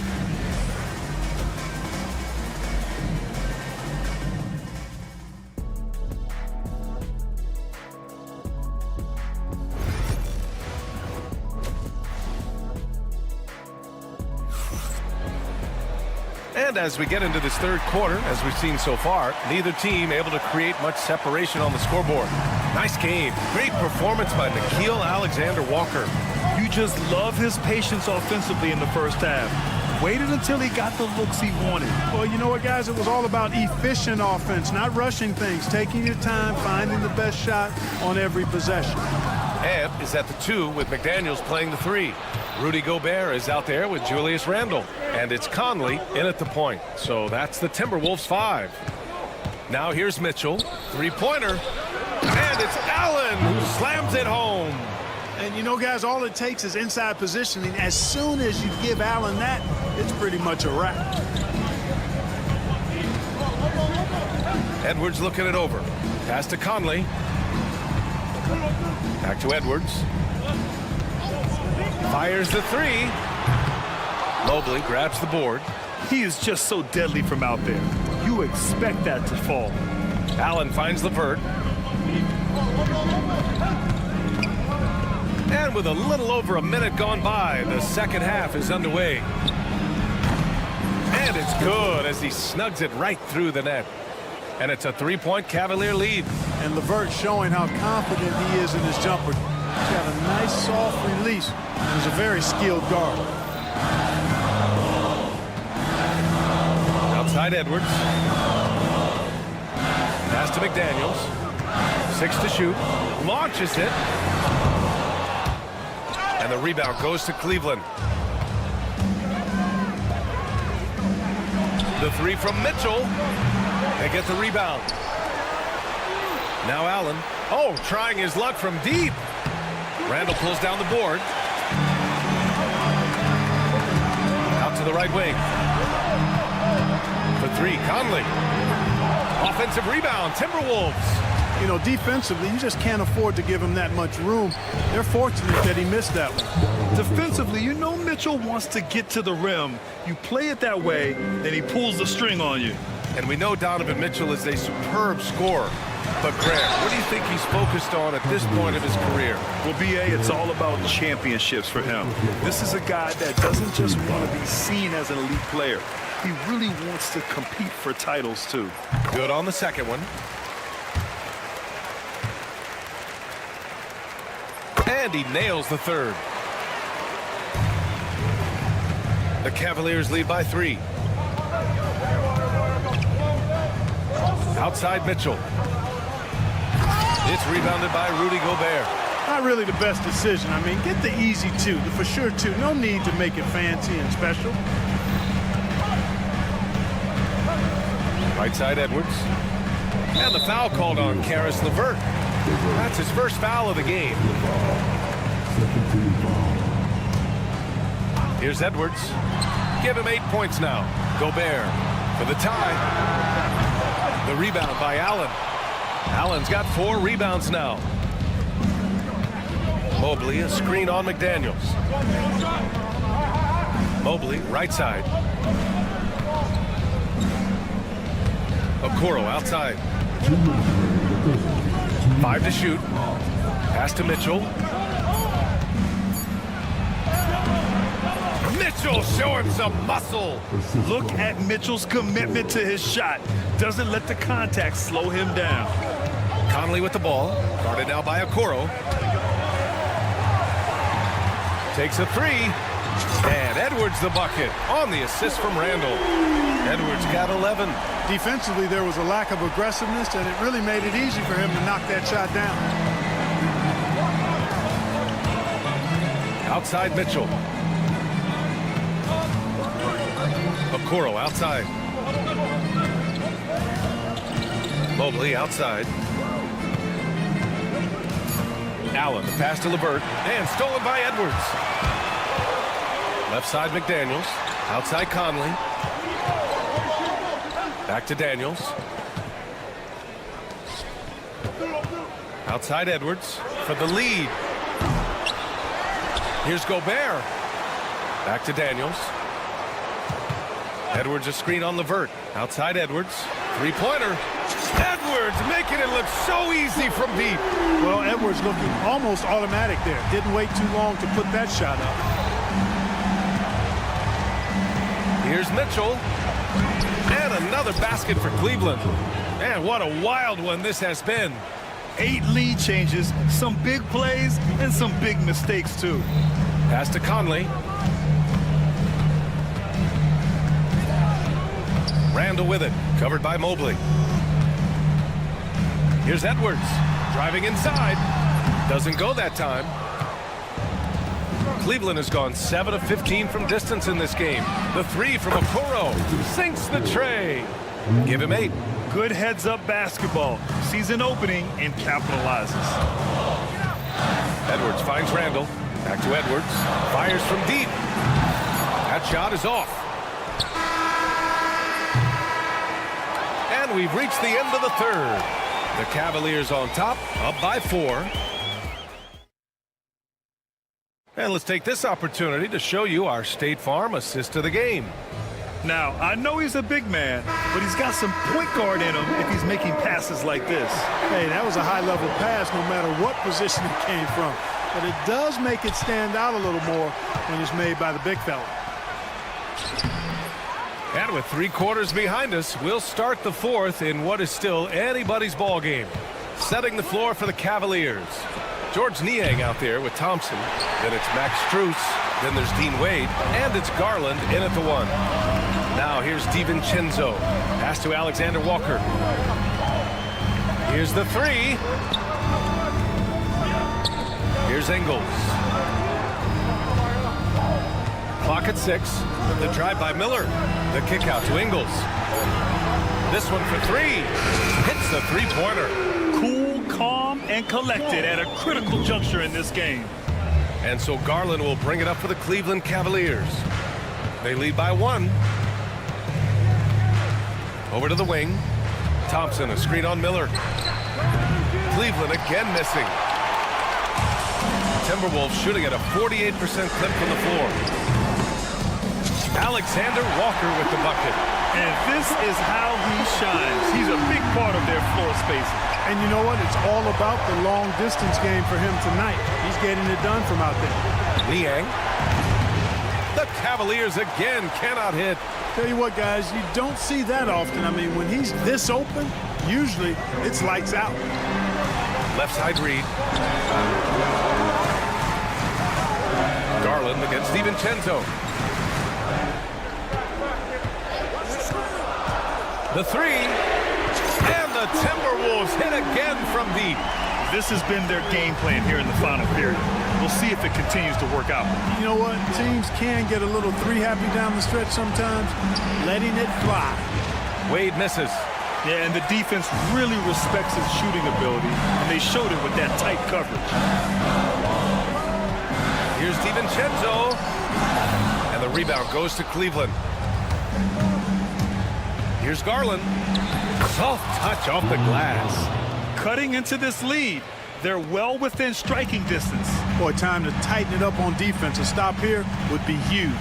And as we get into this third quarter, as we've seen so far, neither team able to create much separation on the scoreboard. Nice game. Great performance by Nickeil Alexander-Walker. You just love his patience offensively in the first half. Waited until he got the looks he wanted. Well, you know what, guys? It was all about efficient offense, not rushing things, taking your time, finding the best shot on every possession. Ebb is at the 2 with McDaniels playing the 3. Rudy Gobert is out there with Julius Randle. And it's Conley in at the point. So that's the Timberwolves 5. Now here's Mitchell. 3-pointer. And it's Allen who slams it home. And you know, guys, all it takes is inside positioning. As soon as you give Allen that, it's pretty much a wrap. Edwards looking it over. Pass to Conley. Back to Edwards. Fires the 3. Mobley grabs the board. He is just so deadly from out there. You expect that to fall. Allen finds LeVert. And with a little over a minute gone by, the second half is underway. And it's good as he snugs it right through the net. And it's a 3-point Cavalier lead. And LeVert showing how confident he is in his jumper. He's got a nice soft release. He's a very skilled guard. Outside Edwards. Pass to McDaniels. 6 to shoot. Launches it. And the rebound goes to Cleveland. The 3 from Mitchell. They get the rebound. Now Allen. Oh, trying his luck from deep. Randall pulls down the board. Out to the right wing. For 3, Conley. Offensive rebound, Timberwolves. You know, defensively, you just can't afford to give him that much room. They're fortunate that he missed that one. Defensively, you know Mitchell wants to get to the rim. You play it that way, then he pulls the string on you. And we know Donovan Mitchell is a superb scorer. But Grant, what do you think he's focused on at this point of his career? Well, B.A., it's all about championships for him. This is a guy that doesn't just want to be seen as an elite player. He really wants to compete for titles, too. Good on the second one. And he nails the third. The Cavaliers lead by 3. Outside Mitchell. It's rebounded by Rudy Gobert. Not really the best decision. I mean, get the easy 2, the for sure 2. No need to make it fancy and special. Right side Edwards. And the foul called on Karis LeVert. That's his first foul of the game. Here's Edwards. Give him 8 points now. Gobert for the tie. The rebound by Allen. Allen's got 4 rebounds now. Mobley, a screen on McDaniels. Mobley, right side. Okoro outside. 5 to shoot. Pass to Mitchell. Mitchell showing some muscle. Look at Mitchell's commitment to his shot. Doesn't let the contact slow him down. Conley with the ball. Guarded now by Okoro. Takes a 3. And Edwards the bucket on the assist from Randall. Edwards got 11. Defensively, there was a lack of aggressiveness, and it really made it easy for him to knock that shot down. Outside Mitchell. Okoro outside. Mobley outside. Allen, the pass to LeVert, and stolen by Edwards. Left side McDaniels. Outside Conley. Back to Daniels. Outside Edwards for the lead. Here's Gobert. Back to Daniels. Edwards a screen on LeVert. Outside Edwards. 3-pointer. Edwards making it look so easy from deep. Well, Edwards looking almost automatic there. Didn't wait too long to put that shot up. Here's Mitchell. And another basket for Cleveland. Man, what a wild one this has been. 8 lead changes, some big plays, and some big mistakes, too. Pass to Conley. Randall with it, covered by Mobley. Here's Edwards, driving inside. Doesn't go that time. Cleveland has gone 7 of 15 from distance in this game. The 3 from Okoro sinks the tray. Give him 8. Good heads-up basketball. Sees an opening and capitalizes. Edwards finds Randall. Back to Edwards. Fires from deep. That shot is off. And we've reached the end of the third. The Cavaliers on top, up by 4. And let's take this opportunity to show you our State Farm assist of the game. Now, I know he's a big man, but he's got some point guard in him if he's making passes like this. Hey, that was a high-level pass no matter what position it came from. But it does make it stand out a little more when it's made by the big fella. And with 3 quarters behind us, we'll start the 4th in what is still anybody's ball game. Setting the floor for the Cavaliers. George Niang out there with Thompson. Then it's Max Strus. Then there's Dean Wade. And it's Garland in at the 1. Now here's DiVincenzo. Pass to Alexander Walker. Here's the 3. Here's Ingles. Clock at 6. The drive by Miller. The kick out to Ingles. This one for 3. Hits the 3-pointer. Cool, calm, and collected at a critical juncture in this game. And so Garland will bring it up for the Cleveland Cavaliers. They lead by 1. Over to the wing. Thompson, a screen on Miller. Cleveland again missing. Timberwolves shooting at a 48% clip from the floor. Alexander Walker with the bucket. And this is how he shines. He's a big part of their floor spacing. And you know what? It's all about the long-distance game for him tonight. He's getting it done from out there. Niang. The Cavaliers again cannot hit. Tell you what, guys, you don't see that often. I mean, when he's this open, usually it's lights out. Left side read. Garland against DiVincenzo. The 3. And the Timberwolves hit again from deep. This has been their game plan here in the final period. We'll see if it continues to work out. You know what? Teams can get a little 3-happy down the stretch sometimes, letting it fly. Wade misses. Yeah, and the defense really respects his shooting ability, and they showed it with that tight coverage. Here's DiVincenzo. And the rebound goes to Cleveland. Here's Garland. Soft touch off the glass. Cutting into this lead. They're well within striking distance. Boy, time to tighten it up on defense. A stop here would be huge.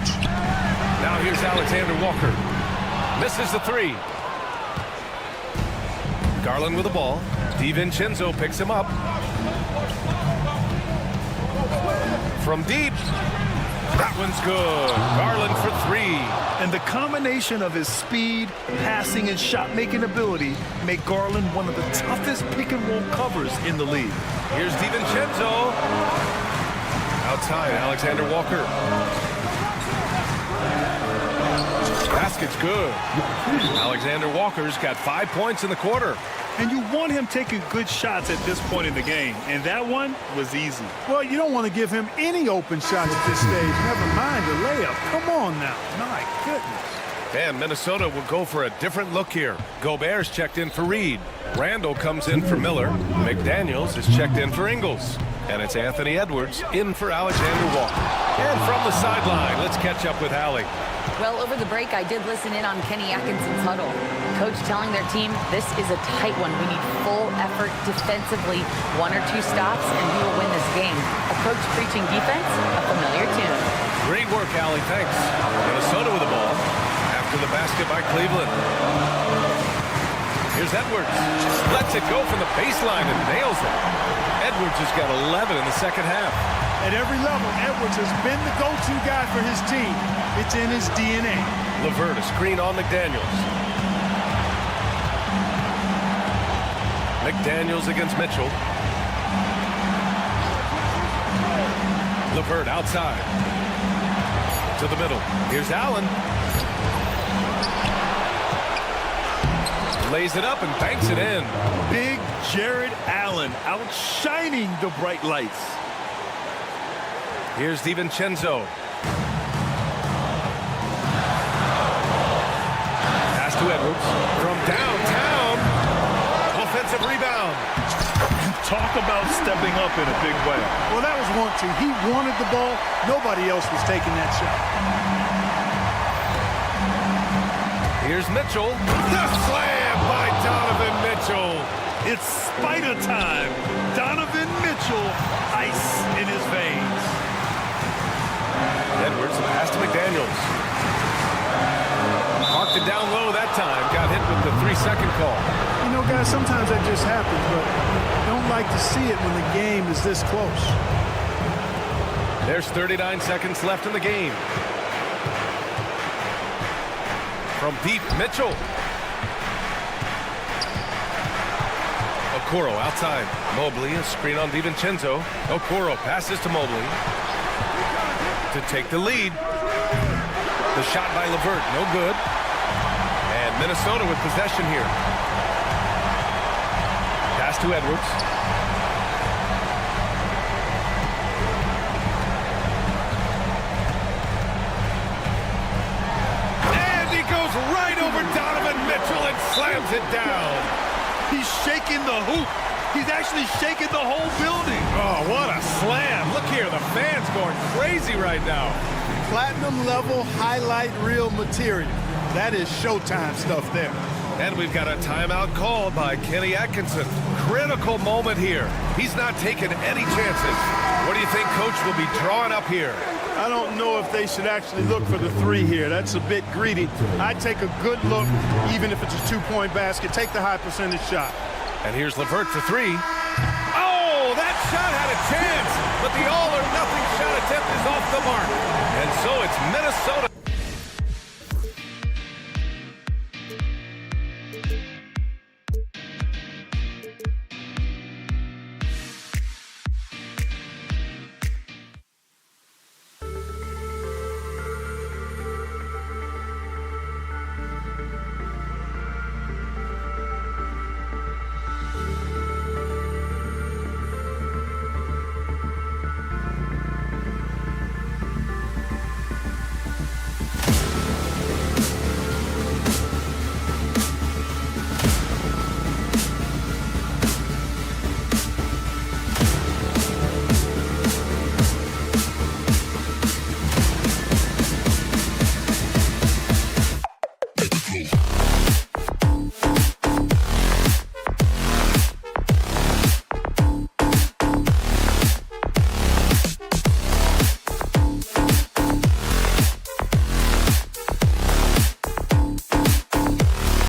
Now here's Alexander Walker. Misses the 3. Garland with the ball. DiVincenzo picks him up. From deep. That one's good. Garland for 3. And the combination of his speed, passing, and shot-making ability make Garland one of the toughest pick-and-roll covers in the league. Here's DiVincenzo. Outside, Alexander Walker. Basket's good. Alexander Walker's got 5 points in the quarter. And you want him taking good shots at this point in the game. And that one was easy. Well, you don't want to give him any open shots at this stage. Never mind a layup. Come on now. My goodness. And Minnesota will go for a different look here. Gobert's checked in for Reed. Randall comes in for Miller. McDaniels is checked in for Ingles. And it's Anthony Edwards in for Alexander Walker. And from the sideline, let's catch up with Allie. Well, over the break, I did listen in on Kenny Atkinson's huddle. Coach telling their team, this is a tight one. We need full effort defensively, 1 or 2 stops, and we will win this game. A coach preaching defense, a familiar tune. Great work, Allie. Thanks. Minnesota with the ball. After the basket by Cleveland. Here's Edwards. Lets it go from the baseline and nails it. Edwards has got 11 in the second half. At every level, Edwards has been the go-to guy for his team. It's in his DNA. LeVert, a screen on McDaniels. McDaniels against Mitchell. LeVert outside. To the middle. Here's Allen. Lays it up and banks it in. Big Jared Allen outshining the bright lights. Here's DiVincenzo. Pass to Edwards. From downtown. Offensive rebound. Talk about stepping up in a big way. Well, that was 1-2. He wanted the ball. Nobody else was taking that shot. Here's Mitchell. The slam by Donovan Mitchell. It's Spider time. Donovan Mitchell, ice in his veins. Edwards, pass to McDaniels. Parked it down low that time. Got hit with the 3-second call. You know, guys, sometimes that just happens, but I don't like to see it when the game is this close. There's 39 seconds left in the game. From deep, Mitchell. Okoro outside. Mobley, a screen on DiVincenzo. Okoro passes to Mobley to take the lead. The shot by LeVert, no good. And Minnesota with possession here. Pass to Edwards. And he goes right over Donovan Mitchell and slams it down. He's shaking the hoop. He's actually shaking the whole building. Oh, what a slam. Look here, the fans going crazy right now. Platinum level highlight reel material. That is Showtime stuff there. And we've got a timeout called by Kenny Atkinson. Critical moment here. He's not taking any chances. What do you think Coach will be drawing up here? I don't know if they should actually look for the 3 here. That's a bit greedy. I'd take a good look, even if it's a 2-point basket. Take the high percentage shot. And here's LeVert for 3. Oh, that shot had a chance, but the all-or-nothing shot attempt is off the mark. And so it's Minnesota